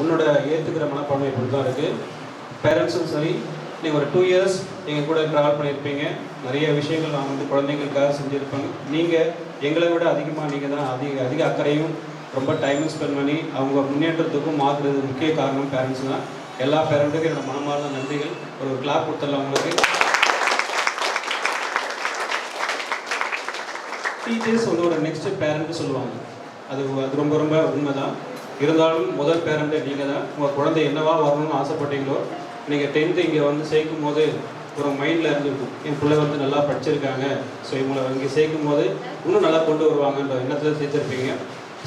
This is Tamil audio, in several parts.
உன்னோட ஏற்றுக்கிற மனப்பான்மை இப்படி தான் இருக்குது. பேரண்ட்ஸும் சரி, நீங்கள் ஒரு 2 இயர்ஸ் எங்கள் கூட ட்ராவல் பண்ணியிருப்பீங்க. நிறைய விஷயங்கள் நான் வந்து குழந்தைங்களுக்காக செஞ்சுருப்பாங்க. நீங்கள் எங்களை விட அதிகமாக நீங்கள் தான் அதிக அக்கறையும் ரொம்ப டைமும் ஸ்பெண்ட் பண்ணி அவங்க முன்னேற்றத்துக்கும் மாற்றுறது முக்கிய காரணம் பேரண்ட்ஸ் தான். எல்லா பேரண்ட்டுக்கும் என்னோட மனமார்ந்த நன்றிகள். ஒரு கிளாப் கொடுத்துடலாம் உங்களுக்கு. டீச்சர்ஸ் வந்து ஒரு நெக்ஸ்ட் பேரண்ட்டு சொல்லுவாங்க. அது ரொம்ப ரொம்ப உண்மை தான். இருந்தாலும் முதல் பேரண்ட்டு நீங்கள் தான். உங்கள் குழந்தை என்னவா வரணும்னு ஆசைப்பட்டீங்களோ, நீங்கள் 10th இங்கே வந்து சேர்க்கும் போது ஒரு மைண்டில் இருந்துருக்கும், என் பிள்ளை வந்து நல்லா படிச்சிருக்காங்க, ஸோ இவங்களை இங்கே சேர்க்கும் போது இன்னும் நல்லா கொண்டு வருவாங்கன்ற எண்ணத்தில் சேர்த்துருப்பீங்க.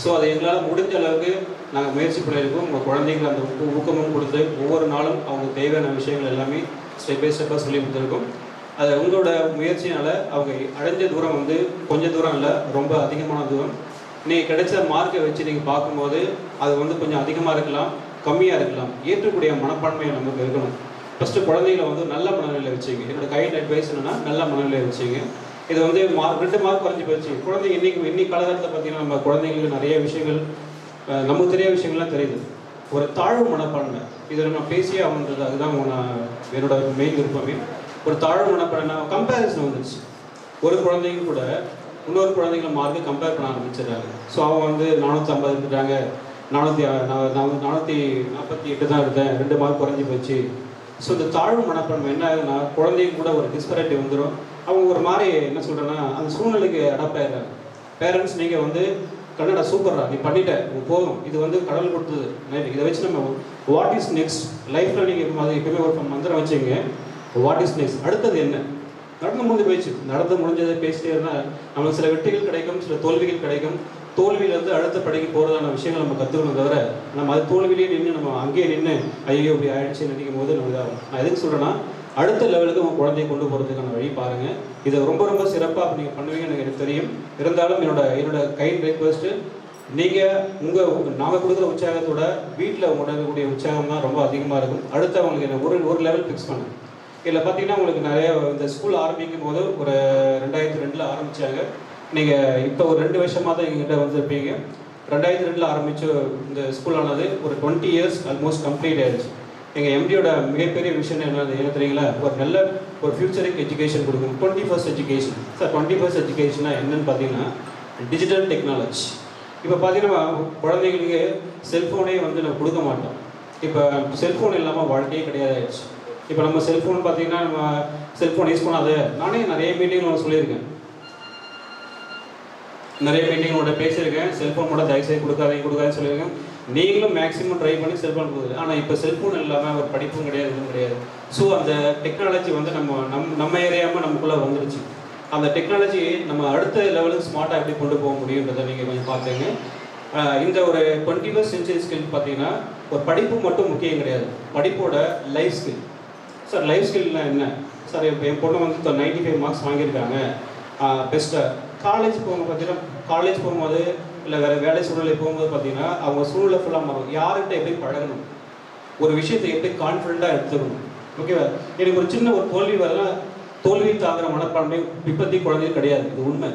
ஸோ அதை எங்களால் முடிஞ்ச அளவுக்கு நாங்கள் முயற்சி பண்ணியிருக்கோம். உங்கள் குழந்தைங்களுக்கு அந்த ஊக்கமும் கொடுத்து ஒவ்வொரு நாளும் அவங்களுக்கு தேவையான விஷயங்கள் எல்லாமே ஸ்டெப் பை ஸ்டெப்பாக சொல்லி கொடுத்துருக்கோம். அது உங்களோட முயற்சினால் அவங்க அடைஞ்ச தூரம் வந்து கொஞ்சம் தூரம் இல்லை, ரொம்ப அதிகமான தூரம். நீங்கள் கிடைச்ச மார்க்கை வச்சு நீங்கள் பார்க்கும்போது அது வந்து கொஞ்சம் அதிகமாக இருக்கலாம், கம்மியாக இருக்கலாம். ஏற்றக்கூடிய மனப்பான்மையை நமக்கு இருக்கணும். ஃபஸ்ட்டு குழந்தைகளை வந்து நல்ல மனநிலையில் வச்சுங்க. என்னோட கைண்ட் அட்வைஸ் என்னென்னா நல்ல மனநிலையில் வச்சுங்க. இது வந்து 2 மார்க் குறைஞ்சி போச்சு. குழந்தைங்க இன்னைக்கு காலகட்டத்தில் பார்த்தீங்கன்னா நம்ம குழந்தைங்களுக்கு நிறைய விஷயங்கள் நமக்கு தெரியாத விஷயங்கள்லாம் தெரியுது. ஒரு தாழ்வு மனப்பான்மை, இதை நம்ம பேசியே ஆகுன்றது, அதுதான் என்னோட மெயின் விருப்பமே. ஒரு தாழ்வு மனப்பான்மை, கம்பேரிசன் வந்துச்சு. ஒரு குழந்தைங்க கூட இன்னொரு குழந்தைங்கள மார்க்கு கம்பேர் பண்ண ஆரம்பிச்சிடுறாங்க. ஸோ அவங்க வந்து 450 எடுத்துட்டாங்க, 448 தான் எடுத்தேன், 2 மார்க் குறைஞ்சி போச்சு. ஸோ இந்த தாழ்வு மனப்பான்மை என்ன ஆகுதுன்னா குழந்தைங்க கூட ஒரு டிஸ்பரேட்டிவ் வந்துடும். அவங்க ஒரு மாதிரி என்ன சொல்கிறேன்னா அந்த சூழ்நிலைக்கு அடாப்ட் ஆகிடுறாங்க. பேரண்ட்ஸ் நீங்கள் வந்து கன்னடா சூப்பர்ரா, நீ பண்ணிட்ட, போதும், இது வந்து கடவுள் கொடுத்தது, இதை வச்சு நம்ம வாட் இஸ் நெக்ஸ்ட் லைஃப்பில் நீங்கள் எப்பவுமே ஒரு மந்திரம் வச்சுங்க. வாட் இஸ் நெக்ஸ்ட், அடுத்தது என்ன, நடந்து முடிஞ்சு போயிடுச்சு, நடந்து முடிஞ்சதை பேசிட்டே இருந்தால் நம்மளுக்கு சில வெற்றிகள் கிடைக்கும், சில தோல்விகள் கிடைக்கும். தோல்வியிலேருந்து அடுத்த படிக்க போகிறதான விஷயங்கள் நம்ம கற்றுக்கணும். தவிர நம்ம அது தோல்வியிலே நின்று நம்ம அங்கேயே நின்று ஐயோ இப்படி ஆயிடுச்சு நினைக்கும் போது நம்ம இதாகும். நான் எதுக்கு சொல்கிறேன்னா அடுத்த லெவலுக்கு உங்கள் குழந்தையை கொண்டு போகிறதுக்கான வழி பாருங்கள். இதை ரொம்ப ரொம்ப சிறப்பாக நீங்கள் பண்ணுவீங்கன்னு எனக்கு தெரியும். இருந்தாலும் என்னோட கைண்ட் ரெக்வஸ்ட்டு, நீங்கள் நாங்கள் கொடுக்குற உற்சாகத்தோட வீட்டில் உங்களுடைய உற்சாகம் தான் ரொம்ப அதிகமாக இருக்கும். அடுத்து அவங்களுக்கு என்ன ஒரு லெவல் ஃபிக்ஸ் பண்ணுங்க. இதில் பார்த்தீங்கன்னா உங்களுக்கு நிறைய இந்த ஸ்கூல் ஆரம்பிக்கும் போது ஒரு 2002 ஆரம்பித்தாங்க. நீங்கள் இப்போ ஒரு 2 வருஷமாக தான் எங்ககிட்ட வந்திருப்பீங்க. 2002 ஆரம்பித்த இந்த ஸ்கூலானது ஒரு 20 இயர்ஸ் ஆல்மோஸ்ட் கம்ப்ளீட் ஆகிடுச்சு. எங்கள் எம்டியோட மிகப்பெரிய விஷயம் என்ன தெரியுங்களா, ஒரு நல்ல ஒரு ஃபியூச்சரிக் எஜுகேஷன் கொடுக்கணும். 21st education. சார் 21st எஜுகேஷனா என்னன்னு பார்த்தீங்கன்னா டிஜிட்டல் டெக்னாலஜி. இப்போ பார்த்தீங்கன்னா குழந்தைங்களுக்கு செல்ஃபோனே வந்து நம்ம கொடுக்க மாட்டோம். இப்போ செல்ஃபோன் இல்லாமல் வாழ்க்கையே கிடையாது ஆயிடுச்சு. இப்போ நம்ம செல்ஃபோன் பார்த்தீங்கன்னா நம்ம செல்ஃபோன் யூஸ் பண்ணாத, நானே நிறைய மீட்டிங்கில் சொல்லியிருக்கேன், நிறைய மீட்டிங்களோட பேசியிருக்கேன். செல்ஃபோன் கூட தயவுசெய்து கொடுக்காதுன்னு சொல்லியிருக்கேன். நீங்களும் மேக்ஸிமம் ட்ரை பண்ணி செல்ஃபோன் கொடுக்குது. ஆனால் இப்போ செல்ஃபோன் இல்லாமல் ஒரு படிப்பும் கிடையாது, எதுவும் கிடையாது. ஸோ அந்த டெக்னாலஜி வந்து நம்ம ஏரியாமல் நமக்குள்ளே வந்துருச்சு. அந்த டெக்னாலஜி நம்ம அடுத்த லெவலுக்கு ஸ்மார்ட்டாக எப்படி கொண்டு போக முடியுன்றதை நீங்கள் கொஞ்சம் பார்த்துங்க. இந்த ஒரு 21st century ஸ்கில் பார்த்தீங்கன்னா ஒரு படிப்பு மட்டும் முக்கியம் கிடையாது, படிப்போட லைஃப் ஸ்கில். சார் லைஃப் ஸ்கில்னால் என்ன சார்? இப்போ என் பொண்ணு வந்து 95 மார்க்ஸ் வாங்கியிருக்காங்க, பெஸ்ட்டாக. காலேஜ் போகும்போது இல்லை வேலை சூழ்நிலை போகும்போது பார்த்தீங்கன்னா அவங்க சூழ்நிலை ஃபுல்லாக மாறும். யார்கிட்ட எப்படி பழகணும், ஒரு விஷயத்தை எப்படி கான்ஃபிடென்ட்டாக எடுத்துக்கணும். ஓகேவா? எனக்கு ஒரு சின்ன ஒரு தோல்வி வரலாம், தோல்வி தாக்குற மனப்பான்மை இப்போத்தி குழந்தைகள் கிடையாது, இது உண்மை.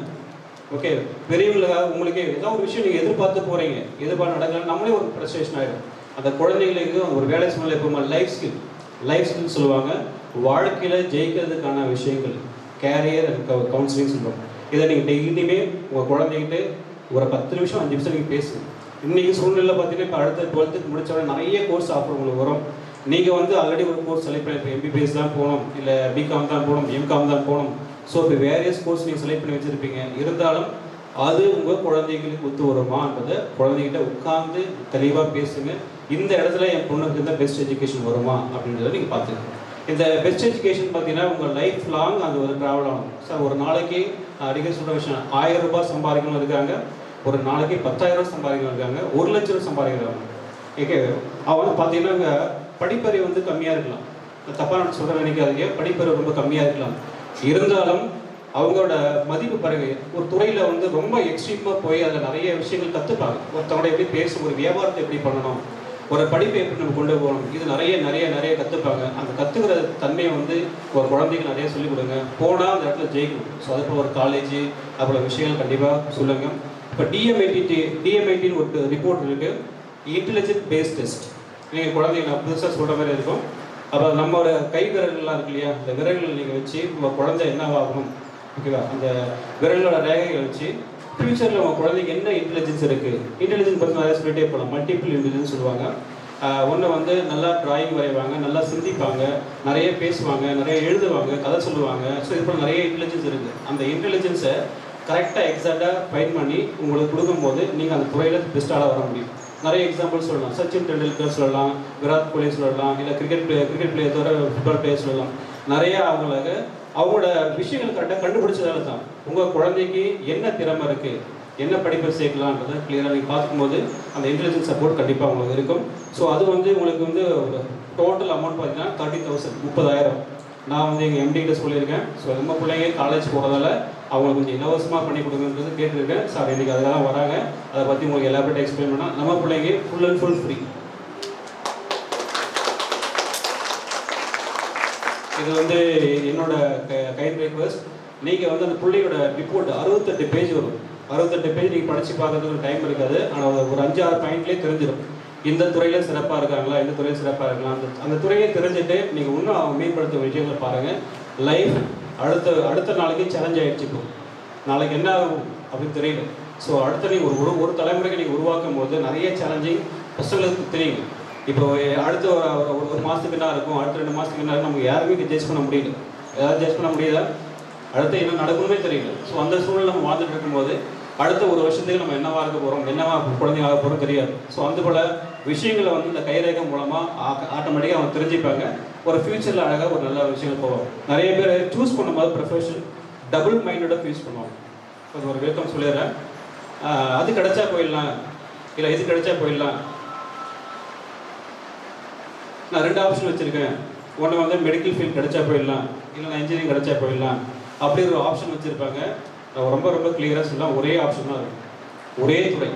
ஓகே, பெரியவங்களுக்காக உங்களுக்கே ஏதாவது ஒரு விஷயம் நீங்கள் எதிர்பார்த்து போகிறீங்க, எதிர்பார்த்து நடக்கலாம், நம்மளே ஒரு ஃப்ரஸ்ட்ரேஷன் ஆகிடும். அந்த குழந்தைங்களுக்கு ஒரு வேலை சூழ்நிலை போகும்போது லைஃப் ஸ்கில் சொல்லுவாங்க. வாழ்க்கையில் ஜெயிக்கிறதுக்கான விஷயங்கள், கேரியர் அண்ட் கவுன்சிலிங் சொல்லுவாங்க. இதை நீங்கள் டெய்லியுமே உங்கள் குழந்தைகிட்ட ஒரு 10 நிமிஷம் 5 நிமிஷம் நீங்கள் பேசுங்க. இன்றைக்கி சூழ்நிலை பார்த்தீங்கன்னா இப்போ அடுத்த 12th முடித்தவரை நிறைய கோர்ஸ் ஆஃபர் உங்களுக்கு வரும். நீங்கள் வந்து ஆல்ரெடி ஒரு கோர்ஸ் செலக்ட் பண்ணி இப்போ MBBS தான் போகணும், இல்லை பிகாம் தான் போகணும், எம்காம் தான் போகணும். ஸோ இப்போ வேரியஸ் கோர்ஸ் நீங்கள் செலக்ட் பண்ணி வச்சுருப்பீங்க. இருந்தாலும் அது உங்கள் குழந்தைங்களுக்கு ஒத்து வருமான்றதை குழந்தைகிட்ட உட்கார்ந்து தெளிவாக பேசுங்க. இந்த இடத்துல என் பொண்ணுக்கு இந்த பெஸ்ட் எஜுகேஷன் வருமா அப்படின்றத நீங்கள் பார்த்துக்கணும். இந்த பெஸ்ட் எஜுகேஷன் பார்த்தீங்கன்னா உங்கள் லைஃப் லாங் அது ஒரு ட்ராவல் ஆகும். சார் ஒரு நாளைக்கு அடிக்கடி சொல்கிற விஷயம், 1000 ரூபாய் சம்பாதிக்கணும் இருக்காங்க, ஒரு நாளைக்கு 10,000 சம்பாதிக்கணும் இருக்காங்க, 1 லட்சம் சம்பாதிக்கிறாங்க. ஓகே, அவங்க பார்த்தீங்கன்னா இங்கே படிப்பறிவு வந்து கம்மியாக இருக்கலாம், தப்பாக நான் சொல்கிற நினைக்காதீங்க, படிப்பறிவு ரொம்ப கம்மியாக இருக்கலாம். இருந்தாலும் அவங்களோட மதிப்பு பாருங்க, ஒரு துறையில் வந்து ரொம்ப எக்ஸ்ட்ரீமாக போய் அதில் நிறைய விஷயங்கள் கற்றுப்பாங்க. ஒருத்தவங்களோட எப்படி பேசணும், ஒரு வியாபாரத்தை எப்படி பண்ணணும், ஒரு படிப்பை எப்படி நம்ம கொண்டு போகணும், இது நிறைய கற்றுப்பாங்க. அந்த கற்றுக்கிற தன்மையை வந்து ஒரு குழந்தைக்கு நிறைய சொல்லிக் கொடுங்க. போனால் அந்த இடத்துல ஜெயிக்கணும். ஸோ அதுபோல் ஒரு காலேஜ் அவ்வளோ விஷயங்கள் கண்டிப்பாக சொல்லுங்கள். இப்போ DMIT ஒரு ரிப்போர்ட் இருக்குது, இன்டெலிஜென்ட் பேஸ்ட் டெஸ்ட். நீங்கள் குழந்தைங்க நான் புதுசாக சொல்கிற மாதிரி இருக்கும். அப்புறம் நம்மளோட கை விரல்கள்லாம் இருக்கு இல்லையா, அந்த விரல்கள் நீங்கள் வச்சு உங்கள் குழந்தை என்னவாகணும், ஓகேவா, அந்த விரலோட ரேகைகளை வச்சு ஃப்யூச்சரில் உங்கள் குழந்தைக்கு என்ன இன்டெலிஜென்ஸ் இருக்குது, இன்டெலிஜென்ஸ் பற்றி நிறைய சொல்லிட்டே போகலாம். மல்டிபிள் இன்டெலிஜென்ஸ் சொல்லுவாங்க. ஒன்று வந்து நல்லா ட்ராயிங் வரைவாங்க, நல்லா சிந்திப்பாங்க, நிறைய பேசுவாங்க, நிறைய எழுதுவாங்க, கதை சொல்லுவாங்க. ஸோ இது போல் நிறைய இன்டெலிஜென்ஸ் இருக்குது. அந்த இன்டெலிஜென்ஸை கரெக்டாக எக்ஸாக்டாக ஃபைண்ட் பண்ணி உங்களுக்கு கொடுக்கும்போது நீங்கள் அந்த துறையில் பெஸ்ட்டாக வர முடியும். நிறைய எக்ஸாம்பிள் சொல்லலாம். சச்சின் டெண்டுல்கர் சொல்லலாம், விராட் கோலி சொல்லலாம், இல்லை கிரிக்கெட் பிளேயர் தவிர ஃபுட்பால் பிளேயர் சொல்லலாம். நிறைய அவங்களோட விஷயங்கள் கரெக்டாக கண்டுபிடிச்சதால தான் உங்கள் குழந்தைக்கு என்ன திறமை இருக்குது, என்ன படிப்பை சேர்க்கலான்றதை கிளியராக நீங்கள் பார்க்கும்போது அந்த இன்டெலிஜென்ஸ் சப்போர்ட் கண்டிப்பாக உங்களுக்கு இருக்கும். ஸோ அது வந்து உங்களுக்கு வந்து ஒரு டோட்டல் அமௌண்ட் பார்த்தீங்கன்னா 30,000, 30,000 நான் வந்து எங்கள் எம்டிகிட்ட சொல்லியிருக்கேன். ஸோ நம்ம பிள்ளைங்க காலேஜ் போகிறதால அவங்களுக்கு கொஞ்சம் இலவசமாக பண்ணி கொடுங்கன்றது கேட்டிருக்கேன். சார் இன்றைக்கி அதுக்காக தான் வராங்க. அதை பற்றி உங்களுக்கு எலாபரேட்டாக எக்ஸ்பிளைன் பண்ணால் நம்ம பிள்ளைங்க ஃபுல் அண்ட் ஃபுல் ஃப்ரீ. இது வந்து என்னோட கைண்ட் ரெக்வஸ்ட். நீங்கள் வந்து அந்த பிள்ளையோட ரிப்போர்ட் 68 பேஜ் வரும். 68 பேஜ் நீங்கள் படித்து பார்க்கறதுக்கு டைம் இருக்காது. ஆனால் ஒரு 5-6 பாயிண்ட்லேயே தெரிஞ்சிடும் இந்த துறையில் சிறப்பாக இருக்காங்களா, இந்த துறையில் சிறப்பாக இருக்கலாம். அந்த துறையை தெரிஞ்சுட்டு நீங்கள் இன்னும் அவங்க மேம்படுத்த விஷயங்களை பாருங்கள். லைஃப் அடுத்த நாளைக்கு சேலஞ்ச் ஆகிடுச்சு. இப்போ நாளைக்கு என்ன ஆகும் அப்படின்னு தெரியல. ஸோ அடுத்த நீங்கள் ஒரு தலைமுறைக்கு நீங்கள் உருவாக்கும் போது நிறைய சேலஞ்சிங் பசங்களுக்கு தெரியுங்க. இப்போ அடுத்த ஒரு மாதத்துக்கு என்ன இருக்கும், அடுத்த 2 மாதத்துக்கு என்ன இருக்கும், நமக்கு யாருமே ஜட்ஜ் பண்ண முடியல. ஏதாவது ஜட்ஜ் பண்ண முடியல, அடுத்து என்ன நடக்கணுமே தெரியல. ஸோ அந்த சூழ்நிலை நம்ம வாழ்ந்துட்டு இருக்கும்போது அடுத்த ஒரு வருஷத்துக்கு நம்ம என்னவா இருக்க போகிறோம், என்னவா குழந்தைங்க ஆக போகிறோம் தெரியாது. ஸோ அந்த போல விஷயங்களை வந்து இந்த கைரேகை மூலமாக ஆட்டோமேட்டிக்காக அவங்க தெரிஞ்சுப்பாங்க. ஒரு ஃப்யூச்சரில் அழகாக ஒரு நல்ல விஷயங்கள் போவோம். நிறைய பேர் சூஸ் பண்ணும்போது ப்ரொஃபஷன் டபுள் மைண்டோட யூஸ் பண்ணுவாங்க. அது ஒரு விளக்கம் சொல்லிடுறேன். அது கிடைச்சா போயிடலாம், இல்லை இது கிடைச்சா போயிடலாம். நான் 2 ஆப்ஷன் வச்சுருக்கேன். ஒன்று வந்து மெடிக்கல் ஃபீல்ட் கிடைச்சா போயிடலாம், இல்லை நான் இன்ஜினியரிங் கிடைச்சா போயிடலாம், அப்படி ஒரு ஆப்ஷன் வச்சுருப்பாங்க. நான் ரொம்ப ரொம்ப கிளியராக சொல்லலாம், ஒரே ஆப்ஷன் தான் இருக்கும். ஒரே துறை,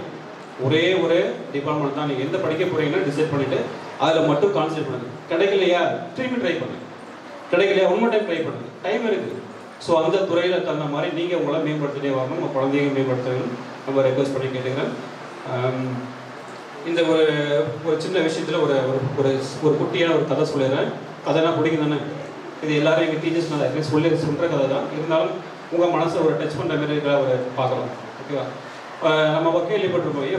ஒரே டிபார்ட்மெண்ட் தான். நீங்கள் எந்த படிக்க போகிறீங்கன்னா டிசைட் பண்ணிவிட்டு அதில் மட்டும் கான்சென்ட்ரேட் பண்ணுங்க. கிடைக்கலையா திரும்பி ட்ரை பண்ணுங்க, கிடைக்கலையா ஒன் டைம் ட்ரை பண்ணுங்க, டைம் இருக்குது. ஸோ அந்த துறையில் தகுந்த மாதிரி நீங்கள் உங்களை மேம்படுத்திட்டே வரணும். உங்கள் குழந்தைங்க மேம்படுத்தணும் நம்ம ரெக்வஸ்ட் பண்ணி கேட்டுக்கிறேன். இந்த ஒரு சின்ன விஷயத்தில் ஒரு குட்டியான ஒரு கதை சொல்லிடுறேன். கதைனா பிடிக்கும் தானே, இது எல்லாரும் எங்கள் டீச்சர்ஸ் நான் சொல்கிற கதை தான். இருந்தாலும் உங்கள் மனசை ஒரு டச் பண்ணுற மாதிரி இருக்கிற ஒரு பார்க்கலாம். ஓகேவா, நம்ம கேள்விப்பட்டிருக்கோம்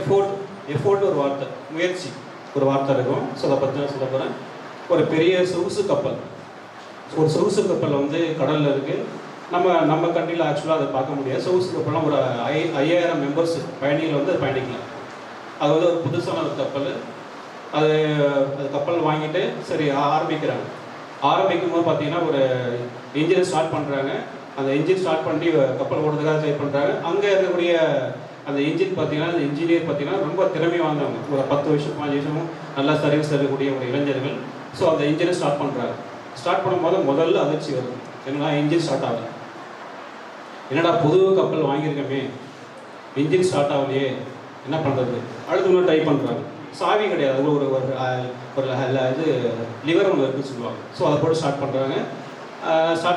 எஃபோர்ட் ஒரு வார்த்தை, முயற்சி ஒரு வார்த்தை இருக்கும். ஸோ அதை பற்றி நான் சொல்ல போகிறேன். ஒரு பெரிய சொகுசு கப்பல், ஒரு சொகுசு கப்பல் வந்து கடலில் இருக்குது. நம்ம கண்ட்ரியில் ஆக்சுவலாக அதை பார்க்க முடியாது. சொகுசு கப்பல்லாம் ஒரு 5000 மெம்பர்ஸ் பயணிகள் வந்து பயணிக்கலாம். அது வந்து ஒரு புதுசான ஒரு கப்பல். அது கப்பல் வாங்கிட்டு சரி ஆரம்பிக்கிறாங்க. ஆரம்பிக்கும் போது பார்த்தீங்கன்னா ஒரு இன்ஜினை ஸ்டார்ட் பண்ணுறாங்க. அந்த இன்ஜின் ஸ்டார்ட் பண்ணி கப்பல் ஓடுறதுக்காக ட்ரை பண்ணுறாங்க. அங்கே இருக்கக்கூடிய அந்த இன்ஜின் பார்த்தீங்கன்னா, அந்த இன்ஜினியர் பார்த்தீங்கன்னா ரொம்ப திறமை வாய்ந்தவங்க. ஒரு 10 வருஷம் 5 வருஷமும் நல்லா சர்வீஸ் தரக்கூடிய ஒரு இளைஞர்கள். ஸோ அந்த இன்ஜினை ஸ்டார்ட் பண்ணுறாங்க. ஸ்டார்ட் பண்ணும்போது முதல்ல அதிர்ச்சி வருது. என்னன்னா இன்ஜின் ஸ்டார்ட் ஆகலை. என்னடா புது கப்பல் வாங்கியிருக்கமே, இன்ஜின் ஸ்டார்ட் ஆகலையே, என்ன பண்ணுறது? அடுத்து இன்னும் ட்ரை பண்ணுறாங்க. சாவி கிடையாது, அது ஒரு இது லிவர் ஒன்று இருக்குன்னு சொல்லுவாங்க. ஸோ அதை போட்டு ஸ்டார்ட்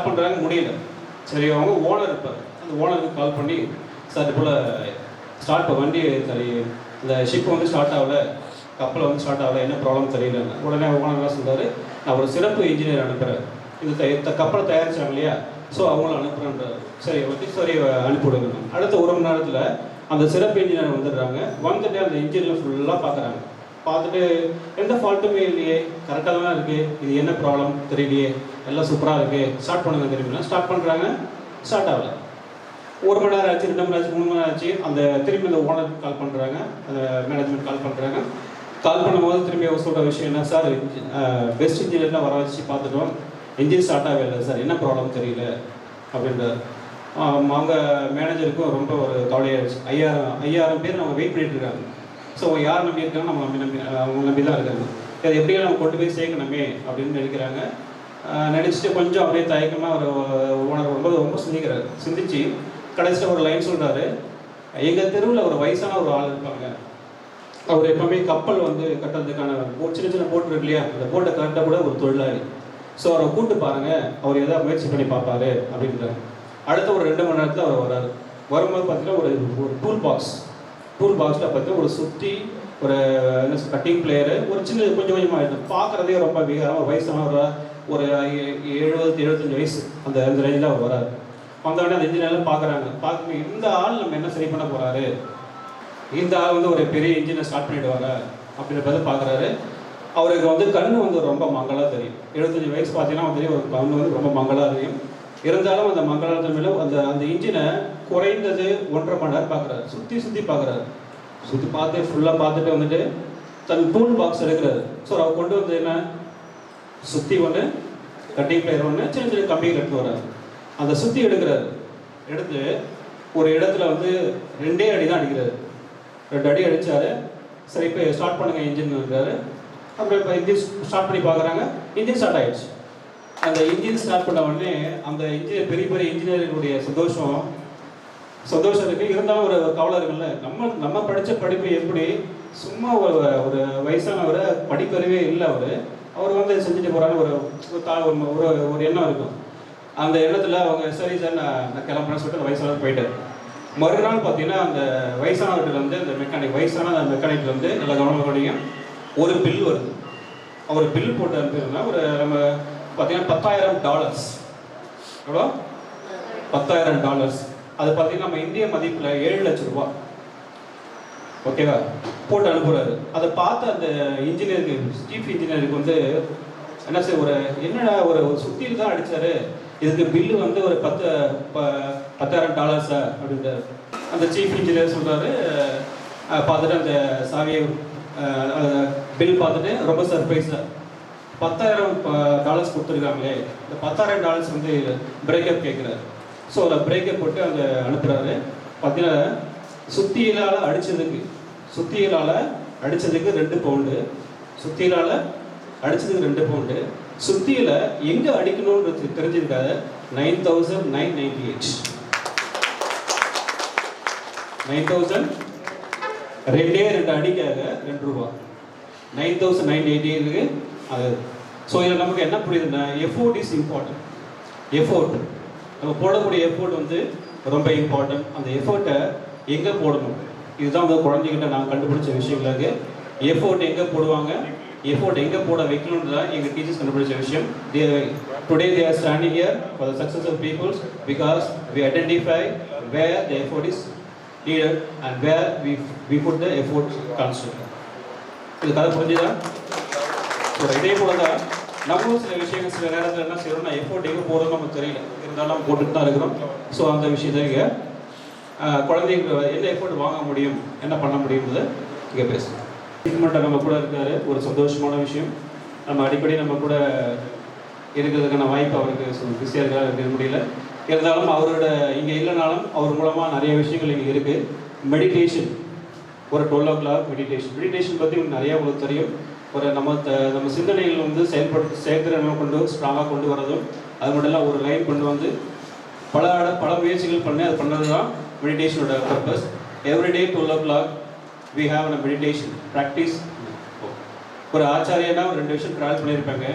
பண்ணுறாங்க, முடியல. சரி, அவங்க ஓனர் இருப்பார். அந்த ஓனருக்கு கால் பண்ணி, சார் இது போல் வண்டி சரி இந்த ஷிப் வந்து ஸ்டார்ட் ஆகலை, கப்பல் வந்து ஸ்டார்ட் ஆகலை, என்ன ப்ராப்ளம் தெரியலன்னு. உடனே ஓனர் என்ன சொல்கிறாரு, நான் ஒரு சிறப்பு இன்ஜினியர் அனுப்புகிறேன், இந்த கப்பலை தயாரித்தாங்க இல்லையா, ஸோ அவங்கள அனுப்புகிறேன்றாரு. சரி அனுப்பிவிடுங்க. அடுத்த 1 மணி நேரத்தில் அந்த சிறப்பு இன்ஜினியர் வந்துடுறாங்க. வந்துட்டு அந்த இன்ஜினில் ஃபுல்லாக பார்க்குறாங்க. பார்த்துட்டு எந்த ஃபால்ட்டுமே இல்லையே, கரெக்டாக தான் இருக்குது, இது என்ன ப்ராப்ளம் தெரியலையே, எல்லாம் சூப்பராக இருக்குது, ஸ்டார்ட் பண்ணுங்க தெரியுமா. ஸ்டார்ட் பண்ணுறாங்க, ஸ்டார்ட் ஆகலை. 1 மணி நேரம் ஆச்சு, 2 மணி நேரம் ஆச்சு, 3 மணி நேரம் ஆச்சு. அந்த திரும்பி அந்த ஓனருக்கு கால் பண்ணுறாங்க, அந்த மேனேஜ்மெண்ட் கால் பண்ணுறாங்க. கால் பண்ணும்போது திரும்பி அவர் சொல்கிற விஷயம் என்ன, சார் பெஸ்ட் இன்ஜினியர்லாம் வர வச்சு பார்த்துட்டோம், இன்ஜின் ஸ்டார்ட் ஆகவே இல்லை சார், என்ன ப்ராப்ளம் தெரியல அப்படின்றார். அவங்க மேனேஜருக்கும் ரொம்ப ஒரு கவலையாகிடுச்சு. 5000 பேர் நம்ம வெயிட் பண்ணிட்டு இருக்காங்க. ஸோ யார் நம்பி இருக்காங்க, அவங்க நம்பி தான் இருக்காங்க. அதை எப்படியும் நம்ம கொண்டு போய் சேர்க்கணுமே அப்படின்னு நினைக்கிறாங்க. நினச்சிட்டு கொஞ்சம் அப்படியே தயக்கமாக ஒரு ஓனர் ரொம்ப சிந்திச்சு கடைசியில் ஒரு லைன் சொல்கிறாரு, எங்கள் தெருவில் ஒரு வயசான ஒரு ஆள் இருப்பாங்க, அவர் எப்பவுமே கப்பல் வந்து கட்டுறதுக்கான சின்ன சின்ன போட்டு இருக்கு இல்லையா, அந்த போட்டை கட்ட கூட ஒரு தொழிலாளி. ஸோ அவரை கூப்பிட்டு பாருங்கள், அவர் எதாவது முயற்சி பண்ணி பார்ப்பாரு அப்படின்றாங்க. அடுத்த ஒரு 2 மணி நேரத்தில் அவர் வராது. வரும்போது பார்த்தீங்கன்னா ஒரு டூல் பாக்ஸில் பார்த்தீங்கன்னா ஒரு சுற்றி ஒரு என்ன கட்டிங் பிளேயரு, ஒரு சின்ன கொஞ்சம் கொஞ்சமாக இருக்கும், பார்க்குறதே ரொம்ப விகாரம், ஒரு வயசானவர ஒரு 70-75 வயசு அந்த ரேஞ்சில் அவர் வராரு. வந்தோடனே அந்த இன்ஜினியர்லாம் பார்க்குறாங்க, பார்க்க இந்த ஆள் நம்ம என்ன சரி பண்ண போகிறாரு, இந்த ஆள் வந்து ஒரு பெரிய இன்ஜினை ஸ்டார்ட் பண்ணிவிடுவாரா அப்படின்றத பார்க்குறாரு. அவருக்கு வந்து கண் வந்து ரொம்ப மங்களாக தெரியும். 75 வயசு பார்த்தீங்கன்னா தெரியும், ஒரு கண் வந்து ரொம்ப மங்களாக தெரியும். இருந்தாலும் அந்த மங்களாத்தமையில அந்த இன்ஜினை குறைந்தது 1.5 மணி நேரம் பார்க்குறாரு, சுற்றி பார்க்குறாரு. சுற்றி பார்த்து ஃபுல்லாக பார்த்துட்டு வந்துட்டு தன் டூல் பாக்ஸ் எடுக்கிறாரு. ஸோ அவர் கொண்டு வந்து என்ன, சுற்றி ஒன்று, கட்டிங் பிளேயர் ஒன்று, சின்ன சின்ன கம்பிகள் எடுத்து வர்றாரு. அந்த சுற்றி எடுக்கிறாரு. எடுத்து ஒரு இடத்துல வந்து 2 அடி தான் அடிக்கிறாரு. 2 அடி அடித்தார். சரி இப்போ ஸ்டார்ட் பண்ணுங்க இன்ஜின் இருக்காரு. அப்புறம் இப்போ இன்ஜின் ஸ்டார்ட் பண்ணி பார்க்குறாங்க, இன்ஜின் ஸ்டார்ட் ஆகிடுச்சு. அந்த இன்ஜின் ஸ்டார்ட் பண்ண உடனே அந்த இன்ஜினியர், பெரிய பெரிய இன்ஜினியரினுடைய சந்தோஷம் இருக்குது. இருந்தாலும் ஒரு கவலை இருக்குல்ல, நம்ம படித்த படிப்பு எப்படி, சும்மா ஒரு வயசானவரை படிப்பறிவே இல்லை, அவர் வந்து செஞ்சுட்டு போகிறான்னு ஒரு எண்ணம் இருக்கும். அந்த எண்ணத்தில் அவங்க சரி சார் நான் கிளம்புறேன்னு சொல்லிட்டு அந்த வயசானவர் போயிட்டார். மறுநாள் பார்த்தீங்கன்னா அந்த வயசானவர்கள் வந்து அந்த வயசான அந்த மெக்கானிக் வந்து நல்லா கவனமாக படிங்க, ஒரு பில் வருது. அவர் பில் போட்டு அனுப்பிடுனா ஒரு நம்ம பார்த்தீங்கன்னா $10,000. எவ்வளோ? $10,000. அது பார்த்தீங்கன்னா நம்ம இந்திய மதிப்பில் 7 லட்சம் ரூபா. ஓகேவா? போட்டு அனுப்புகிறாரு. அதை பார்த்து அந்த இன்ஜினியருக்கு, சீஃப் இன்ஜினியருக்கு வந்து என்ன சார், என்னடா ஒரு சுத்தியில் தான் அடித்தார், இதுக்கு பில்லு வந்து ஒரு $10,000 அப்படின்றார். அந்த சீஃப் இன்ஜினியர் சொல்கிறாரு, பார்த்துட்டு அந்த சாவியை பில் பார்த்துட்டு ரொம்ப சர்ப்ரைஸாக, $10,000 கொடுத்துருக்காங்களே, இந்த $10,000 வந்து பிரேக்கப் கேட்குறாரு. ஸோ அதை பிரேக்கப் போட்டு அந்த அனுப்புகிறாரு. பார்த்தீங்கன்னா சுத்தியலால் அடித்ததுக்கு 2 பவுண்டு, சுத்தியலால் அடித்ததுக்கு 2 பவுண்டு, சுத்தியில் எங்கே அடிக்கணும்ன்றது தெரிஞ்சிருக்காது. 9,998 2 அடிக்காக 2 ரூபா, 9,988 அது. ஸோ இதில் நமக்கு என்ன புரியுதுன்னா, எஃபோர்ட் இஸ் இம்பார்ட்டன்ட். எஃபோர்ட் நம்ம போடக்கூடிய எஃபோர்ட் வந்து ரொம்ப இம்பார்ட்டன்ட். அந்த எஃபோர்ட்டை எங்கே போடணும், இதுதான் வந்து குழந்தைகிட்ட நான் கண்டுபிடிச்ச விஷயங்களுக்கு. எஃபோர்ட் எங்கே போடுவாங்க, எஃபோர்ட் எங்கே போட வைக்கணுன்றதான் எங்கள் டீச்சர்ஸ் கண்டுபிடிச்ச விஷயம். Today they are standing here for the success of peoples because we identify where the effort is needed and where we put the effort constant. இது கதை புரிஞ்சுதா? ஸோ இதே போல தான் நம்மளும் சில விஷயங்கள் சில நேரத்தில் என்ன செய்யறோம்னா, எஃபோர்ட் எங்கே போடணும் நமக்கு தெரியல, இருந்தாலும் நம்ம போட்டுட்டு தான் இருக்கிறோம். ஸோ அந்த விஷயத்தை இங்கே குழந்தைங்க என்ன எஃபோர்ட் வாங்க முடியும், என்ன பண்ண முடியும்னு இங்கே பேசுகிறோம். ட்ரீட்மெண்ட்டை நம்ம கூட இருக்காரு, ஒரு சந்தோஷமான விஷயம். நம்ம அடிக்கடி நம்ம கூட இருக்கிறதுக்கான வாய்ப்பு அவருக்கு பிஸியாக இருக்க முடியல. இருந்தாலும் அவரோட இங்கே இல்லைனாலும் அவர் மூலமாக நிறைய விஷயங்கள் இங்கே இருக்குது. மெடிடேஷன், ஒரு 12 o'clock மெடிடேஷன் பற்றி நிறையா உங்களுக்கு தெரியும். ஒரு நம்ம சிந்தனைகள் வந்து செயல்திறனை ஸ்ட்ராங்காக கொண்டு வரதும், அது மட்டும் இல்லை ஒரு லைன் கொண்டு வந்து பல முயற்சிகள் பண்ணி அது பண்ணது தான் மெடிடேஷனோட purpose. Everyday 12 o'clock we have a meditation practice. ஒரு ஆச்சாரியனா 2 விஷயம் ட்ராவல் பண்ணியிருப்பாங்க.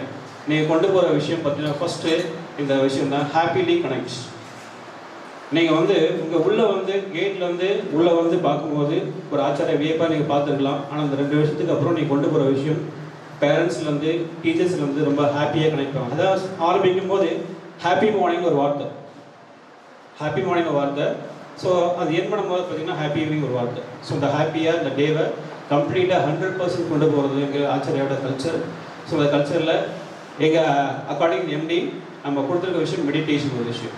நீங்கள் கொண்டு போகிற விஷயம் பார்த்தீங்கன்னா, ஃபஸ்ட்டு இந்த விஷயம் தான் ஹாப்பிலி கனெக்ட். நீங்கள் வந்து உங்கள் உள்ளே வந்து கேட்டில் வந்து உள்ளே வந்து பார்க்கும்போது ஒரு ஆச்சாரிய வியப்பாக நீங்கள் பார்த்துருக்கலாம். ஆனால் அந்த 2 வருஷத்துக்கு அப்புறம் நீங்கள் கொண்டு போகிற விஷயம் பேரண்ட்ஸ்லேருந்து டீச்சர்ஸ்லேருந்து ரொம்ப ஹாப்பியாக கனெக்ட் பண்ணுவாங்க. அதாவது ஆரம்பிக்கும் போது ஹாப்பி மார்னிங் ஒரு வார்த்தை, ஹாப்பி மார்னிங் ஒரு வார்த்தை. ஸோ அது ஏன் பண்ணும்போது பார்த்தீங்கன்னா ஹாப்பி ஈவினிங் ஒரு வார்த்தை. ஸோ இந்த ஹாப்பியாக இந்த டேவை கம்ப்ளீட்டாக 100% கொண்டு போகிறது எங்கள் ஆச்சாரியோட கல்ச்சர். ஸோ அந்த கல்ச்சரில் எங்கள் அக்கார்டிங் எம்டி நம்ம கொடுத்துருக்க விஷயம் மெடிடேஷன் ஒரு விஷயம்.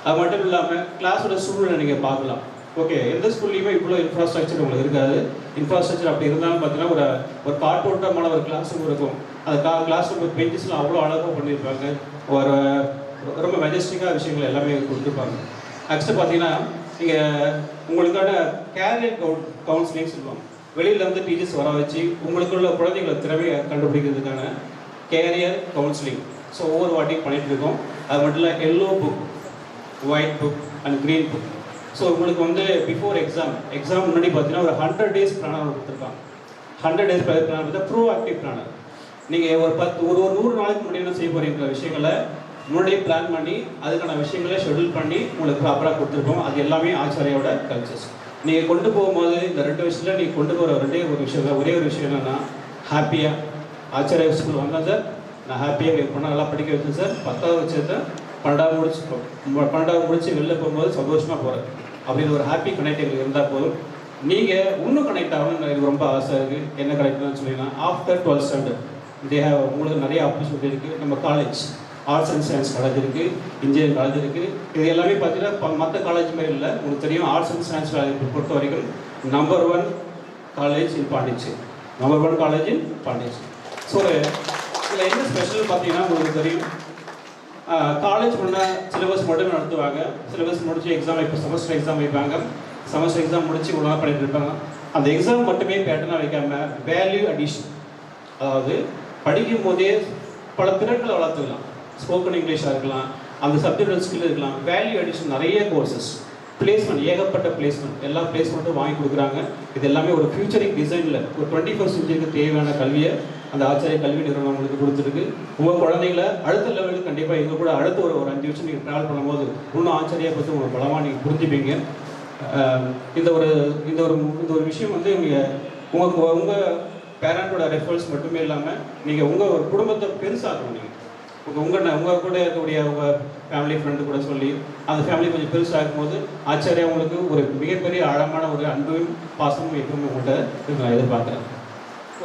அது மட்டும் இல்லாமல் கிளாஸோட சூழ்நிலை நீங்கள் பார்க்கலாம். ஓகே, எந்த ஸ்கூல்லையுமே இவ்வளோ இன்ஃப்ராஸ்ட்ரக்சர் உங்களுக்கு இருக்காது. இன்ஃப்ராஸ்ட்ரக்சர் அப்படி இருந்தாலும் பார்த்தீங்கன்னா ஒரு கார்போர்ட்டமான ஒரு கிளாஸ் ரூம் இருக்கும். அந்த கிளாஸ் ரூம் பெஞ்சஸ்லாம் அவ்வளோ அழகாக பண்ணியிருப்பாங்க. ஒரு ரொம்ப மெஜஸ்டிக்காக விஷயங்கள் எல்லாமே கொடுத்துருப்பாங்க. நெக்ஸ்ட்டு பார்த்தீங்கன்னா இங்கே உங்களுக்கான கேரியர் கவுன்சிலிங் சொல்லுவாங்க. வெளியிலேருந்து டீச்சர்ஸ் வர வச்சு உங்களுக்குள்ள குழந்தைங்களை திறமையை கண்டுபிடிக்கிறதுக்கான கேரியர் கவுன்சிலிங். ஸோ ஒவ்வொரு வாட்டியும் பண்ணிகிட்டு இருக்கோம். அது மட்டும் இல்லை yellow book, white book and green book. So உங்களுக்கு வந்து பிஃபோர் எக்ஸாம் முன்னாடி பார்த்தீங்கன்னா ஒரு 100 days பிளானர் கொடுத்துருக்காங்க. 100 days பிளானர் பார்த்தா ப்ரோ ஆக்டிவ் பிளானர். நீங்கள் ஒரு 100 நாளைக்கு முன்னாடி என்ன செய்ய போகிறீங்கிற விஷயங்களை முன்னாடியே பிளான் பண்ணி அதுக்கான விஷயங்களை ஷெட்யூல் பண்ணி உங்களுக்கு ப்ராப்பராக கொடுத்துருக்கோம். அது எல்லாமே ஆச்சாரியோட கல்ச்சர்ஸ். நீங்கள் கொண்டு போகும்போது இந்த 2 விஷயத்தில் நீங்கள் கொண்டு போகிற ஒரே ஒரு விஷயம் என்னென்னா ஹாப்பியாக ஆச்சாரிய ஸ்கூல் வந்தேன் சார், நான் ஹாப்பியாக எங்கள் பொண்ணை நல்லா படிக்க வச்சேன் சார், 10வது வச்சுருந்தேன், 12வது முடிச்சு வெளில போகும்போது சந்தோஷமாக போகிறேன் அப்படின்னு ஒரு ஹாப்பி கனெக்ட் எங்களுக்கு இருந்தால் போதும். நீங்கள் இன்னும் கனெக்ட் ஆகணும்னு எனக்கு ரொம்ப ஆசை இருக்குது. என்ன கனெக்ட்னு சொன்னீங்கன்னா ஆஃப்டர் 12th ஸ்டாண்டர்ட் உங்களுக்கு நிறைய ஆப்பர்ச்சுனிட்டி இருக்குது. நம்ம college arts and science college இருக்குது, இன்ஜினியரிங் காலேஜ் இருக்குது. இது எல்லாமே பார்த்தீங்கன்னா மற்ற காலேஜ் மாதிரி இல்லை. உங்களுக்கு தெரியும் ஆர்ட்ஸ் அண்ட் சயின்ஸ் காலேஜ் பொறுத்த வரைக்கும் நம்பர் 1 காலேஜ் இன் பாண்டிச்சேரி, நம்பர் 1 காலேஜ் இன் பாண்டிச்சேரி. ஸோ இதில் என்ன ஸ்பெஷல் பார்த்தீங்கன்னா உங்களுக்கு தெரியும், காலேஜ் பண்ணால் சிலபஸ் மட்டும் நடத்துவாங்க. சிலபஸ் முடிச்சு எக்ஸாம், இப்போ செமஸ்டர் எக்ஸாம் வைப்பாங்க. செமஸ்டர் எக்ஸாம் முடிச்சு ஒன்றா பண்ணிட்டு இருப்பாங்க. அந்த எக்ஸாம் மட்டுமே பேட்டர்னாக வைக்காமல் வேல்யூ அடிஷன், அதாவது படிக்கும் போதே பல திறன்களை வளர்த்துக்கலாம். ஸ்போக்கன் இங்கிலீஷாக இருக்கலாம், அந்த சப்ஜெக்ட் ஸ்கில் இருக்கலாம். வேல்யூ அடிஷன் நிறைய கோர்சஸ், பிளேஸ்மெண்ட், ஏகப்பட்ட பிளேஸ்மெண்ட், எல்லா பிளேஸ்மெண்ட்டும் வாங்கி கொடுக்குறாங்க. இது எல்லாமே ஒரு ஃபியூச்சரிங் டிசைனில் ஒரு 21st செஞ்சுரிக்கு தேவையான கல்வியை அந்த ஆச்சாரிய கல்வி நிறுவனம் உங்களுக்கு கொடுத்துருக்கு. உங்கள் குழந்தைங்களை அடுத்த லெவலுக்கு கண்டிப்பாக எங்கள் கூட அடுத்த ஒரு 5 வருஷம் நீங்கள் ட்ராவல் பண்ணும்போது இன்னும் ஆச்சாரியை பற்றி உங்களுக்கு பலமாக நீங்கள் புரிஞ்சுப்பீங்க. இந்த ஒரு விஷயம் வந்து உங்கள் பேரண்டோட ரெஃபரன்ஸ் மட்டுமே இல்லாமல் நீங்கள் உங்கள் ஒரு குடும்பத்தை பெருசாக்கணும். நீங்கள் உங்கள் கூட இருக்கக்கூடிய உங்கள் ஃபேமிலி ஃப்ரெண்டு கூட சொல்லி அந்த ஃபேமிலி கொஞ்சம் பெருசாகும் போது ஆச்சாரியா உங்களுக்கு ஒரு மிகப்பெரிய ஆழமான ஒரு அன்பும் பாசமும் எப்பவும் உங்கள்கிட்ட நான் எதிர்பார்க்குறேன்.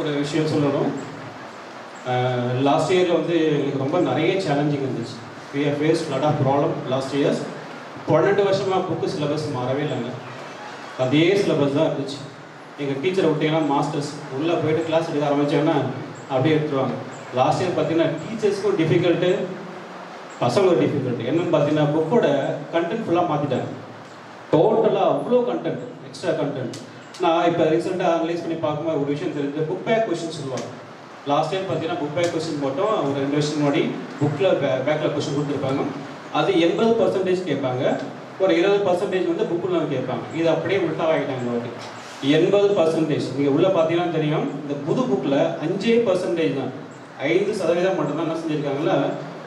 ஒரு விஷயம் சொல்லணும், லாஸ்ட் இயரில் வந்து எங்களுக்கு ரொம்ப நிறைய சேலஞ்சிங் இருந்துச்சு. We have faced lot of problem last years. 12 வருஷமாக புக்கு சிலபஸ் மாறவே இல்லைங்க, அதே சிலபஸ் தான் இருந்துச்சு. எங்கள் டீச்சரை விட்டிங்கன்னா மாஸ்டர்ஸ் உள்ளே போய்ட்டு கிளாஸ் எடுக்க ஆரம்பித்தாங்கன்னா அப்படியே எடுத்துருவாங்க. லாஸ்ட் இயர் பார்த்தீங்கன்னா டீச்சர்ஸ்க்கும் டிஃபிகல்ட்டு, பசங்களும் டிஃபிகல்ட்டு. என்னென்னு பார்த்தீங்கன்னா புக்கோட கண்டென்ட் ஃபுல்லாக மாற்றிட்டாங்க. டோட்டலாக அவ்வளோ கண்டென்ட், எக்ஸ்ட்ரா கண்டென்ட். நான் இப்போ ரீசெண்டாக அனலைஸ் பண்ணி பார்க்கும்போது ஒரு விஷயம் தெரிஞ்சு, புக் பேக் கொஸ்டின் சொல்லுவாங்க. லாஸ்ட் டைம் பார்த்தீங்கன்னா புக் பேக் கொஸ்டின் மட்டும் ஒரு 2 வருஷம் முன்னாடி புக்கில் பேக்கில் கொஸ்டின் கொடுத்துருப்பாங்க. அது 80% கேட்பாங்க, ஒரு 20% வந்து புக்கில் கேட்பாங்க. இது அப்படியே உள்டாவாகிட்டாங்க. வாட்டி 80% நீங்கள் உள்ளே பார்த்தீங்கன்னா தெரியும். இந்த புது புக்கில் 5% தான், 5% மட்டும்தான் என்ன செஞ்சுருக்காங்கன்னா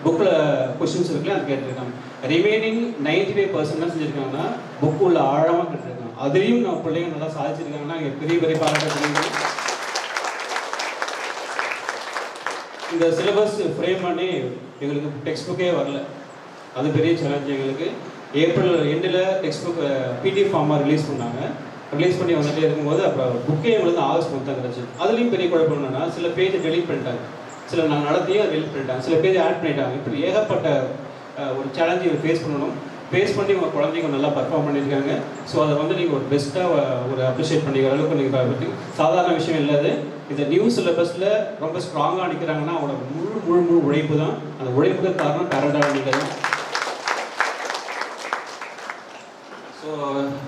புக்கில் கொஸ்டின்ஸ் இருக்குல்ல அது கேட்டிருக்காங்க. ரிமைனிங் 95% என்ன செஞ்சுருக்காங்கன்னா புக்கு உள்ள ஆழமாக கேட்டிருக்காங்க. அதுலேயும் நம்ம பிள்ளைங்க நல்லா சாதிச்சிருக்காங்கன்னா இங்கே பெரிய பெரிய பாராட்டு. இந்த சிலபஸ் ஃப்ரேம் பண்ணி எங்களுக்கு டெக்ஸ்ட் புக்கே வரல, அது பெரிய சேலஞ்ச் எங்களுக்கு. ஏப்ரல் எண்டில் டெக்ஸ்ட் புக் பிடிஎஃப் ஃபார்மாக ரிலீஸ் பண்ணாங்க. ரிலீஸ் பண்ணி வந்துகிட்டே இருக்கும்போது அப்புறம் புக்கே எங்களுக்கு ஆகஸ்ட் மந்த் தான் கிடச்சி. அதுலேயும் பெரிய குழப்பம் என்னன்னா சில பேஜ் டெலிட் பண்ணிட்டாங்க, சில நான் நடத்தியே டெலிட் பண்ணிட்டாங்க, சில பேஜ் ஆட் பண்ணிட்டாங்க. இப்படி ஏகப்பட்ட ஒரு சேலஞ்சு ஃபேஸ் பண்ணணும். ஃபேஸ் பண்ணி உங்கள் குழந்தைங்க நல்லா பர்ஃபார்ம் பண்ணியிருக்காங்க. ஸோ அதை வந்து நீங்கள் ஒரு பெஸ்ட்டாக ஒரு அப்ரிஷியேட் பண்ணிக்கிற அளவுக்கு நீங்கள் சாதாரண விஷயம் இல்லாது. இந்த நியூ சிலபஸில் ரொம்ப ஸ்ட்ராங்காக நிற்கிறாங்கன்னா அவங்களோட முழு உழைப்பு தான். அந்த உழைப்புக்கு காரணம் பேரண்டாக நிற்கிறது. ஸோ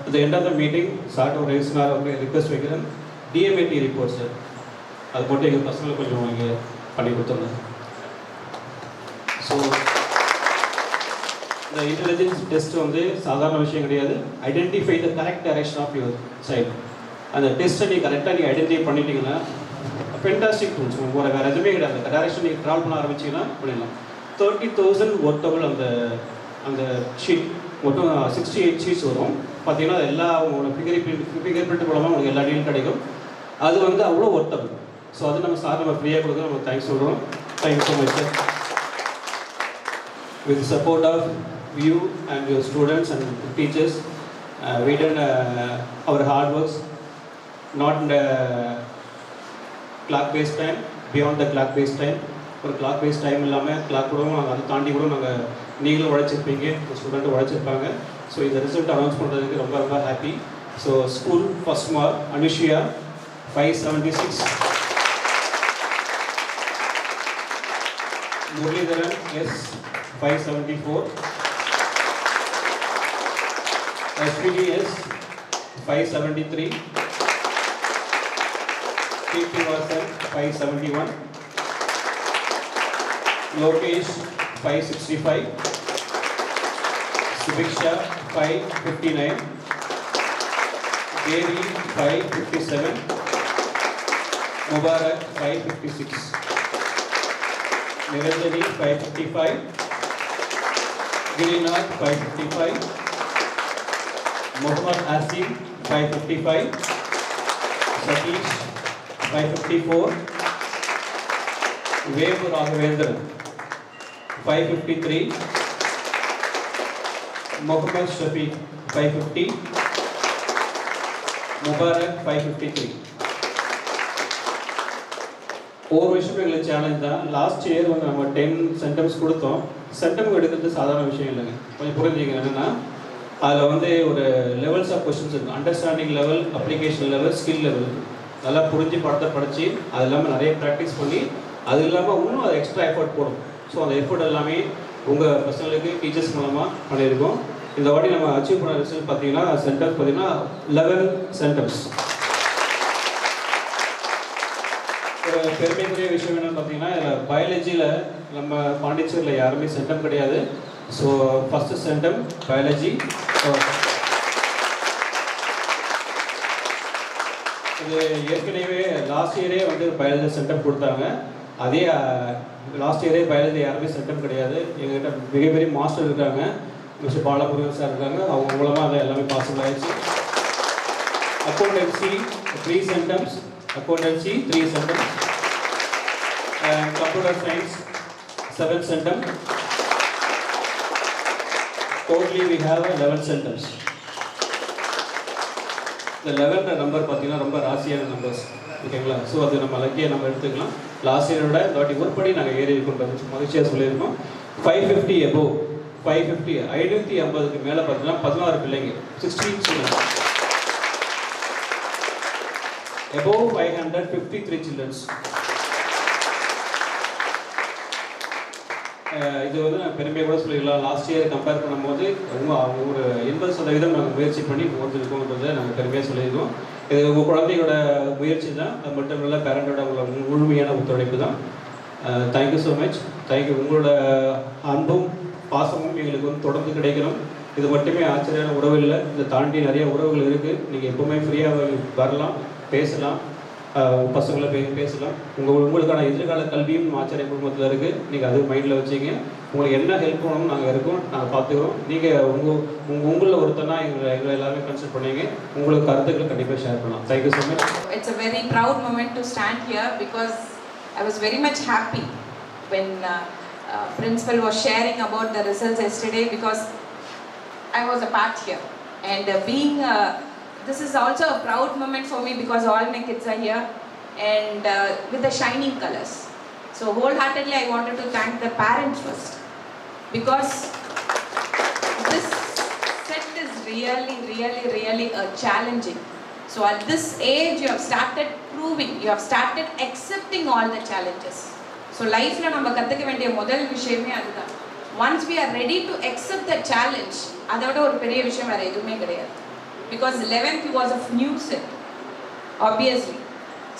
இந்த எண்ட் ஆஃப் த மீட்டிங் சார்ட் ஒரு ரிக்வெஸ்ட் வைக்கிறேன். டிஎம்ஏடி ரிப்போர்ட் சார், அது போட்டு எங்கள் பசங்களை கொஞ்சம் இங்கே பண்ணி கொடுத்துருந்தேன். ஸோ இந்த இன்டெலிஜென்ஸ் டெஸ்ட் வந்து சாதாரண விஷயம் கிடையாது. Identify the correct direction of your site. அந்த டெஸ்ட்டை நீங்கள் கரெக்டாக நீங்கள் ஐடென்டிஃபை பண்ணிட்டீங்கன்னா ஃபென்டாஸ்டிக் டூல்ஸ். வேறு எதுவுமே கிடையாது. அந்த டைரக்ஷன் நீங்கள் ட்ராவல் பண்ண ஆரம்பிச்சிங்கன்னா பண்ணிடலாம். 30,000 ஒர்த்தபிள் அந்த ஷீட் மொத்தம் 68 ஷீட்ஸ் வரும். பார்த்தீங்கன்னா எல்லா உங்களோட ஃபிகர் பிரிண்ட் மூலமாக உங்களுக்கு எல்லா டீலும் கிடைக்கும். அது வந்து அவ்வளோ ஒர்த்தபிள். ஸோ அது நம்ம ஃப்ரீயாக கொடுக்க நம்ம தேங்க்ஸ் சொல்கிறோம். Thank you so much sir. With the support of you and your students and teachers, we done our hard works, not in the clock-based time, beyond the clock-based time. ஒரு clock-based time இல்லாமல் clock கூட அதை தாண்டி கூட நாங்கள் நீங்களும் உழைச்சிருப்பீங்க, ஸ்டூடெண்ட்டும் உழைச்சிருப்பாங்க. ஸோ இந்த ரிசல்ட் அனௌன்ஸ் பண்ணுறதுக்கு ரொம்ப ரொம்ப happy. So school first mark Anushiya 576, Muralitharan S 574, SPDS 573, Kirtivasan 571, Lokesh 565, Subiksha 559, Devi 557, Mubarak 556, Niranjani 555, Girinath 555, Muhammad Asim 555, Satish 554, Vevu Raghavendran 553, Mohammed Shafiq 550, Mubarak 553. ஒரு விஷயம் எங்களுக்கு சேலஞ்ச் தான். லாஸ்ட் இயர் வந்து நம்ம 10 சென்டம்ஸ் கொடுத்தோம். சென்டம் எடுக்கிறது சாதாரண விஷயம் இல்லைங்க. கொஞ்சம் புரிஞ்சுங்க. என்னென்னா அதில் வந்து ஒரு லெவல்ஸ் ஆஃப் கொஸ்டின்ஸ் இருக்குது. Understanding level, application level, skill level. நல்லா புரிஞ்சு படத்தை படித்து அது இல்லாமல் நிறைய ப்ராக்டிஸ் பண்ணி அது இல்லாமல் இன்னும் அது எக்ஸ்ட்ரா எஃபர்ட் போடும். ஸோ அந்த எஃபர்ட் எல்லாமே உங்கள் பசங்களுக்கு டீச்சர்ஸ் மூலமாக பண்ணியிருக்கோம். இந்த வாட்டி நம்ம அச்சீவ் பண்ண ரிசல்ட் பார்த்தீங்கன்னா சென்டம்ஸ் பார்த்தீங்கன்னா 11 சென்டம்ஸ். ஒரு பெருமைக்குரிய விஷயம் என்னென்னு பார்த்தீங்கன்னா இதில் பயாலஜியில் நம்ம பாண்டிச்சேரியில் யாருமே சென்டம் கிடையாது. So first centum biology. இது ஏற்கனவே லாஸ்ட் இயரே வந்து பயாலஜி சென்டம் கொடுத்தாங்க. அதே லாஸ்ட் இயரே பயாலஜி யாருமே சென்டம் கிடையாது. எங்ககிட்ட மிகப்பெரிய மாஸ்டர் இருக்காங்க, மிஸ்டர் பாலமுருகன் சார் இருக்காங்க. அவங்க மூலமாக அதை எல்லாமே பாசிபிள் ஆயிடுச்சு. Accountancy 3 centums, accountancy 3 centums, and computer science 7 centums. Totally we have 11 centums. The 11 number பார்த்தீங்கன்னா ரொம்ப ராசியான நம்பர்ஸ், ஓகேங்களா? ஸோ அது நம்ம லக்கியாக நம்ம எடுத்துக்கலாம். லாஸ்ட் இயரோட தாட்டி ஒருபடி நாங்கள் ஏறி இருக்கோம், மகிழ்ச்சியாக சொல்லியிருக்கோம். 550 above, 550 550க்கு மேலே பார்த்தீங்கன்னா 16 பிள்ளைங்க, 16 students. Above 553 children. இது வந்து நான் பெருமையாக கூட சொல்லிடலாம். லாஸ்ட் இயர் கம்பேர் பண்ணும்போது அவங்க ஒரு 80% நாங்கள் முயற்சி பண்ணி போகிறதுக்கோன்றதை நாங்கள் பெருமையாக சொல்லியிருக்கோம். இது உங்கள் குழந்தையோட முயற்சி தான், அது மட்டும் இல்லை பேரண்டோட உங்களோட முழுமையான ஒத்துழைப்பு தான். Thank you so much. தேங்க்யூ. உங்களோட அன்பும் பாசமும் எங்களுக்கு வந்து தொடர்ந்து கிடைக்கணும். இது மட்டுமே ஆச்சரியான உறவு இல்லை, இதை தாண்டி நிறைய உறவுகள் இருக்குது. நீங்கள் எப்போவுமே ஃப்ரீயாக வரலாம், பேசலாம், பசங்களை பேசலாம். உங்களுக்கான எதிர்கால கல்வியும் ஆச்சாரிய குடும்பத்தில் இருக்குது. நீங்கள் அது மைண்டில் வச்சுங்க. உங்களுக்கு என்ன ஹெல்ப் பண்ணணும் நாங்கள் இருக்கோம், நாங்கள் பார்த்துக்கிறோம். நீங்கள் உங்களில் ஒருத்தனா எங்களை எல்லாமே கன்சல்ட் பண்ணீங்க. உங்களுக்கு கருத்துக்களை கண்டிப்பாக ஷேர் பண்ணலாம். Thank you so much. It's a very proud moment to stand here because I was very much happy when principal was sharing about the results yesterday because I was a part here and being this is also a proud moment for me because all my kids are here and with the shining colors. So wholeheartedly I wanted to thank the parents first because this set is really challenging. So at this age you have started proving, you have started accepting all the challenges. So life la நம்ம கத்துக்க வேண்டிய முதல் விஷயமே அதுதான். Once we are ready to accept the challenge, அதோட ஒரு பெரிய விஷயம் வேற எதுவுமே கிடையாது. Because 11th was a new set, obviously.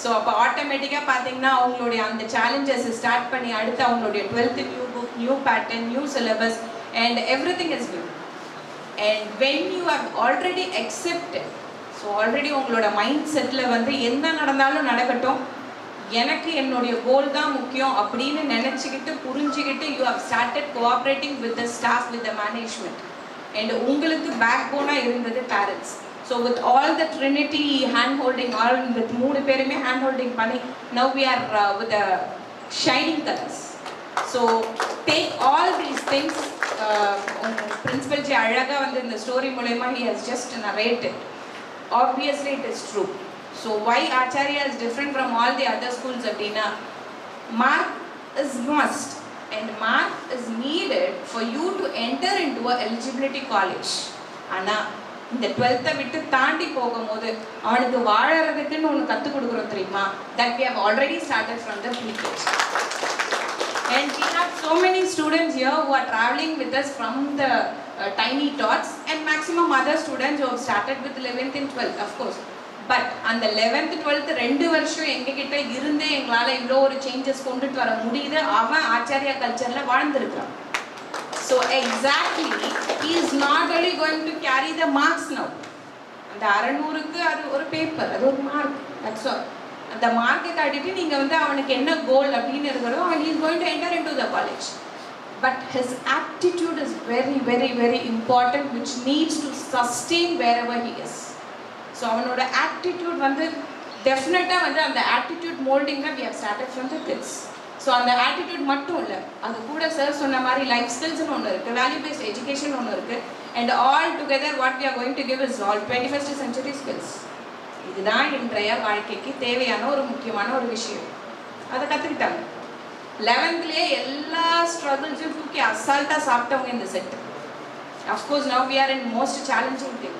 So அப்போ ஆட்டோமேட்டிக்காக பார்த்தீங்கன்னா அவங்களுடைய அந்த சேலஞ்சஸ் ஸ்டார்ட் பண்ணி அடுத்து அவங்களுடைய 12th new book, new pattern, new syllabus and everything is new. And when you have already accepted, so already உங்களோட மைண்ட் செட்டில் வந்து என்ன நடந்தாலும் நடக்கட்டும், எனக்கு என்னுடைய கோல் தான் முக்கியம் அப்படின்னு நினச்சிக்கிட்டு புரிஞ்சுக்கிட்டு you have started cooperating with the staff, with the management. And உங்களுக்கு பேக் போனாக இருந்தது parents. So with all the trinity hand holding, all with 3 பேருமே ஹேண்ட் ஹோல்டிங் பண்ணி now we are with a shining colours. So take all these things. Principal ji அழகாக வந்து இந்த ஸ்டோரி மூலயமா he has just narrated. Obviously it is true. So why Acharya is different from all the other schools அப்படின்னா mark is must. And mark is needed for you to enter into a eligibility college. ஆனா இந்த 12th விட்டு தாண்டி போகும்போது அவனுக்கு வாழறதுக்குன்னு ஒன்று கற்றுக் கொடுக்குறோம் தெரியுமா? That we have already started from the pre-KG. And we have so many students here who are traveling with us from the tiny tots and maximum other students who have started with 11th and 12th, of course. But அந்த 11th 12th 2 வருஷம் எங்ககிட்ட இருந்தே எங்களால் இவ்வளோ ஒரு சேஞ்சஸ் கொண்டுட்டு வர முடியுது. அவன் ஆச்சாரியா கல்ச்சரில் வாழ்ந்துருக்கிறான். So exactly he is not only going to carry the marks now. அந்த 600க்கு அது ஒரு பேப்பர், அது ஒரு மார்க், தட்ஸ் ஆல். அந்த மார்க்கை காட்டிட்டு நீங்கள் வந்து அவனுக்கு என்ன கோல் அப்படின்னு இருக்கிறதோ அவன் is going to enter in to the college. But his attitude is very important which needs to sustain wherever he is. So அவனோட ஆட்டிடியூட் வந்து டெஃபினட்டாக வந்து அந்த ஆட்டிடியூட் மோல்டிங் தான் we have started from the kids. So அந்த ஆட்டிடியூட் மட்டும் இல்லை, அது கூட சார் சொன்ன மாதிரி லைஃப் ஸ்கில்ஸ்னு ஒன்று இருக்குது, வேல்யூ பேஸ்ட் எஜுகேஷன் ஒன்று இருக்குது, and all together what we are going to give is all 21st century skills. இதுதான் இன்றைய வாழ்க்கைக்கு தேவையான ஒரு முக்கியமான ஒரு விஷயம். அதை கற்றுக்கிட்டாங்க. 11th எல்லா ஸ்ட்ரகிள்ஸும் தூக்கி அசால்ட்டாக சாப்பிட்டவங்க இந்த set. Of course now we are in most challenging thing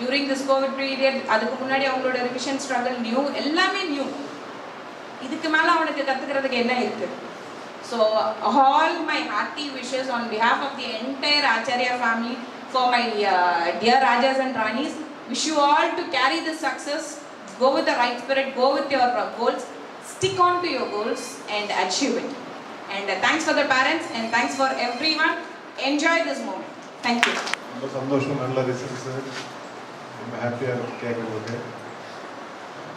during this covid period. அதுக்கு முன்னாடி அவங்களோட ரிவிஷன் ஸ்ட்ரகிள் நியூ, எல்லாமே நியூ. இதுக்கு மேலே அவனுக்கு கற்றுக்கிறதுக்கு என்ன இருக்குது? So all my hearty wishes on behalf of the entire Acharya family for my dear rajas and ranis. Wish you all to carry this success, go with the right spirit, go with your goals, stick on to your goals and achieve it. And thanks for the parents and thanks for everyone. Enjoy this moment. Thank you. ரொம்ப சந்தோஷம், நல்ல ரிசல்ட்ஸ், ரொம்ப ஹாப்பியாக கேட்கும்போது.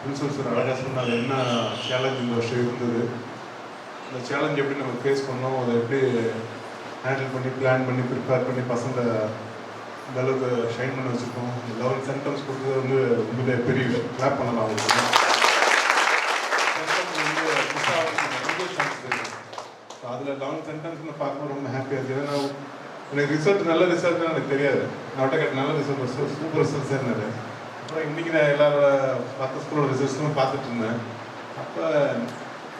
பிரின்சிபல் சார் அழகாக சொன்னாங்க என்ன சேலஞ்ச் இந்த வருஷம் இருந்தது, இந்த சேலஞ்ச் எப்படி நம்ம ஃபேஸ் பண்ணோம், அதை எப்படி ஹேண்டில் பண்ணி பிளான் பண்ணி ப்ரிப்பேர் பண்ணி பசங்க இந்த அளவுக்கு ஷைன் பண்ண வச்சுருக்கோம். 11 சென்டம்ஸ் கொடுத்தது வந்து உண்மையிலே பெரிய விஷயம். கிளாப் பண்ணலாம் அவங்களுக்கு. சென்டம்ஸ் வந்து மிஸ் ஆகிறதுக்கு ரொம்ப சான்ஸ் இருக்குது. ஸோ அதில் 11 சென்டம்ஸ்னு பார்க்கும்போது ரொம்ப ஹாப்பியாக இருக்குது. ஏன்னா எனக்கு ரிசல்ட் நல்ல ரிசல்ட்னு எனக்கு தெரியாது. நான் கேட்ட நல்ல ரிசல்ட், சூப்பர் ரிசல்ட்ஸ் இருந்தது. அப்புறம் இன்றைக்கி நான் எல்லாரோட மற்ற ஸ்கூலோட ரிசல்ட்ஸும் பார்த்துட்டு இருந்தேன். அப்போ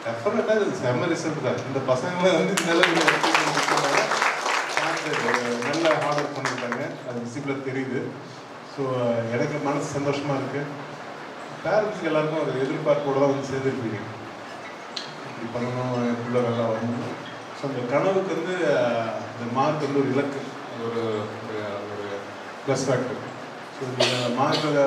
டெஃபினட்டாக இது செம்ம ரிசல்ட் தான். இந்த பசங்களை வந்து நல்ல ஹார்ட் ஒர்க் பண்ணியிருக்காங்க, அது விசிபிளாக தெரியுது. ஸோ எனக்கு மனசு சந்தோஷமாக இருக்குது. பேரண்ட்ஸுக்கு எல்லாருக்கும் ஒரு எதிர்பார்ப்போடு தான் வந்து சேர்ந்துருப்பீங்க, இப்படி பண்ணணும், என் பிள்ளை நல்லா வரணும். ஸோ அந்த கனவுக்கு வந்து இந்த மார்க் வந்து ஒரு இலக்கு, ஒரு ஒரு ப்ளஸ் ஃபேக்டர். ஸோ இந்த மார்க்கில்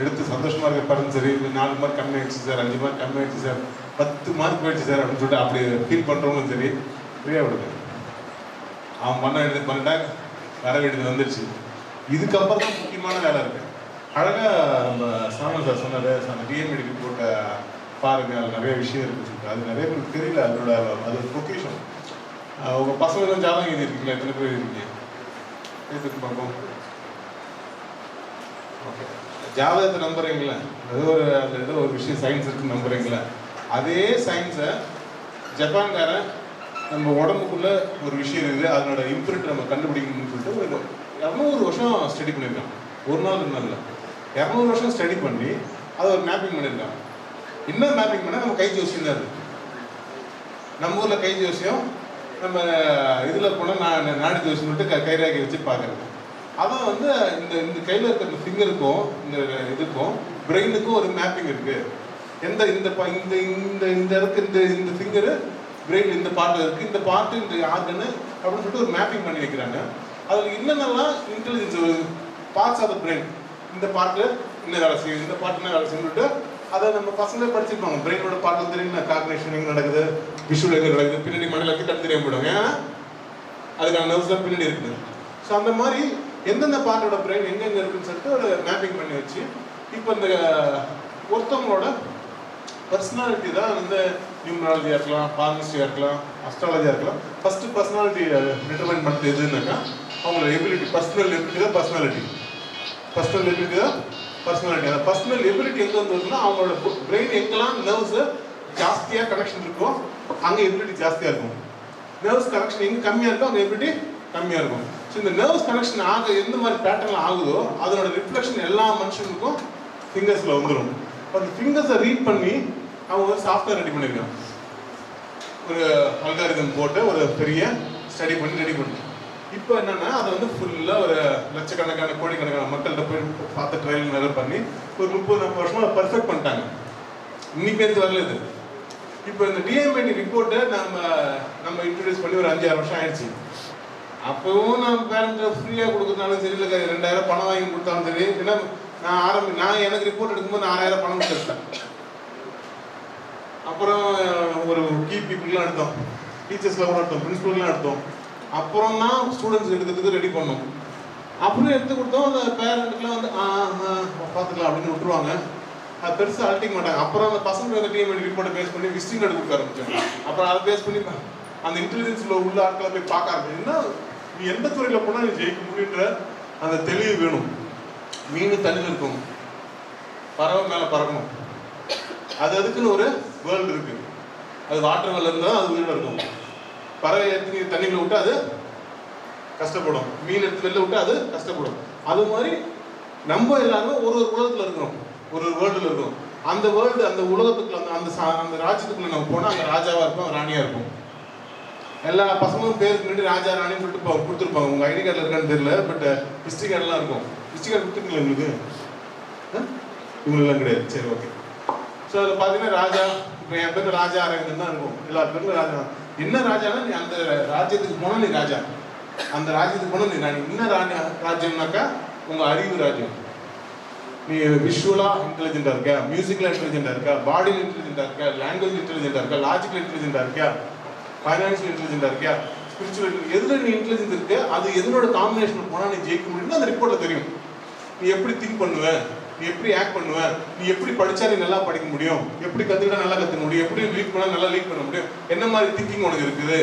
எடுத்து சந்தோஷமாக இருக்க பேரண்ட்ஸ் சரி, 4 மார்க் கம்மி ஆகிடுச்சு சார், 5 மார்க் கம்மி ஆகிடுச்சு சார், 10 மார்க் போயிடுச்சு சார் அப்படின்னு சொல்லிட்டு அப்படி ஃபீல் பண்ணுறவங்களும் சரி, ஃப்ரீயாக விடுங்க. அவன் பண்ணிட்டாங்க, வர வேண்டியது வந்துடுச்சு. இதுக்கப்புறம் தான் முக்கியமான வேலை இருக்குது. அழகாக நம்ம சாமன் சார் சொன்னார், அந்த டிஎம்இடி ரிப்போர்ட்டை பாருங்கள், அதில் நிறைய விஷயம் இருக்குன்னு சொல்லிட்டு. அது நிறைய பேருக்கு தெரியல, அதோட அது ஒரு பொக்கிஷம். உங்கள் பசங்களும் ஜாதகம் எழுதிருக்கீங்களா? எத்தனை பேர் இருக்கீங்க? எழுதுக்கு பார்ப்போம். ஓகே, ஜாதகத்தை நம்புறீங்களா? ஏதோ ஒரு விஷயம் சயின்ஸ் இருக்குன்னு நம்புறீங்களா? அதே சயின்ஸை ஜப்பான்காரன் நம்ம உடம்புக்குள்ள ஒரு விஷயம் இருக்குது, அதனோட இம்ப்ரிண்ட் நம்ம கண்டுபிடிக்கணும்னு சொல்லிட்டு ஒரு 200 வருஷம் ஸ்டடி பண்ணியிருக்காங்க. ஒரு நாள் 2 நாளில் 200 வருஷம் ஸ்டடி பண்ணி அதை ஒரு மேப்பிங் பண்ணியிருக்காங்க. இன்னும் மேப்பிங் பண்ணால் நம்ம கை ஜோசியம் தான் இருக்குது. நம்ம ஊரில் கை ஜோசியம், நம்ம இதில் போனால் நாடி ஜோசியம் சொல்லிட்டு கைராக்கி வச்சு பார்க்குறது. அதான் வந்து இந்த கையில் இருக்கிற இந்த ஃபிங்கருக்கும் இந்த இதுக்கும் பிரெயினுக்கும் ஒரு மேப்பிங் இருக்குது. இந்த இடத்துக்கு இந்த ஃபிங்கரு பிரெயின் இந்த பார்ட்டில் இருக்குது, இந்த பார்ட்டு இந்த ஆர்கனு அப்படின்னு சொல்லிட்டு ஒரு மேப்பிங் பண்ணி வைக்கிறாங்க. அதில் என்னென்னலாம் intelligence parts of the brain, இந்த பார்ட்டு என்ன வேலை செய்யும், இந்த பார்ட்டு என்ன வேலை செய்யுன்னு சொல்லிட்டு அதை நம்ம பசங்களே படிச்சிருப்பாங்க. பிரெயினோட பார்ட்டில் தெரியும் காக்னேஷன் எங்கே நடக்குது, விஷுவல் எங்கே நடக்குது, பின்னாடி மண்டல கிட்ட தெரியாம போயிடும். ஏன்னா அதுக்கான நர்வ்ஸ்லாம் பின்னாடி இருக்குது. ஸோ அந்த மாதிரி எந்தெந்த பார்ட்டோட பிரெயின் எங்கெங்கே இருக்குன்னு சொல்லிட்டு ஒரு மேப்பிங் பண்ணி வச்சு இப்போ இந்த ஒருத்தவங்களோட பர்சனாலிட்டி தான் வந்து நியூமராலஜியாக இருக்கலாம், பார்மசியாக இருக்கலாம், அஸ்ட்ராலஜியாக இருக்கலாம். ஃபஸ்ட்டு பர்சனாலிட்டி டிட்டர்மைன் பண்ணுறது எதுனாக்கா அவங்களோட எபிலிட்டி, பர்சனல் எபிலிட்டி தான் பர்சனாலிட்டி. பர்சனல் எபிலிட்டி தான் பர்சனாலிட்டி. அந்த பர்சனல் எபிலிட்டி எங்கே வந்து இருக்குன்னா அவங்களோட பிரெயின் எங்கெல்லாம் நர்வ்ஸு ஜாஸ்தியாக கனெக்ஷன் இருக்கும் அங்கே எபிலிட்டி ஜாஸ்தியாக இருக்கும். நர்வ்ஸ் கனெக்ஷன் எங்கே கம்மியாக இருக்கோ அங்கே எபிலிட்டி கம்மியாக இருக்கும். ஸோ இந்த நர்வ்ஸ் கனெக்ஷன் எந்த மாதிரி பேட்டர்னில் ஆகுதோ அதனோட ரிஃப்ளெக்ஷன் எல்லா மனுஷனுக்கும் ஃபிங்கர்ஸில் வந்துடும். அந்த ஃபிங்கர்ஸை ரீட் பண்ணி அவங்க ஒரு சாஃப்ட்வேர் ரெடி பண்ணியிருக்காங்க. ஒரு அல்காரிதம் போட்டு ஒரு பெரிய ஸ்டடி பண்ணி ரெடி பண்ணி இப்போ என்னென்னா அதை வந்து ஃபுல்லாக ஒரு லட்சக்கணக்கான கோடிக்கணக்கான மக்கள்கிட்ட போய் பார்த்து ட்ரையல் நிறைய பண்ணி ஒரு 30-40 வருஷமாக பர்ஃபெக்ட் பண்ணிட்டாங்க. இன்னைக்கு எடுத்து வரல இது. இப்போ இந்த டிஎம்ஐடி ரிப்போர்ட்டை நம்ம இன்ட்ரடியூஸ் பண்ணி ஒரு 5-6 வருஷம் ஆயிடுச்சு. அப்பவும் நம்ம பேரண்ட்டை ஃப்ரீயாக கொடுக்குறதுனாலும் சரி, இல்லை 2000 பணம் வாங்கி கொடுத்தாலும் சரி. ஏன்னா நான் எனக்கு ரிப்போர்ட் எடுக்கும்போது 4000 பணம் கொடுத்துருக்கேன். அப்புறம் ஒரு கீ பீப்புளெலாம் எடுத்தோம், டீச்சர்ஸ்லாம் கூட எடுத்தோம், பிரின்சிபல்லாம் எடுத்தோம். அப்புறம் தான் ஸ்டூடெண்ட்ஸ் எடுக்கிறதுக்கு ரெடி பண்ணோம். அப்புறம் எடுத்து கொடுத்தோம். அந்த பேரண்ட்டுக்குலாம் வந்து பார்த்துக்கலாம் அப்படின்னு விட்டுருவாங்க. அது பெருசாக அழட்டிக்க மாட்டாங்க. அப்புறம் அந்த பசங்க வந்து டிஎம்ஐடி ரிப்போர்ட்டை பேஸ் பண்ணி விசிட்டிங் கார்டு கொடுக்க ஆரம்பிச்சாங்க. அப்புறம் அதை பேஸ் பண்ணி அந்த இன்டெலிஜென்ஸில் உள்ள ஆட்களை போய் பார்க்க ஆரம்பிச்சுன்னா நீ எந்த துறையில் போனால் நீ ஜெயிக்க முடியுன்ற அந்த தெளிவு வேணும். மீன் தண்ணியில் இருக்கும், பறவை மேலே பறக்கணும். அதுக்குன்னு ஒரு வேர்ல்டு இருக்கு. அது வாட்டர் வேர்ல்டு இருந்தால் அது உயிரோட இருக்கும். பறவை எடுத்து தண்ணிக்குள்ள விட்டு அது கஷ்டப்படும், மீன் எடுத்து வெளில விட்டு அது கஷ்டப்படும். அது மாதிரி நம்ம எல்லாருமே ஒரு உலகத்தில் இருக்கிறோம், ஒரு வேர்ல்டில் இருக்கும். அந்த வேர்ல்டு, அந்த உலகத்துக்குள்ள, அந்த ராஜ்யத்துக்குள்ள நம்ம போனால் அங்கே ராஜாவாக இருக்கும், ராணியாக இருக்கும். எல்லா பசங்களும் பேருக்கு முன்னாடி ராஜா ராணின்னு சொல்லிட்டு கொடுத்துருப்பாங்க. உங்கள் ஐடி கார்டில் இருக்கான்னு தெரியல, பட் ஹிஸ்ட்ரி கார்டெலாம் இருக்கும். ஹிஸ்ட்ரி கார்டு கொடுத்துருக்கீங்களா உங்களுக்கு? இவங்களுக்குலாம் கிடையாது. சரி, ஓகே. ஸோ அதில் பார்த்தீங்கன்னா ராஜா, இப்போ என் பேர் ராஜா அரவிந்தன் தான் இருக்கும். எல்லா பேருக்கும் ராஜா. என்ன ராஜானா நீ அந்த ராஜ்யத்துக்கு போனால் நீ ராஜா, அந்த ராஜ்யத்துக்கு போனால் நீ ராணி. என்ன ராஜ்யம்னாக்கா உங்கள் அறிவு ராஜ்யம். நீ விஷுவலாக இன்டெலிஜென்ட்டாக இருக்க, மியூசிக்கலாக இன்டெலிஜென்ட்டாக இருக்க, பாடியில் இன்டெலிஜென்ட்டாக இருக்க, லாங்குவேஜ் இன்டெலிஜென்ட்டாக இருக்க, லாஜிக்கல் இன்டெலிஜென்ட்டாக இருக்க, ஃபைனான்ஷியல் இன்டெலிஜென்ட்டாக இருக்கியா, ஸ்பிரிச்சுவல், எதில் நீ இன்டெலிஜென்ஸ் இருக்கு, அது எதனோட காம்பினேஷன் போனால் நீ ஜெயிக்க முடியும்னு அந்த ரிப்போர்ட்டில் தெரியும். நீ எப்படி திங்க் பண்ணுவ, நீ எப்படி ஆக்ட் பண்ணுவ, நீ எப்படி படித்தா நீ நல்லா படிக்க முடியும், எப்படி கற்றுக்கிட்டா நல்லா கற்றுக்க முடியும், எப்படி லீட் பண்ணால் நல்லா லீட் பண்ண முடியும், என்ன மாதிரி திங்கிங் உனக்கு இருக்குது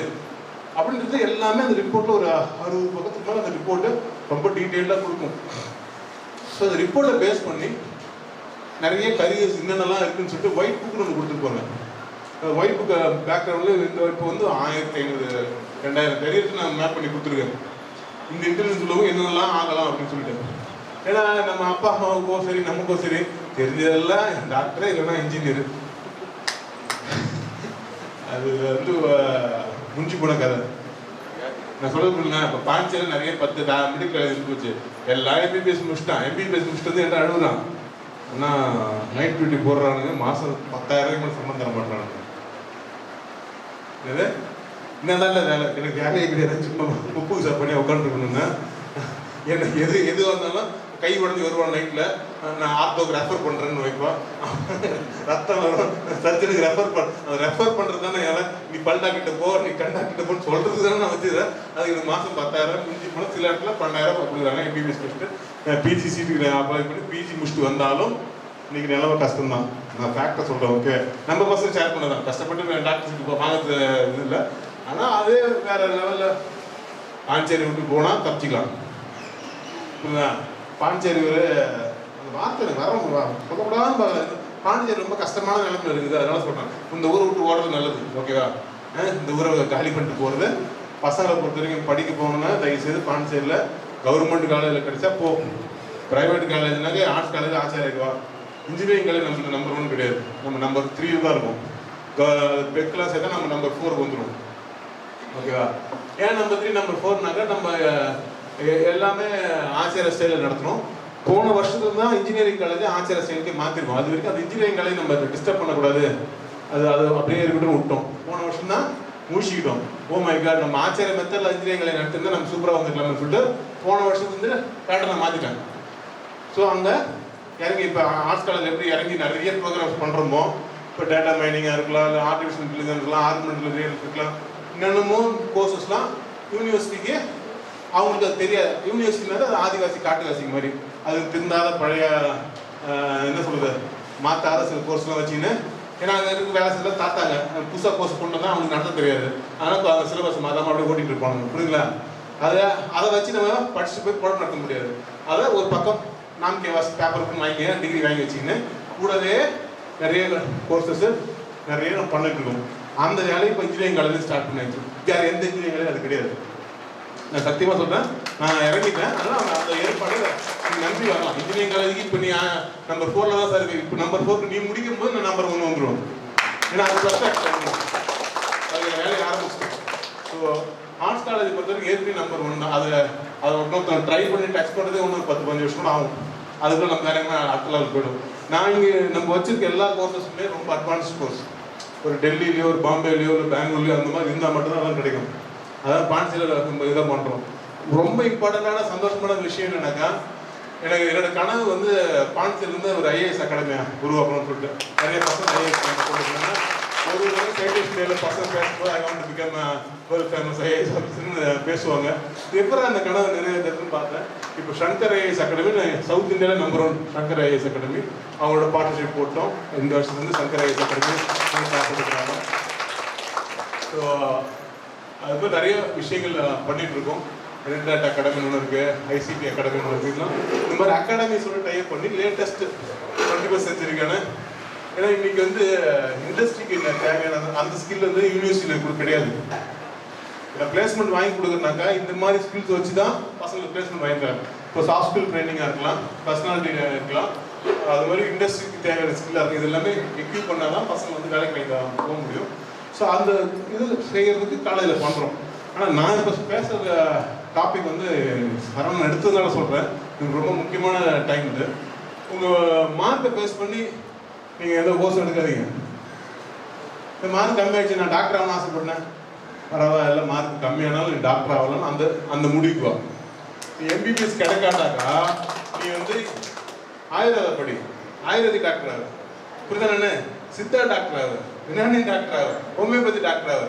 அப்படின்றது எல்லாமே அந்த ரிப்போர்ட்டில் ஒரு 60 பக்கத்துக்கு மேலே அந்த ரிப்போர்ட்டு ரொம்ப டீட்டெயிலாக கொடுக்கும். ஸோ அந்த ரிப்போர்ட்டை பேஸ் பண்ணி நிறைய கரியர்ஸ் என்னென்னலாம் இருக்குன்னு சொல்லிட்டு ஒயிட் புக்கு ஒன்று கொடுத்துருப்பாங்க. ஒயிட் புக்கு பேக்ரவுண்டில் இப்போ வந்து 1500 2000 கரியர்ஸ் நான் மேப் பண்ணி கொடுத்துருக்கேன். இந்த இன்டெலிஜென்ஸ் உள்ளவங்க என்னென்னலாம் ஆகலாம் அப்படின்னு சொல்லிட்டு. ஏன்னா நம்ம அப்பா அம்மாவுக்கோ சரி நமக்கோ சரி தெரிஞ்சதெல்லாம் டாக்டரே இல்லைன்னா இன்ஜினியர். அது வந்து முடிஞ்சு போன கதை. நான் சொல்ல இப்போ பாண்டிச்சேரியில் நிறைய 10 மெடிக்கல் காலேஜ் இருந்துச்சு. எல்லாம் எம்பிபிஎஸ் முடிச்சிட்டான். எம்பிபிஎஸ் முடிச்சிட்டு என்ன அழுகுறான், ஆனால் நைட் டியூட்டி போடுறானுங்க, மாதம் 10,000 மேலே சம்பளம் தர மாட்டானுங்க. இது என்னதான் இல்லை வேலை, எனக்கு வேலையை கிடையாது, சும்மா உப்பு சார் பண்ணி உட்காந்துருக்கணுங்க. எனக்கு எது வந்தாலும் கை உடஞ்சி வருவான் நைட்டில், நான் ஆர்த்தோக்கு ரெஃபர் பண்ணுறேன்னு வைப்போம். ரத்தம் வரும், சர்ஜனுக்கு ரெஃபர் பண்ணுறது தானே வேலை. நீ பல் டாக்டர் போ, நீ கண் டாக்டர் போன்னு சொல்கிறது தானே நான் வச்சுக்கிறேன். அதுக்கு எனக்கு மாதம் 10,000 மிஞ்சி போனால் சில இடத்துல 12,000 கொடுக்குறாங்க. எம்பிபிஎஸ் முடிச்சுட்டு பிஜி சீட்டுக்கு அப்ளை பண்ணி பிஜி முடிச்சுட்டு வந்தாலும் இன்னைக்கு நிலவை கஷ்டம் தான். நான் ஃபேக்டை சொல்கிறேன். ஓகே, நம்ம பசங்க ஷேர் பண்ணதான் கஷ்டப்பட்டு டாக்டர் சீட்டு வாங்கிறது இது இல்லை. ஆனால் அதே வேறு லெவலில் பாண்டிச்சேரி விட்டு போனால் தப்பிச்சிக்கலாம். புரியுதா? பாண்டிச்சேரி ஒரு அந்த வார்த்தை எனக்கு வர சொல்லக்கூடாதுன்னு பார்க்குறேன். பாண்டிச்சேரி ரொம்ப கஷ்டமான நிலைமை இருக்குது, அதனால சொல்கிறேன். இந்த ஊரை விட்டு ஓடுறது நல்லது, ஓகேவா? இந்த ஊரை காலி பண்ணிட்டு போகிறது. பசங்களை பொறுத்த வரைக்கும் படிக்க போகணுன்னா தயவுசெய்து பாண்டிச்சேரியில் கவர்மெண்ட் காலேஜில் கிடைச்சா போ. ப்ரைவேட் காலேஜ்னாக்க ஆர்ட்ஸ் காலேஜ் ஆச்சாரியவா, இன்ஜினியரிங் காலேஜ் நம்மளுக்கு நம்பர் 1 கிடையாது, நம்ம நம்பர் 3 தான் இருக்கும். பெக்கலாம் சேர்த்தா நம்ம நம்பர் 4 வந்துடும், ஓகேவா? ஏன் நம்பர் 3 நம்பர் 4னாக்கா நம்ம எல்லாமே ஆச்சாரிய ஸ்டைலில் நடத்தணும். போன வருஷத்துல தான் இன்ஜினியரிங் காலேஜ் ஆச்சாரிய ஸ்டைலுக்கு மாற்றிருக்கோம். அது வரைக்கும் அந்த இன்ஜினியரிங் காலேஜ் நம்ம டிஸ்டர்ப் பண்ணக்கூடாது, அது அப்படியே இருக்கட்டும் விட்டோம். போன வருஷம் தான் முடிச்சுக்கிட்டோம். ஓ மை காட், நம்ம ஆச்சாரிய மெத்தடில் இன்ஜினியரிங் காலேஜ் நடத்திருந்தா நம்ம சூப்பராக வந்துக்கலாம்னு சொல்லிட்டு போன வருஷத்துலேருந்து பேட்டர்னை மாற்றிட்டேன். ஸோ அங்கே இறங்கி இப்போ ஆர்ட்ஸ் காலேஜ் எப்படி இறங்கி நிறைய ப்ரோக்ராம்ஸ் பண்ணுறோமோ, இப்போ டேட்டா மைனிங்காக இருக்கலாம், இல்லை ஆர்டிஃபிஷியல் இன்டெலிஜென்ஸ் இருக்கலாம், ஆர்குமெண்டல் ரியல் இருக்கலாம், இன்னமும் கோர்சஸ்லாம் யூனிவர்சிட்டிக்கு அவங்களுக்கு அது தெரியாது. யூனிவர்சிட்டினால அது ஆதிவாசி காட்டுவாசிக்கு மாதிரி, அது திருந்தாத பழைய என்ன சொல்கிறது மாற்றாத சில கோர்ஸ்லாம் வச்சுக்கின்னு, ஏன்னா அங்கே இருக்க வேலை செய்யலாம் தாத்தாங்க புதுசாக கோர்ஸ் கொண்டு வந்தால் அவங்களுக்கு நடத்த தெரியாது. அதனால் அந்த சிலபஸ் மாதாமல் அப்படியே ஓட்டிகிட்டு இருப்பாங்க, புரியுங்களா? அதை வச்சு நம்ம படிச்சுட்டு போய் குழம்பு நடத்த முடியாது. அதை ஒரு பக்கம் நாம்கே வாசி பேப்பருக்கு வாங்கி டிகிரி வாங்கி வச்சுக்கின்னு கூடவே நிறைய கோர்சஸ் நிறைய நம்ம பண்ணிட்டு இருக்கோம். அந்த வேலையை இப்போ இன்ஜினியரிங் காலேஜ் ஸ்டார்ட் பண்ணிடுச்சு. வேறு எந்த இன்ஜினியரிங் காலேஜ் அது கிடையாது. நான் சத்தியமாக சொல்கிறேன், நான் இறங்கிட்டேன். அதனால் அந்த ஏற்பாடு நம்பி வரலாம். இன்ஜினியரிங் காலேஜுக்கு இப்போ நீ நம்பர் 4ல் தான் சார் இருக்குது. இப்போ நம்பர் 4 நீ முடிக்கும் போது நான் நம்பர் 1 வந்துடுவோம். ஏன்னா அது ஃபஸ்ட்டு அதில் வேலையை ஆரம்பிச்சிட்டேன். ஸோ ஆர்ட்ஸ் காலேஜ் பொறுத்த வரைக்கும் ஏற்கனவே நம்பர் 1 தான். அதை ஒருத்தர் ட்ரை பண்ணி டச் பண்ணுறதே ஒன்று 10-15 வருஷம் கூட ஆகும். அதுக்குள்ள நம்ம வேற என்ன அடுத்த லெவல் போய்டும். நான் இங்கே நம்ம வச்சிருக்க எல்லா கோர்சஸுமே ரொம்ப அட்வான்ஸ்ட் கோர்ஸ். ஒரு டெல்லியிலையோ ஒரு பாம்பேலையோ இல்லை பெங்களூர்லையோ அந்த மாதிரி இருந்தால் மட்டும்தான் அதெல்லாம் கிடைக்கும். அதான் பாண்டிச்சேரியில் நம்ம இதாக பண்ணுறோம். ரொம்ப இம்பார்ட்டண்டான சந்தோஷமான விஷயம் என்னன்னாக்கா, எனக்கு என்னோட கனவு வந்து பாண்டிச்சேரியிலேருந்து ஒரு ஐஏஎஸ் அகாடமியை உருவாக்கணும்னு சொல்லிட்டு நிறைய பசங்க ஐஏஎஸ் கொண்டு ஒரு சயின்டிஸ்ட் டேல பசங்க பேசும்போது I want to become world famous IAS ஆஃபீஸர்னு பேசுவாங்க. எப்போ அந்த கனவு நிறைவேற்றுன்னு பார்த்தேன். இப்போ சங்கர் ஐஏஎஸ் அகாடமி சவுத் இந்தியாவில் நம்பர் 1 சங்கர் ஐஏஎஸ் அகாடமி அவங்களோட பார்ட்னர்ஷிப் போட்டோம். இந்த வருஷத்துலேருந்து சங்கர் ஐஏஎஸ் அகாடமி கொடுக்குறாங்க. ஸோ அது மாதிரி நிறைய விஷயங்கள் பண்ணிட்டு இருக்கோம். ரெட் டாட் அகாடமின்னு ஒன்று இருக்குது, ஐசிடி அகாடமின்னு ஒன்று இருக்குலாம். இந்த மாதிரி அகாடமிஸோட டைப் பண்ணி லேட்டஸ்ட் 21st செஞ்சுருக்கான. ஏன்னா இன்னைக்கு வந்து இண்டஸ்ட்ரிக்கு தேவையான அந்த ஸ்கில் வந்து யூனிவர்சிட்டியில் கூட கிடையாது. இல்லை பிளேஸ்மெண்ட் வாங்கி கொடுக்குறனாக்கா இந்த மாதிரி ஸ்கில்ஸ் வச்சு தான் பசங்களுக்கு பிளேஸ்மெண்ட் வாங்கிக்கிறாங்க. இப்போ சாஃப்ட் ஸ்கில் ட்ரைனிங்காக இருக்கலாம், பர்சனாலிட்டி இருக்கலாம், அது மாதிரி இண்டஸ்ட்ரிக்கு தேவையான ஸ்கில்லாக இருக்கும். இது எல்லாமே எக்யூப் பண்ணால் தான் பசங்க வந்து வேலைக்கு வாங்கி போக முடியும். ஸோ அந்த இது செய்கிறதுக்கு காலையில் பண்ணுறோம். ஆனால் நான் இப்போ பேசுகிற டாபிக் வந்து சரவணன் எடுத்ததுனால சொல்கிறேன், இது ரொம்ப முக்கியமான டைம் இது. உங்கள் மார்க்கை பேஸ் பண்ணி நீங்கள் எந்த கோர்ஸ் எடுக்காதீங்க. இந்த மார்க் கம்மியாகிடுச்சு, நான் டாக்டர் ஆகணும்னு ஆசைப்பட்டேன், பரவாயில்ல மார்க் கம்மியானாலும் நீ டாக்டர் ஆகலாம் அந்த முடிவுக்கு வா. நீ எம்பிபிஎஸ் கிடைக்காட்டாக்கா நீ வந்து ஆயுர்வேத படி, ஆயுர்வேதிக் டாக்டர் ஆகு, புரியுதானே, சித்தா டாக்டர் ஆகு, யுனானி டாக்டர் ஆகு, ஹோமியோபதி டாக்டர் ஆகு,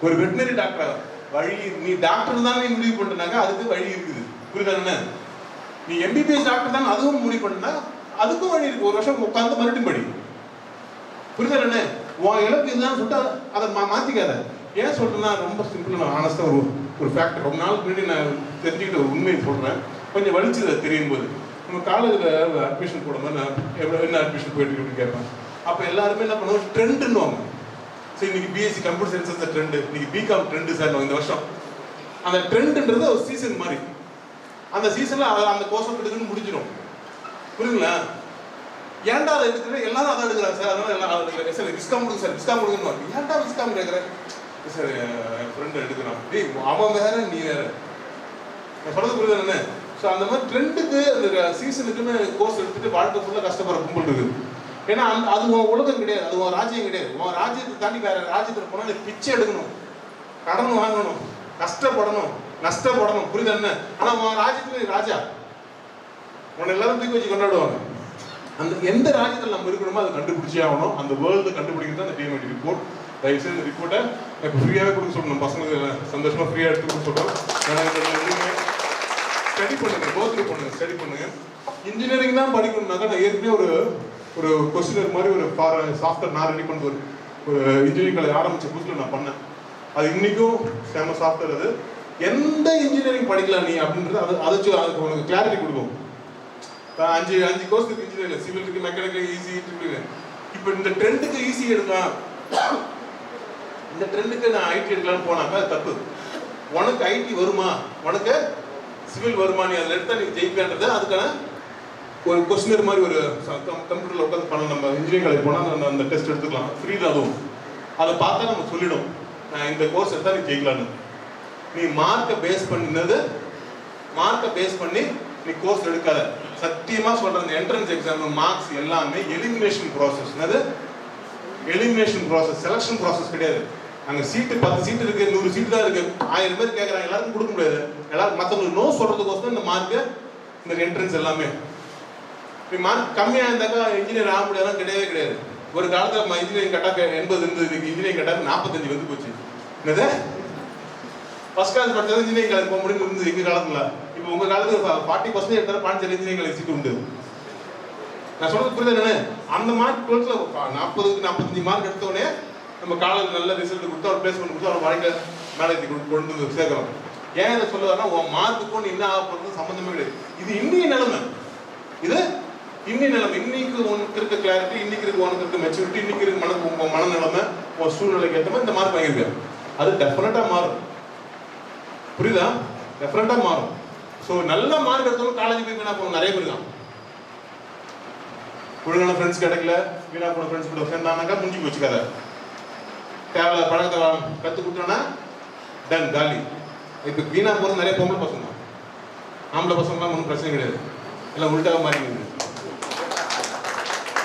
ஒரு வெட்டினரி டாக்டர் ஆகு. வழி நீ டாக்டர் தான் நீ முடிவு பண்ணினாக்கா அதுக்கு வழி இருக்குது, புரியுதானே. நீ எம்பிபிஎஸ் டாக்டர் தான் அதுவும் முடிவு பண்ணா அதுக்கும் வழி இருக்கு. ஒரு வருஷம் உட்காந்து மறுபடியும் படி, புரியுதானே. உன் இலக்கு இதுதான் சொல்லிட்டு அதை மாற்றிக்காத. ஏன் சொல்றேன்னா ரொம்ப சிம்பிள், நான் ஆனஸ்டாக ஒரு ஃபேக்டர் ரொம்ப நாளுக்கு முன்னாடி நான் தெரிஞ்சுக்கிட்ட ஒரு உண்மையை சொல்கிறேன். கொஞ்சம் வலிச்சுது அது தெரியும் போது. நம்ம காலேஜில் அட்மிஷன் போடும்போது நான் என்ன அட்மிஷன் போயிட்டு அப்படின்னு கேட்பேன். அப்போ எல்லாருமே என்ன பண்ணுவோம், ட்ரெண்டுன்னுவாங்க. சரி இன்னைக்கு பிஎஸ்சி கம்ப்யூட்டர் சயின்ஸ் அந்த ட்ரெண்டு, இன்னைக்கு பிகாம் ட்ரெண்டு சார் இந்த வருஷம். அந்த ட்ரெண்டுன்றது ஒரு சீசன் மாதிரி. அந்த சீசனில் அந்த கோர்ஸ் எடுக்குன்னு முடிஞ்சிடும், புரியுங்களா. ஏன்டா அதை எடுக்கிற எல்லாரும் அதை எடுக்கிறாங்க சார், அதனால எல்லாம் சார் டிஸ்கவுண்ட் கொடுங்க சார், டிஸ்கவுண்ட் கொடுங்கன்னு. ஏன்டா டிஸ்கவுண்ட் கேட்குறேன் சார், என் ஃப்ரெண்டு எடுக்கிறான், டேய் அவன் வேற நீ வேற, நான் சொல்றது புரியுது என்ன. ஸோ அந்த மாதிரி ட்ரெண்டுக்கு அந்த சீசனுக்குன்னு கோர்ஸ் எடுத்துட்டு வாழ்க்கை ஃபுல்லாக கஷ்டப்படுற கும்பல் இருக்குது. ஏன்னா அது உன் உலகம் கிடையாது, அது உன் ராஜ்யம் கிடையாது. உன் ராஜ்யத்தை தாண்டி வேற ராஜ்யத்தில் போனால் நீ பிச்சை எடுக்கணும், கடன் வாங்கணும், கஷ்டப்படணும், நஷ்டப்படணும், புரியுது என்ன. ஆனால் உன் ராஜ்யத்தில் ராஜா உன்னை எல்லாரும் தூக்கி வச்சு கொண்டாடுவாங்க. அந்த எந்த ராஜ்யத்தில் நம்ம இருக்கணுமோ அதை கண்டுபிடிச்சே ஆகணும். அந்த வேர்ல்டு கண்டுபிடிக்கிறது தான் அந்த டிஎம்ஐடி ரிப்போர்ட். தயவுசெய்து இந்த ரிப்போர்ட்டை இப்போ ஃப்ரீயாகவே கொடுக்க சொல்லணும், பசங்களுக்கு சந்தோஷமாக ஃப்ரீயாக எடுத்து கொடுக்க சொல்கிறோம். ஸ்டடி பண்ணுங்க, கோத்ரூ பண்ணுங்க, ஸ்டடி பண்ணுங்க. இன்ஜினியரிங் தான் படிக்கணும்னாக்கா நான் ஏற்கனவே ஒரு கொஸ்டினர் மாதிரி ஒரு சாஃப்ட்வேர் நான் ரெடி பண்ணிட்டு ஒரு இன்ஜினியரிங் காலேஜ் ஆரம்பித்த புதுசில் நான் பண்ணேன். அது இன்றைக்கும் ஃபேமஸ் சாஃப்ட்வேர். அது எந்த இன்ஜினியரிங் படிக்கலாம் நீ அப்படின்றது அதுக்கு உனக்கு கிளாரிட்டி கொடுக்கும். அஞ்சு கோர்ஸ் இருக்கு இன்ஜினியரிங், சிவில் இருக்கு, மெக்கானிக்கல், ஈஸி இருக்கு. இப்போ இந்த ட்ரெண்டுக்கு ஈஸி எடுக்கலாம், இந்த ட்ரெண்டுக்கு நான் ஐடி எடுக்கலாம்னு போனாக்கா அது தப்பு. உனக்கு ஐடி வருமா, உனக்கு சிவில் வருமா, நீ அதில் எடுத்தால் நீ ஜெயிக்கன்றது அதுக்கான ஒரு கொஸ்டினர் மாதிரி ஒரு கம்ப்யூட்டரில் உட்காந்து பண்ணலாம். நம்ம இன்ஜினியரிங் காலேஜ் போனால் அந்த டெஸ்ட் எடுத்துக்கலாம், ஃப்ரீ தான். அதுவும் அதை பார்த்தா நம்ம சொல்லிடும், நான் இந்த கோர்ஸ் எடுத்தால் நீ ஜெயிக்கலான்னு. நீ மார்க்கை பேஸ் பண்ணி நீ கோர்ஸ் எடுக்காத. சத்தியமாக சொல்கிறேன், இந்த என்ட்ரன்ஸ் எக்ஸாம் மார்க்ஸ் எல்லாமே எலிமினேஷன் ப்ராசஸ். என்னது எலிமினேஷன் ப்ராசஸ், செலக்ஷன் ப்ராசஸ் கிடையாது. அங்கே சீட்டு 10 சீட்டு இருக்கு, 100 சீட்டு தான் இருக்கு, 1000 பேர் கேட்குறாங்க, எல்லாருக்கும் கொடுக்க முடியாது. எல்லாரும் மற்றவங்களுக்கு நோ சொல்றதுக்கோசம் இந்த மார்க்கு, இந்த என்ட்ரன்ஸ் எல்லாமே. இப்போ மார்க் கம்மியாக இருந்தாக்கா இன்ஜினியர் ஆக முடியாதான் கிடையவே கிடையாது. ஒரு காலத்தில் இன்ஜினியரிங் கட்டாக 80 இருந்தது, இன்ஜினியரிங் கட்டாக 45 வந்து போச்சு. என்னது ஃபர்ஸ்ட் கிளாஸ் படித்தா இன்ஜினியரிங் காலேஜ் போக முடியும் இருந்தது எங்கள் காலத்தில். இப்போ உங்கள் காலத்துக்கு 40% எடுத்தாலும் பாண்டிச்சேரி இன்ஜினியரிங் காலேஜ் சீட்டு உண்டு. நான் சொல்றது புரியுது என்ன. அந்த மார்க் 12th 40-45 மார்க் எடுத்தோடனே நம்ம காலேஜ் நல்ல ரிசல்ட் கொடுத்து அவர் பிளேஸ்மெண்ட் கொடுத்து அவர் வாழ்க்கை மேலே கொண்டு வந்து சேர்க்கிறோம். ஏன் இதை சொல்லுவாருன்னா உன் மார்க்குக்கும் நீ என்ன ஆக போகிறது சம்மந்தமே கிடையாது. இது இந்திய நிலைமை, இது இந்திய நிலைமை. இன்னைக்கு உனக்கு இருக்க கிளாரிட்டி, இன்னைக்கு இருக்க உனக்கு இருக்க மெச்சூரிட்டி, இன்னைக்கு இருக்க உன் மனநிலைமை, உன் சூழ்நிலைக்கு ஏற்ற மாதிரி இந்த மார்க் வாங்கியிருக்கேன். அது டெஃபினட்டாக மாறும், புரியுதா, டெஃபினட்டாக மாறும். ஸோ நல்ல மார்க் எடுத்தவங்க காலேஜ் போய் வீணா போகணும். நிறைய பேர் தான் ஒழுங்கான ஃப்ரெண்ட்ஸ் கிடைக்கல, வீணா போன ஃப்ரெண்ட்ஸ் கூட சேர்ந்தானாக்கா முடிஞ்சு போச்சு கதை. தேவையில்ல பழக்கத்தை கற்றுக் கொடுத்தோன்னா டன் காலி. இப்போ வீணா போகிறது நிறைய பொம்பளை பசங்க தான், ஆம்பளை பசங்கலாம் ஒன்றும் பிரச்சனை கிடையாது, எல்லாம் உள்டாக மாறிடுது.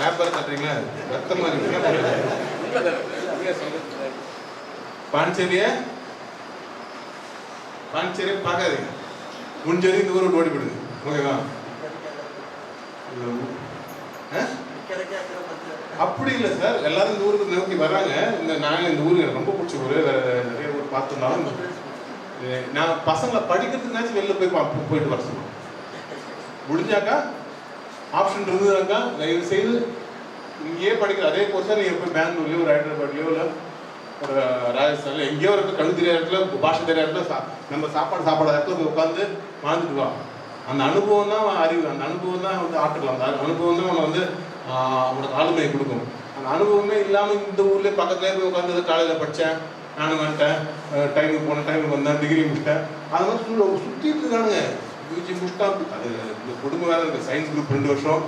லேப்பர் கட்டுறீங்களா, ரத்தம் மாதிரி பாண்டிச்சேரியை பார்க்காதீங்க, முடிஞ்சது இந்த ஊரை ஓடி போடுது. ஓகேவா, அப்படி இல்லை சார், எல்லாரும் இந்த ஊருக்கு நோக்கி வராங்க. நாங்கள் இந்த ஊருக்கு எனக்கு ரொம்ப பிடிச்ச ஊர், நிறைய ஊர் பார்த்துருந்தாலும் நான் பசங்களை படிக்கிறதுக்குனாச்சும் வெளில போயிட்டு வர சொல்லுவோம். முடிஞ்சாக்கா ஆப்ஷன் இருந்ததுனாக்கா தயவு செய்து இங்கேயே படிக்கிற அதே கோர்ஸாக நீங்கள் போய் பெங்களூர்லேயோ ஒரு ஹைதராபாத்லேயோ இல்லை ஒரு ராஜஸ்தானில் எங்கேயோ இருக்க கண்ணு தெரியாத இடத்துல பாஷை தெரியாத இடத்துல நம்ம சாப்பாடு இடத்துல போய் உட்காந்து வாழ்ந்துட்டு வா. அந்த அனுபவம் தான் அறிவு, அந்த அனுபவம் தான் வந்து ஆட்டுக்கலாம், அந்த அனுபவம் தான் உன்னை வந்து உனக்கு ஆளுமையை கொடுக்கும். அந்த அனுபவமே இல்லாமல் இந்த ஊர்லேயே பக்கத்துலேயே போய் உட்காந்து காலையில் படித்தேன், நானும் வந்துட்டேன், டைமுக்கு போனேன், டைமுக்கு வந்தேன், டிகிரி முடிச்சிட்டேன், அது மாதிரி சுற்றிட்டு இருக்கானுங்க. யூஜி முடிச்சிட்டா அது இந்த குடும்பம் வேலை இருக்குது. சயின்ஸ் குரூப் 2 வருஷம்,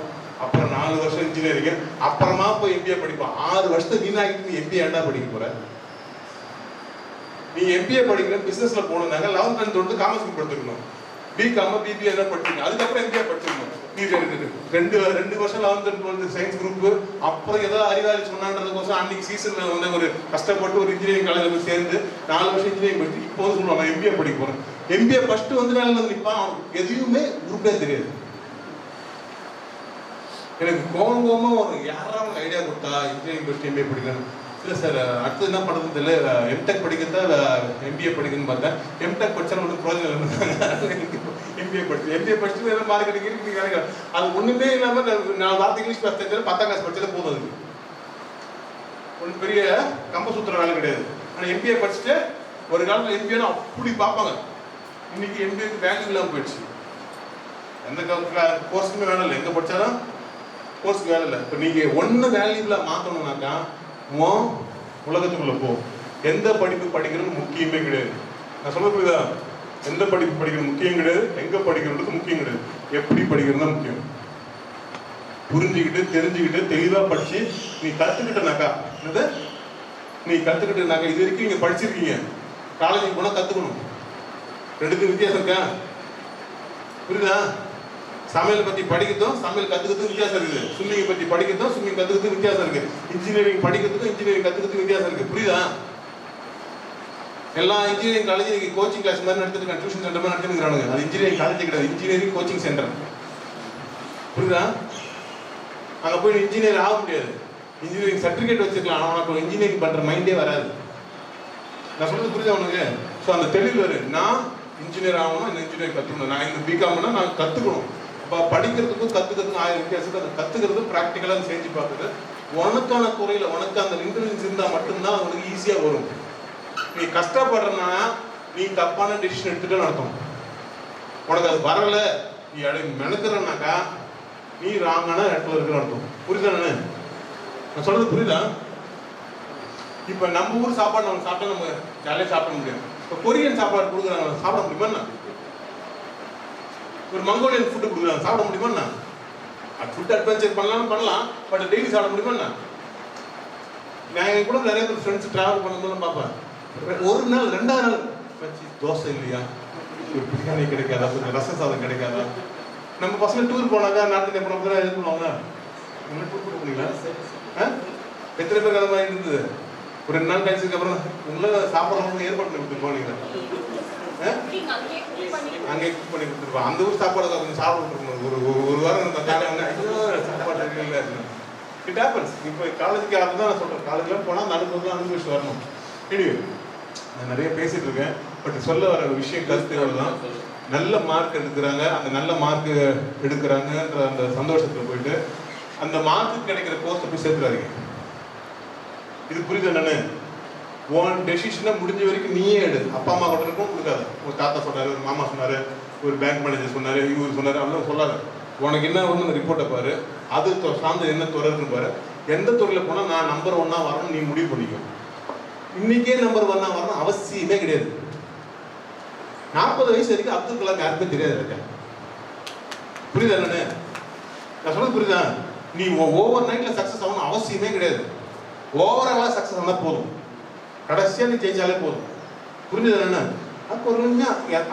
அப்புறம் 4 வருஷம் இன்ஜினியரிங், அப்புறமா போய் எம்பிஏ படிப்பான். 6 வருஷத்தை வீணாகிட்டு நீ எம்பிஏ ஏன்டா படிக்க போற? நீ எம்பிஏ படிக்கிற பிசினஸ்ல போனாங்க 11th and 12th commerce group எடுத்துக்கணும், பிகாம் பிபிஏ என்ன படிச்சிருக்கீங்க, அதுக்கப்புறம் எம்பிஏ படிச்சிருக்கணும். நீ 2 வருஷம் 11th and 12th science group, அப்புறம் ஏதோ அறிவாளி சொன்னான்றதுக்கோசம் அன்னைக்கு சீசன்ல வந்து ஒரு கஷ்டப்பட்டு ஒரு இன்ஜினியரிங் காலேஜில் போய் சேர்ந்து 4 வருஷம் இன்ஜினியரிங் படிச்சு இப்போ வந்து சொல்லுவாங்க எம்பிஏ படிக்க போறேன். எம்பிஏ ஃபர்ஸ்ட் வந்து வேலை வந்து நிற்பான், எதுவுமே குரூப்பே தெரியாது. எனக்கு கோவமா ஒரு யாராவது ஐடியா கொடுத்தா இன்ஜினியரிங் படிச்சு எம்பிஏ படிக்கணும். இல்லை சார் அடுத்து என்ன பண்ணுறது தெரியல, எம்டெக் படிக்கிறதா எம்பிஏ படிக்கணும்னு பார்த்தேன். எம்டெக் படித்தா ஒன்றும் பிரோஜனம் எம்பிஏ படிச்சுட்டு எல்லாம் மார்க்கெட்டிங் இருக்கு. அது ஒன்றுமே இல்லாமல் 4 வார்த்தை இங்கிலீஷ் பேச தெரிஞ்சாலும் 10ஆம் கிளாஸ் படிச்சதே போதும். அதுக்கு ஒன்றும் பெரிய கம்பசூத்திர வேலை கிடையாது. ஆனால் எம்பிஏ படிச்சுட்டு ஒரு காலத்தில் எம்பிஏனா அப்படி பார்ப்பாங்க. இன்னைக்கு எம்பிஏக்கு வேல்யூ இல்லாமல் போயிடுச்சு. எந்த கோர்ஸுக்குமே வேலை இல்லை, எங்கே படித்தாலும் கோர்ஸுக்கு வேலை இல்லை. இப்போ நீங்கள் ஒன்று வேல்யூபிளாக மாற்றணும்னாக்கா உலகத்துக்குள்ள போ. எந்த படிப்பு படிக்கணும்னு முக்கியமே கிடையாது. நான் சொல்ல புரியுதா? எந்த படிப்பு படிக்கணும் முக்கியம் கிடையாது, எங்க படிக்கிறது முக்கியம் கிடையாது, எப்படி படிக்கிறது தான் முக்கியம். புரிஞ்சுக்கிட்டு தெரிஞ்சுக்கிட்டு தெளிவா படிச்சு நீ கத்துக்கிட்டனாக்கா, நீ கத்துக்கிட்டனாக்கா இது வரைக்கும் நீங்க படிச்சிருக்கீங்க, காலேஜுக்கு போனா கத்துக்கணும். ரெண்டுக்கும் வித்தியாசம் இருக்கா? புரியுதா? சமையல் பத்தி படிக்கிறதும் சமையல் கத்துக்கிறதுக்கும் வித்தியாசம் இருக்குது. ஸ்விம்மிங் பத்தி படிக்கிறதும் ஸ்விம்மிங் கத்துக்கிறதுக்கும் வித்தியாசம் இருக்கு. இன்ஜினியரிங் படிக்கிறதுக்கும் இன்ஜினியரிங் கத்துக்கிறதுக்கும் வித்தியாசம் இருக்கு. புரியுதா? எல்லா இன்ஜினியரிங் காலேஜும் நீங்க கோச்சிங் கிளாஸ் மாதிரி நடத்திட்டு டியூஷன் சென்டர் மாதிரி நடத்திருக்கானுங்க. அது இன்ஜினியரிங் காலேஜ் கிடையாது, இன்ஜினியரிங் கோச்சிங் சென்டர். புரியுதா? அங்க போய் இன்ஜினியர் ஆக முடியாது. இன்ஜினியரிங் சர்டிபிகேட் வச்சிருக்கலாம், ஆனால் இன்ஜினியரிங் பண்ற மைண்டே வராது. நான் சொல்றது புரியுதா உனக்கு? ஸோ அந்த தெளிவு வரும். நான் இன்ஜினியர் ஆகணும், இந்த இன்ஜினியரிங் கற்றுக்கணும், நான் இந்த பிகாம்னா நான் கற்றுக்கணும். அப்போ படிக்கிறதுக்கும் கற்றுக்கிறதுக்கும் 1000 வித்தியாசம். அதை கற்றுக்கிறது ப்ராக்டிக்கலாக செஞ்சு பார்க்குறது. உனக்கான துறையில் உனக்கு அந்த இன்டெலிஜென்ஸ் இருந்தால் மட்டும்தான் அது உனக்கு ஈஸியாக வரும். நீ கஷ்டப்படுறனா நீ தப்பான டெசிஷன் எடுத்துட்டு அர்த்தம். உனக்கு அது வரல, நீ மெனக்கிறனாக்கா நீ ராங்கான இடத்துல இருக்கிற அர்த்தம். புரியுதா? நான் சொல்றது புரியுதா? இப்போ நம்ம ஊர் சாப்பாடு நம்ம சாப்பிட்டா நம்ம ஜாலியாக சாப்பிட முடியும். இப்போ கொரியன் சாப்பாடு கொடுக்குறாங்க, சாப்பிட முடியுமா? ஒரு மங்கோலியன் ஃபுட்டு கொடுக்குறாங்க, சாப்பிட முடியுமா? அது ஃபுட் அட்வென்ச்சர் பண்ணலாம், பட் டெய்லி சாப்பிட முடியுமா? நான் கூட நிறைய பேர் ஃப்ரெண்ட்ஸ் ட்ராவல் பண்ணும்போது பார்ப்பேன், ஒரு நாள் 2ஆவது நாள் தோசை இல்லையா, ஒரு பிரியாணி கிடைக்காதா, கொஞ்சம் ரச சாதம் கிடைக்காதா? நம்ம பசங்க டூர் போனாக்கா நாட்டுக்கு போனப்போ எது பண்ணுவாங்க? டூர் போனீங்களா? எத்தனை பேருக்கு அந்த மாதிரி இருந்தது? ஒரு 2 நாள் கழிச்சதுக்கு அப்புறம் உங்களை சாப்பாடு ஏற்பாடு பண்ணி கொடுத்து போனீங்களா? அங்கே குக் பண்ணி கொடுத்துருப்போம். அந்த ஊர் சாப்பாடு கொஞ்சம் சாப்பிட விட்டுருக்கணும். ஒரு வாரம் சாப்பாடு இல்லை. It happens. இப்போ காலேஜுக்கு அதுதான் நான் சொல்கிறேன், காலேஜ்லாம் போனால் அந்த அனுபவம் அனுபவிச்சு வரணும். எனிவே நான் நிறைய பேசிட்டு இருக்கேன், பட் சொல்ல வர விஷயம் கருத்துக்கள் தான். நல்ல மார்க் எடுக்கிறாங்க, அந்த நல்ல மார்க் எடுக்கிறாங்கன்ற அந்த சந்தோஷத்தில் போயிட்டு அந்த மார்க்கு கிடைக்கிற கோர்ஸை போய் சேர்த்துறாதீங்க. இது புரியுது என்னன்னு? உன் டெசிஷனை முடிஞ்ச வரைக்கும் நீயே எடு. அப்பா அம்மா கிட்ட இருக்கும் கொடுக்காது. ஒரு தாத்தா சொன்னார், ஒரு மாமா சொன்னார், ஒரு பேங்க் மேனேஜர் சொன்னார், இவர் சொன்னார், அப்படிலாம் சொல்லாது. உனக்கு என்ன ஒன்று அந்த ரிப்போர்ட்டை பாரு, அது சார்ந்து என்ன துறை இருக்குன்னு பாரு. எந்த துறையில் போனால் நான் நம்பர் 1 வரணும் நீ முடிவு பண்ணிக்கும். இன்னைக்கே நம்பர் 1 வரணும் அவசியமே கிடையாது. 40 வயசு வரைக்கும் அப்துல் கலாம் யாருக்குமே தெரியாது இருக்கேன். புரியுதா என்னன்னு? நான் சொல்றது புரியுதா? நீ ஓவர் நைட்ல சக்சஸ் ஆகணும் அவசியமே கிடையாது. ஓவராலா சக்சஸ் ஆனால் போதும், கடைசியா நீ ஜெயிச்சாலே போதும். புரிஞ்சுது என்ன? அப்போ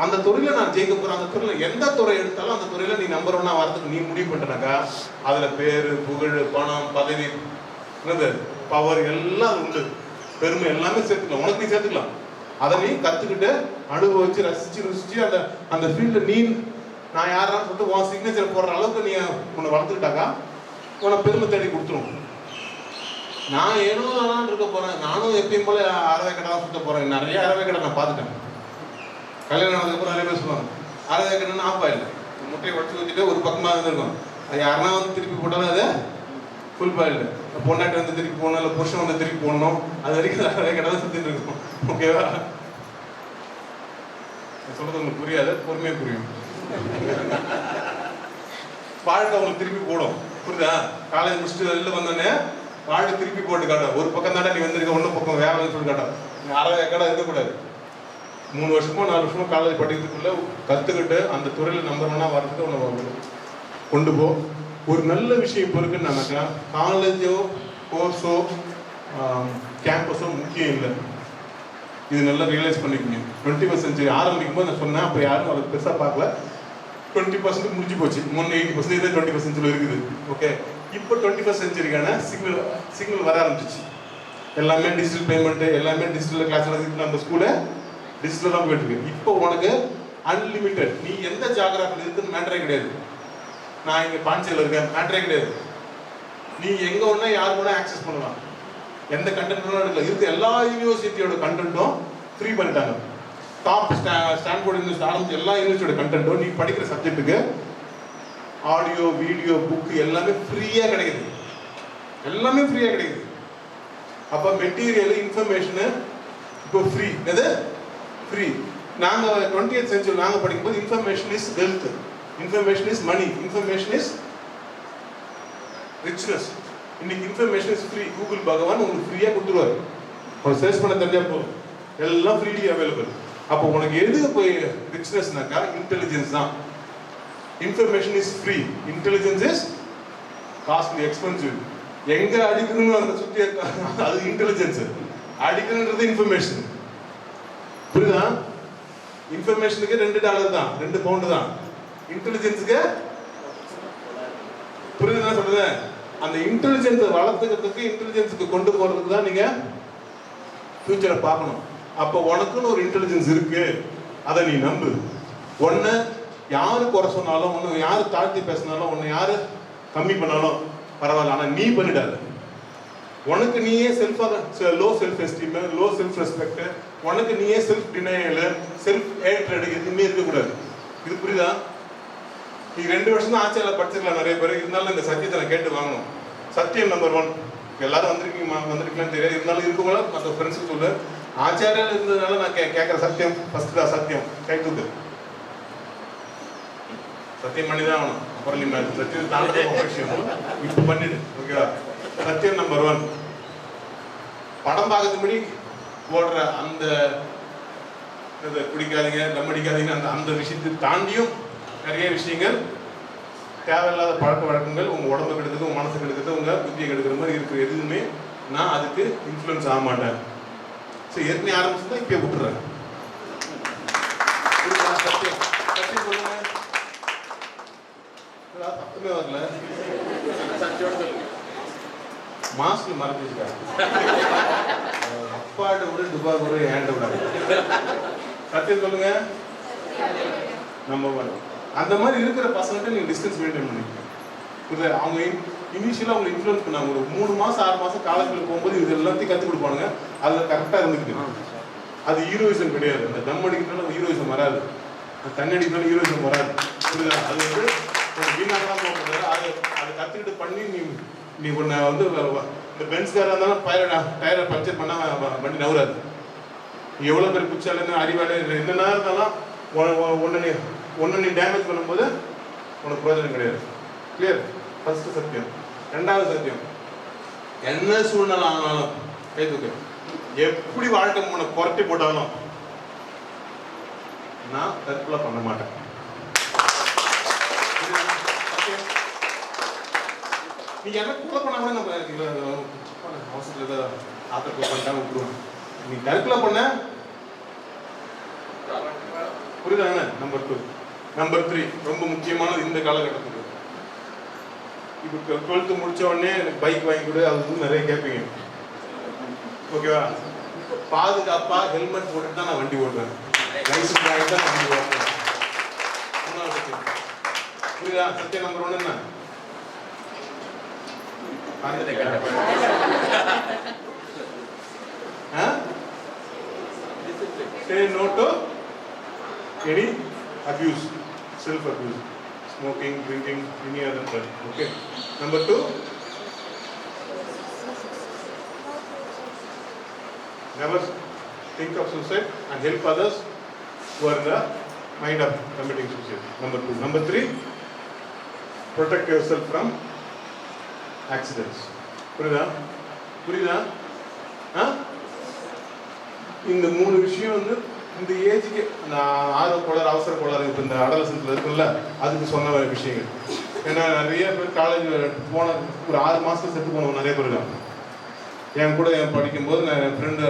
அந்த துறையில நான் ஜெயிக்க போறேன், அந்த துறையில எந்த துறை எடுத்தாலும் அந்த துறையில நீ நம்பர் 1 வரதுக்கு நீ முடிவு பண்றனாக்கா அதுல பேரு, புகழ், பணம், பதவி, பவர் எல்லாம் உண்டு, பெருமை எல்லாமே சேர்த்துக்கலாம். உனக்கு நீ சேர்த்துக்கலாம். அதை நீ கத்துக்கிட்டு அனுபவிச்சு ரசிச்சு அந்த அந்த ஃபீல்டு நீ நான் யாரான்னு சொல்லிட்டு உன் சிக்னேச்சர் போடுற அளவுக்கு நீ உன்னை வளர்த்துக்கிட்டாக்கா உனக்கு பெருமை தேடி கொடுத்துரும். நான் ஏனோ தான் இருக்க போறேன், நானும் எப்பயும் போல அறவை கடை தான் சுத்த போறேன். நிறைய அறவை கடை நான் பார்த்துட்டேன். கல்யாணம் ஆனதுக்கப்புறம் நிறைய பேர் சொல்லுவாங்க அறவை கடைன்னு ஆஃப் ஆயிடல, முட்டையை உடச்சு ஊற்றிட்டு ஒரு பக்கமாக இருந்திருக்கும். அது யாருன்னா வந்து திருப்பி போட்டாலும் அதை ஃபுல் பாயில்டு. பொண்டாட்டி வந்து திருப்பி போகணும், இல்லை புருஷன் வந்து திருப்பி போடணும், அது வரைக்கும் நிறைய கடை சுற்றிட்டு இருக்கும். ஓகேவா? சொல்றது உங்களுக்கு புரியாது, பொறுமையாக புரியும். வாழ்க்கை உங்களுக்கு திருப்பி போடும், புரியுதா? காலேஜ் முடிச்சுட்டு வெளில வந்தோடனே வாழ்க்கை திருப்பி போட்டு காட்டும். ஒரு பக்கம் தானே நீ வந்திருக்க, ஒன்றும் பக்கம் வேலைன்னு சொல்லி காட்டும். நீ அரை கடை இருக்கக்கூடாது. 3 வருஷமோ 4 வருஷமோ காலேஜ் படிக்கிறதுக்குள்ள கற்றுக்கிட்டு அந்த துறையில் நம்பர் 1 வர்றதுக்கு ஒன்று கொண்டு போ. ஒரு நல்ல விஷயம் இப்போ இருக்குன்னு நினைக்கிறேன். காலேஜோ கோர்ஸோ கேம்பஸோ முக்கியம் இல்லை. இது நல்லா ரியலைஸ் பண்ணிக்கோங்க. 21st century ஆரம்பிக்கும் போது நான் சொன்னேன், அப்போ யாரும் அதை பெருசாக பார்க்கல. 20% முடிஞ்சு போச்சு. முன்னே 80% 21st century இருக்குது. ஓகே, இப்போ 21st centuryக்கான சிக்னல் வர ஆரம்பிச்சிச்சு. எல்லாமே டிஜிட்டல் பேமெண்ட்டு, எல்லாமே டிஜிட்டல் கிளாஸ். நம்ம ஸ்கூலை டிஜிட்டலாக தான் போயிட்டு இருக்கு. இப்போ உனக்கு அன்லிமிட்டட், நீ எந்த ஜாகிராஃபில் இருக்குன்னு மேட்டரே கிடையாது. நான் இங்கே பாண்டிச்சேரியில் இருக்கேன், மேட்டரே கிடையாது. நீ எங்கே ஒன்றா யார் கூட ஆக்சஸ் பண்ணலாம், எந்த கண்டென்ட் எடுக்கல. இருக்கு எல்லா யூனிவர்சிட்டியோட கண்டென்ட்டும் ஃப்ரீ பண்ணிட்டாங்க. டாப் ஸ்டான்போர்ட் யூனிவர்சிட்டி ஆரம்பிச்சு எல்லா யூனிவர்சிட்டியோட கண்டென்ட்டும் நீ படிக்கிற சப்ஜெக்ட்டுக்கு ஆடியோ வீடியோ புக்கு எல்லாமே ஃப்ரீயாக கிடைக்குது. எல்லாமே ஃப்ரீயாக கிடைக்குது. அப்போ மெட்டீரியல் இன்ஃபர்மேஷனு இப்போ ஃப்ரீ. எது ஃப்ரீ? நாங்கள் 20th century நாங்கள் படிக்கும்போது information is wealth, information is money, information is richness. இன்னைக்கு இன்ஃபர்மேஷன் இஸ் ஃப்ரீ. கூகுள் பகவான் உங்களுக்கு ஃப்ரீயாக கொடுத்துருவாரு. உனக்கு சர்ச் பண்ண தெரிஞ்சா போதும், எல்லாம் ஃப்ரீலி அவைலபிள். அப்போ உனக்கு எது போய் ரிச்னஸ்னாக்கா இன்டெலிஜென்ஸ் தான். Information is free, intelligence is costly, expensive. எங்க அடிக்கணும்னு அதை சுற்றி அது இன்டெலிஜென்ஸ், அடிக்கணுன்றது இன்ஃபர்மேஷன். புரியுதா? இன்ஃபர்மேஷனுக்கு $2 தான், 2 பவுண்டு தான். இன்டெலிஜென்ஸுக்கு புரியுது என்ன சொல்றது? அந்த இன்டெலிஜென்ஸை வளர்த்துக்கிறதுக்கு, இன்டெலிஜென்ஸுக்கு கொண்டு போறதுக்கு தான் நீங்க ஃபியூச்சரை பார்க்கணும். அப்போ உனக்குன்னு ஒரு இன்டெலிஜென்ஸ் இருக்கு, அதை நீ நம்பு. ஒன்று யாரு குறை சொன்னாலும், ஒன்று யாரு தாழ்த்தி பேசினாலும், ஒன்று யாரு கம்மி பண்ணாலும் பரவாயில்ல, ஆனால் நீ பண்ணிடாத. உனக்கு நீயே low self esteem, low self respect, உனக்கு நீயே செல்ஃப் டினையல், செல்ஃப் ஹேட்ரட் எதுவுமே இருக்கக்கூடாது. இது புரியுதா? நீ 2 வருஷம் தான் ஆட்சியாளர் படிச்சிருக்கலாம் நிறைய பேர். இருந்தாலும் இந்த சத்தியத்தை நான் கேட்டு வாங்கணும். சத்தியம் நம்பர் 1. எல்லாரும் வந்திருக்கீங்களான்னு தெரியாது, இருந்தாலும் இருக்கவங்களா மற்ற ஃப்ரெண்ட்ஸுக்கு சொல்லு. ஆச்சாரியால் இருந்ததுனால நான் கேட்குற சத்தியம் ஃபர்ஸ்ட் தான். சத்தியம் கை தூக்கு. சத்தியம் பண்ணி தான் ஆகணும். அப்புறம் நீ சத்தியம் தாண்ட விஷயம் இப்போ பண்ணிடு. ஓகேவா? சத்தியம் நம்பர் 1. படம் பார்க்கறதுபடி போடுற அந்த குடிக்காதீங்க, டம் அடிக்காதீங்க, அந்த விஷயத்தை தாண்டியும் நிறைய விஷயங்கள், தேவையில்லாத பழக்க வழக்கங்கள் உங்கள் உடம்பு கெடுக்குது, உங்கள் மனசு கெடுக்குது, உங்கள் புத்தியை கெடுக்கிற மாதிரி இருக்கிற எதுவுமே நான் அதுக்கு இன்ஃப்ளூயன்ஸ் ஆக மாட்டேன். சரி, ஏற்கனவே ஆரம்பிச்சுதான் இப்பயே விட்டுறேன். சத்தியம் சத்தியம் சொல்லுங்க. தப்புமே வரல, மாஸ்க் மறந்து வச்சுக்காரு. அப்பாட்ட விட துபா கூட ஏண்ட விடாது. சத்தியம் சொல்லுங்க. நம்பர் 1. அந்த மாதிரி இருக்கிற பசங்கள்கிட்ட நீங்கள் டிஸ்டன்ஸ் மெயின்டைன் பண்ணிக்கணும். இது அவங்க இனிஷியலாக அவங்க இன்ஃப்ளூயன்ஸ் பண்ணாங்க. ஒரு 3 மாதம் 6 மாதம் காலேஜில் போகும்போது இது எல்லாத்தையும் கற்றுக் கொடுப்பானுங்க. அதில் கரெக்டாக இருந்துக்கிட்டு, அது ஹீரோயிசம் கிடையாது. அந்த டம் அடிக்கிறதுனால அந்த ஹீரோயிசம் வராது, அந்த தண்ணி அடிக்கிறதுனால ஹீரோயிசம் வராது. புரியுதா? அது வந்து ஒரு வீணாக தான் போகிறது. அதை கற்றுக்கிட்டு பண்ணி நீ ஒன்று வந்து இந்த பென்ஸ்காராக இருந்தாலும் டயரை பஞ்சர் பண்ணால் வண்டி நவராது. எவ்வளோ பேர் குச்சாலேருந்து அறிவாளி என்னென்னா இருந்தாலும் ஒன்று நீ டேமேஜ் பண்ணும்போது உனக்கு பிரயோஜனம் கிடையாது. கிளியர்? ஃபர்ஸ்ட் சத்தியம். 2வது சத்தியம், என்ன சூழ்நிலை ஆனாலும் கை தூக்கு. எப்படி வாழ்க்கை உனக்கு புரட்டி போட்டாலும் நான் தற்கொலை பண்ண மாட்டேன். நீ என்ன கொலை பண்ணா கூட நம்ம அவசரத்தில் ஏதாவது ஆத்திரத்தை பண்ணிட்டா விட்டுருவோம். நீ தற்கொலை பண்ண, புரியுதாங்க? நம்பர் 2. நம்பர் 3 ரொம்ப முக்கியமானது இந்த காலகட்டத்துக்கு. இப்போ 12th முடிச்ச உடனே எனக்கு பைக் வாங்கி கொடு, அது வந்து நிறைய கேட்பீங்க. ஓகேவா? பாதுகாப்பா ஹெல்மெட் போட்டுட்டு தான் நான் வண்டி ஓட்டுறேன். லைசன்ஸ் வாங்கிட்டு தான் வண்டி ஓட்டுறேன். புரியுதா? சத்தியம் நம்பர் 1 என்ன? Say no to any abuse, self-abuse, smoking, drinking, any other drug. Okay. Number 2, never think of suicide and help others who are in the mind of committing suicide. Number 2. Number 3, protect yourself from accidents. புரியுதா? இந்த 3 விஷயம் வந்து இந்த ஏஜுக்கு நான் ஆர்வ கோளாறு அவசர கோளாறு இப்போ இந்த அடலசன்ஸில் இருக்குல்ல அதுக்கு சொன்ன விஷயங்கள். ஏன்னா நிறைய பேர் காலேஜ் போன ஒரு 6 மாதம் செத்து போனவங்க நிறைய பேர் இருக்காங்க. என் கூட படிக்கும்போது நான் என் ஃப்ரெண்டு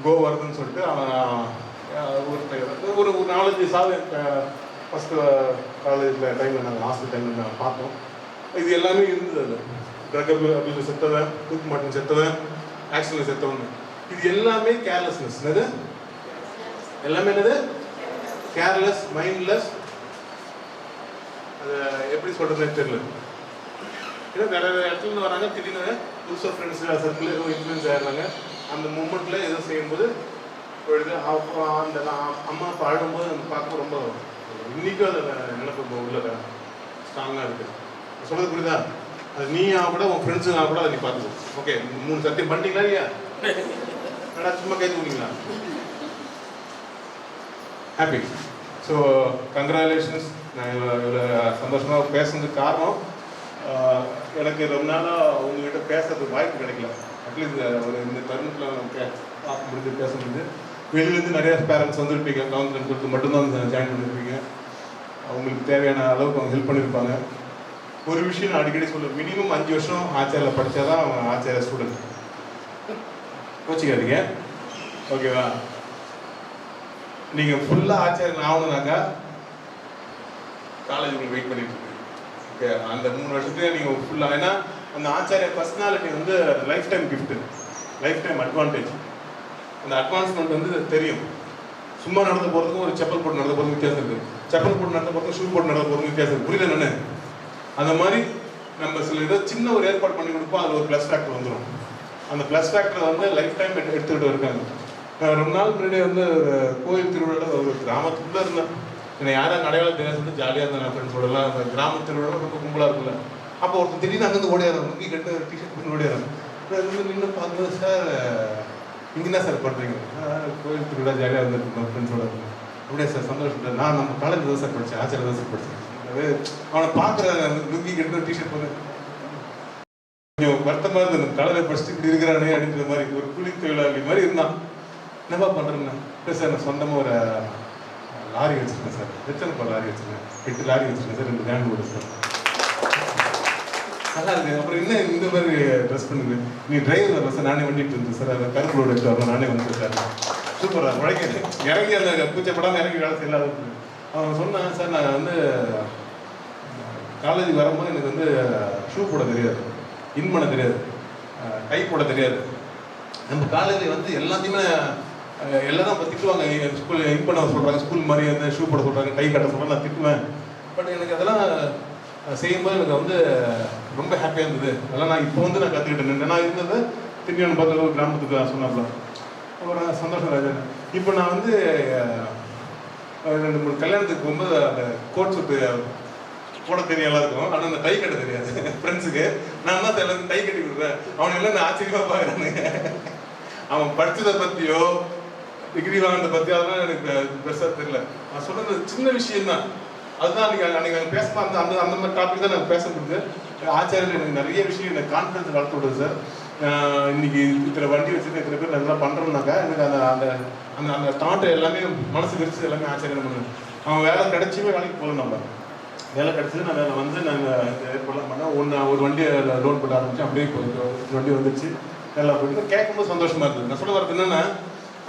கோவர்தன் சொல்லிட்டு அவன் ஒரு 4-5 சாவு ஃபஸ்ட்டு காலேஜில் டைமில் நாங்கள் ஹாஸ்டல் டைமில் நாங்கள் பார்த்தோம். இது எல்லாமே இருந்தது. அது ட்ரக் அபியூஸ் செத்தவன், தூக்கு மாட்டம் செத்தவன், ஆக்சிடென்ட் செத்தவன், இது எல்லாமே கேர்லெஸ்னஸ். என்னது எல்லாமே? என்னது கேர்லெஸ், மைண்ட்லெஸ். அதை எப்படி சொல்கிறதுன்னு தெரியல. ஏன்னா நிறைய இடத்துல வராங்க, திடீர்னு புதுசாக ஃப்ரெண்ட்ஸ் சர்க்கிள் ஏதோ இன்ஃப்ளூயன்ஸ் ஆகிடுறாங்க. அந்த மூமெண்ட்டில் ஏதோ செய்யும்போது போயிடுது. அந்த அம்மா அப்பா அழும்போது நம்ம பார்க்க ரொம்ப இன்றைக்கும் அதில் நினைப்பு உள்ள ஸ்ட்ராங்காக இருக்குது. சொல்கிறது புரியுதா? அது நீயா கூட உன் ஃப்ரெண்ட்ஸுங்க கூட அதை நீ பார்த்துக்கோ. ஓகே, 3 சத்தியம் பண்ணிட்டீங்களா இல்லையா? என்னடா சும்மா கை தூங்கிங்களா? ஹாப்பி. So congratulations. நான் இவ்வளோ சந்தோஷமாக பேசுனதுக்கு காரணம் எனக்கு ரொம்ப நாளாக உங்ககிட்ட பேசுறதுக்கு வாய்ப்பு கிடைக்கல. அட்லீஸ்ட் ஒரு இந்த தருணத்தில் பார்க்க முடிஞ்சு பேச முடியுது. வெளியிலேருந்து நிறைய பேரண்ட்ஸ் வந்துருப்பீங்க, கவுன்சிலிங் கொடுத்து மட்டும்தான் ஜாயின் பண்ணியிருப்பீங்க. அவங்களுக்கு தேவையான அளவுக்கு அவங்க ஹெல்ப் பண்ணியிருப்பாங்க. ஒரு விஷயம் நான் அடிக்கடி சொல்லுவேன், மினிமம் 5 வருஷம் ஆச்சாரியில் படித்தா தான் அவங்க ஆச்சாரிய ஸ்டூடெண்ட். கோச்சிக்காதீங்க, ஓகேவா? நீங்கள் ஃபுல்லாக ஆச்சாரியன் ஆகணுனாக்கா காலேஜ் உங்களுக்கு வெயிட் பண்ணிட்டு இருக்கு. ஓகே, அந்த 3 வருஷத்துலேயே நீங்கள் ஃபுல்லாக, ஏன்னா அந்த ஆச்சாரிய பர்சனாலிட்டி வந்து life time gift, life time advantage. அந்த அட்வான்ஸ்மெண்ட் வந்து தெரியும். சும்மா நடந்து போகிறதுக்கும் ஒரு செப்பல் போட்டு நடந்து போகிறதுக்கும் வித்தியாசம் இருக்குது. செப்பல் போட்டு நடந்து போகிறதுக்கும் ஷூ போட்டு நடந்து போகிறதுக்கும் வித்தியாசம் இருக்குது. புரியல என்னென்னு? அந்த மாதிரி நம்ம சில ஏதோ சின்ன ஒரு ஏற்பாடு பண்ணி கொடுப்போம், அதில் ஒரு ப்ளஸ் ஃபேக்டர் வந்துடும். அந்த ப்ளஸ் ஃபேக்டரை வந்து லைஃப் டைம் எடுத்துக்கிட்டு இருக்காங்க. ரொம்ப நாள் முன்னாடி வந்து ஒரு கோயில் திருவிழாவில் ஒரு கிராமத்துக்குள்ளே இருந்தேன். என்னை யாரும் அடையாளம் தெரியாது சொல்லிட்டு ஜாலியாக இருந்தேன். என் ஃப்ரெண்ட்ஸோடலாம் அந்த கிராம திருவிழா ரொம்ப கும்பலாக இருக்குல்ல. அப்போ ஒருத்தர் திடீர்னு அங்கேருந்து ஓடியாரு, முங்கி கட்டு டிஷர்ட் பண்ணி ஓடியாரு. நின்று பார்க்கும்போது, சார் இங்கே என்ன சார் பண்ணுறீங்க? கோயில் திருவிழா ஜாலியாக இருந்திருக்கோம் ஃப்ரெண்ட்ஸோட. அப்படியே சார் சந்தோஷம். நான் நம்ம காலேஜ் தான் சார் படித்தேன், ஆச்சாரிய தான் சார் படித்தேன். அவனை பார்க்குற லுங்கி கட்டு டிஷர்ட் பண்ணு கொஞ்சம் வருத்தமாக இருந்தது. காலேஜ் படிச்சுட்டு இப்படி இருக்கிறானே அப்படின்ற மாதிரி ஒரு கூலி தொழிலாளி மாதிரி இருந்தான். என்னப்பா பண்ணுறேன்னு? இல்லை சார், நான் சொந்தமாக ஒரு லாரி வச்சுருக்கேன் சார். எத்தனை லாரி வச்சுருக்கேன்? 8 லாரி வச்சுருக்கேன் சார், 2 வேன் ஓடு சார். நல்லா இருக்கு. அப்புறம் என்ன இந்த மாதிரி ட்ரெஸ் பண்ணுது? நீ டிரைவர் வரல சார், நானே வண்டிட்டு இருந்தேன் சார். அதை கருப்பு ரோடு எடுத்து வரலாம், நானே வந்துட்டேன் சார். சூப்பராக உழைக்க இறங்கி அந்த பூச்சப்படாமல் இறங்கி வேலை செய்யலாத. அவன் சொன்னான், சார் நான் வந்து காலேஜ் வரும்போது எனக்கு வந்து ஷூ போட தெரியாது, இன் பண்ண தெரியாது, கை போட தெரியாது. நம்ம காலேஜில் வந்து எல்லாத்தையுமே எல்லாரும் இப்போ திட்டுவாங்க, ஸ்கூல் இன் பண்ண சொல்கிறாங்க, ஸ்கூல் மாதிரி வந்து ஷூ போட சொல்கிறாங்க, கை கட்ட சொல்கிறாங்க, நான் திட்டுவேன். பட் எனக்கு அதெல்லாம் செய்யும்போது எனக்கு வந்து ரொம்ப ஹாப்பியாக இருந்தது. அதெல்லாம் நான் இப்போ வந்து நான் கற்றுக்கிட்டேன். நான் இருந்தது திரும்பியான பார்த்து ஒரு கிராமத்துக்கு நான் சொன்னாப்ல ஒரு சந்தோஷம் ராஜா. இப்போ நான் வந்து 2-3 கல்யாணத்துக்கு போகும்போது அந்த கோட் சூட்டு போட தெரியும் எல்லாருக்கும், ஆனால் அந்த டை கட்ட தெரியாது ஃப்ரெண்ட்ஸுக்கு. நான் தான் எல்லாருக்கும் டை கட்டி கொடுக்குறேன். அவன் எல்லாம் நான் ஆச்சரியமாக பார்க்குறானுங்க. அவன் படித்ததை பற்றியோ டிகிரி வாங்கினதை பற்றியோ அதெல்லாம் எனக்கு பெருசாக தெரியல. நான் சொல்கிறது சின்ன விஷயம்தான். அதுதான் அன்றைக்கி அங்கே பேசலாம். அந்த அந்த மாதிரி டாபிக் தான் நாங்கள் பேச முடியுது. ஆச்சாரியர் எனக்கு நிறைய விஷயம் எனக்கு கான்ஃபிடன்ஸ் வளர்த்து விடுது சார். இன்னைக்கு இத்தனை வண்டி வச்சுட்டு இத்தனை பேர் நல்லா பண்ணுறோம்னாக்கா எனக்கு அந்த அந்த அந்த அந்த தாட்டை எல்லாமே மனசு விரிச்சு எல்லாமே ஆச்சரியம் பண்ணுவேன். அவன் வேலை கிடைச்சுமே வேலைக்கு போகல. நம்ம வேலை கிடச்சிது, நான் வேலை வந்து நாங்கள் ஏற்பாடுலாம் பண்ணோம். ஒரு வண்டியை லோன் போட ஆரம்பித்தோம். அப்படியே போயிட்டு வண்டி வந்துச்சு, நல்லா போயிட்டு கேட்கும்போது சந்தோஷமாக இருக்குது. நான் சொல்ல வரது என்னென்னா,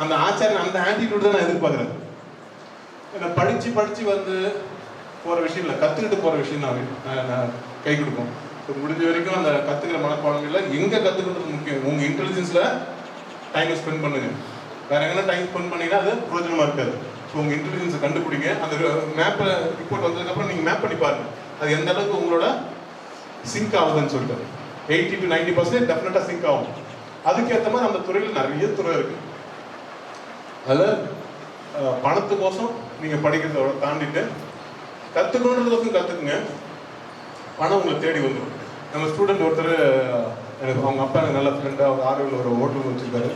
அந்த ஆச்சாரியன் அந்த ஆட்டிடியூட் தான் நான் எதிர்பார்க்குறேன். நான் படித்து வந்து போகிற விஷயம் இல்லை, கற்றுக்கிட்டு போகிற விஷயம் நான் கை கொடுப்போம். இப்போ முடிஞ்ச வரைக்கும் அந்த கற்றுக்கிற மனப்பாடங்களில் எங்கே கற்றுக்கிறது முக்கியம். உங்கள் இன்டெலிஜென்ஸில் டைமை ஸ்பெண்ட் பண்ணுங்கள். வேறு எங்கன்னா டைம் ஸ்பெண்ட் பண்ணிங்கன்னா அது பிரோஜனமாக இருக்காது. ஸோ உங்கள் இன்டெலிஜென்ஸை கண்டுபிடிங்க. அந்த மேப்பை ரிப்போர்ட் வந்ததுக்கப்புறம் நீங்கள் மேப் பண்ணி பாருங்கள், அது எந்த அளவுக்கு உங்களோட சிங்க் ஆகுதுன்னு சொல்லிட்டு. 80 to 90% டெஃபினட்டாக சிங்க் ஆகும். அதுக்கேற்ற மாதிரி அந்த துறையில் நிறைய துறை இருக்குது. அதில் பணத்துக்கோசம் நீங்கள் படிக்கிறத தாண்டிட்டு கற்றுக்கணுன்றதுக்கும் கற்றுக்குங்க. பணம் உங்களை தேடி வந்துடும். நம்ம ஸ்டூடெண்ட் ஒருத்தர் எனக்கு அவங்க அப்பா எனக்கு நல்ல ஃப்ரெண்டாக அவர் ஆரோவில் ஒரு ஹோட்டல் வச்சுருக்காரு.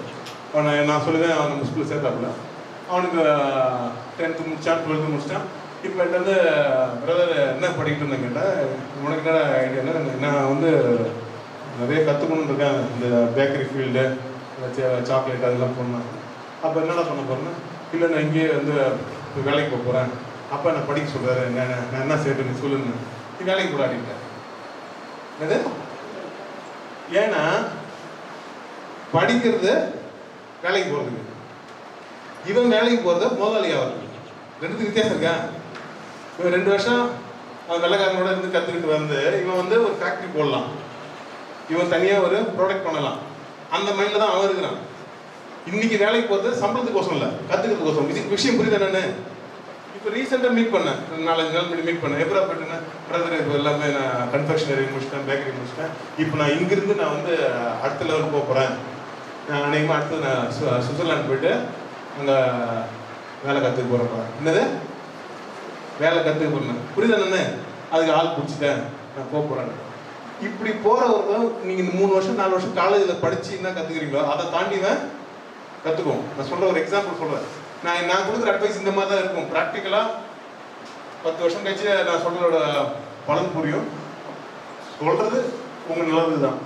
நான் சொல்லுவேன், அவன் நம்ம ஸ்கூலில் சேர்த்தாப்புல. அவனுக்கு 10th முடிச்சான், 12th முடிச்சிட்டான். இப்போ என்கிட்ட வந்து பிரதர் என்ன படிக்கிட்டு இருந்தேன் கேட்டால், உனக்கு என்ன ஐடியா? நான் வந்து நிறைய கற்றுக்கணுன்னு இருக்கேன், இந்த பேக்கரி ஃபீல்டு, சாக்லேட் அதெல்லாம் போடணும். அப்போ என்னடா பண்ண போகிறேன்னா, இல்லை நான் இங்கேயே வந்து வேலைக்கு போக போகிறேன். அப்போ நான் படிக்க சொல்கிறாரு, நான் என்ன செய்யறது நீ சொல்லுங்க. நீ வேலைக்கு போடாடிட்டேன். அது ஏன்னா படிக்கிறது வேலைக்கு போகிறதுக்கு, இவன் வேலைக்கு போகிறத முதலாளியாக வருது. ரெண்டுத்துக்கு வித்தியாசம் இருக்கா? இவன் 2 வருஷம் அவன் வெள்ளைக்காரனோட இருந்து கற்றுக்கிட்டு வந்து இவன் வந்து ஒரு ஃபேக்ட்ரி போடலாம், இவன் தனியாக ஒரு ப்ராடக்ட் பண்ணலாம். அந்த மைண்டில் தான் அவன் இருக்கிறான். இன்னைக்கு வேலைக்கு போகிறது சம்பளத்துக்கோசம் இல்லை, கற்றுக்கிறதுக்கோசம். விஷயம் புரியுது. நான் இப்போ ரீசெண்டாக மீட் பண்ணேன், 4-5 நாள் முன்னாடி மீட் பண்ணேன். எப்போ போயிட்டேன்னா, பிரதர் இப்போ எல்லாமே நான் கன்ஃபெக்ஷனரி முடிச்சிட்டேன், பேக்கரி முடிச்சிட்டேன். இப்போ நான் இங்கிருந்து நான் வந்து அடுத்த லெவலுக்கு போக போகிறேன். நான் அநேகமாக அடுத்து நான் சுவிட்சர்லாந்து போயிட்டு அங்கே வேலை கற்றுக்க போகிறேன். என்னது வேலை கற்றுக்க போகிறேன், புரியுதா? நான் அதுக்கு ஆள் பிடிச்சிட்டேன், நான் போக போகிறேன். இப்படி போகிறவங்க நீங்கள் 3 வருஷம் 4 வருஷம் காலேஜில் படித்து என்ன கற்றுக்கிறீங்களோ அதை தாண்டிவேன் கற்றுக்குவோம். நான் சொல்கிற ஒரு எக்ஸாம்பிள் சொல்கிறேன். நான் கொடுக்குற அட்வைஸ் இந்த மாதிரி தான் இருக்கும். ப்ராக்டிக்கலாக 10 வருஷம் கழிச்சு நான் சொல்கிறதோட பலன் புரியும். சொல்கிறது உங்கள் நல்லது தான்.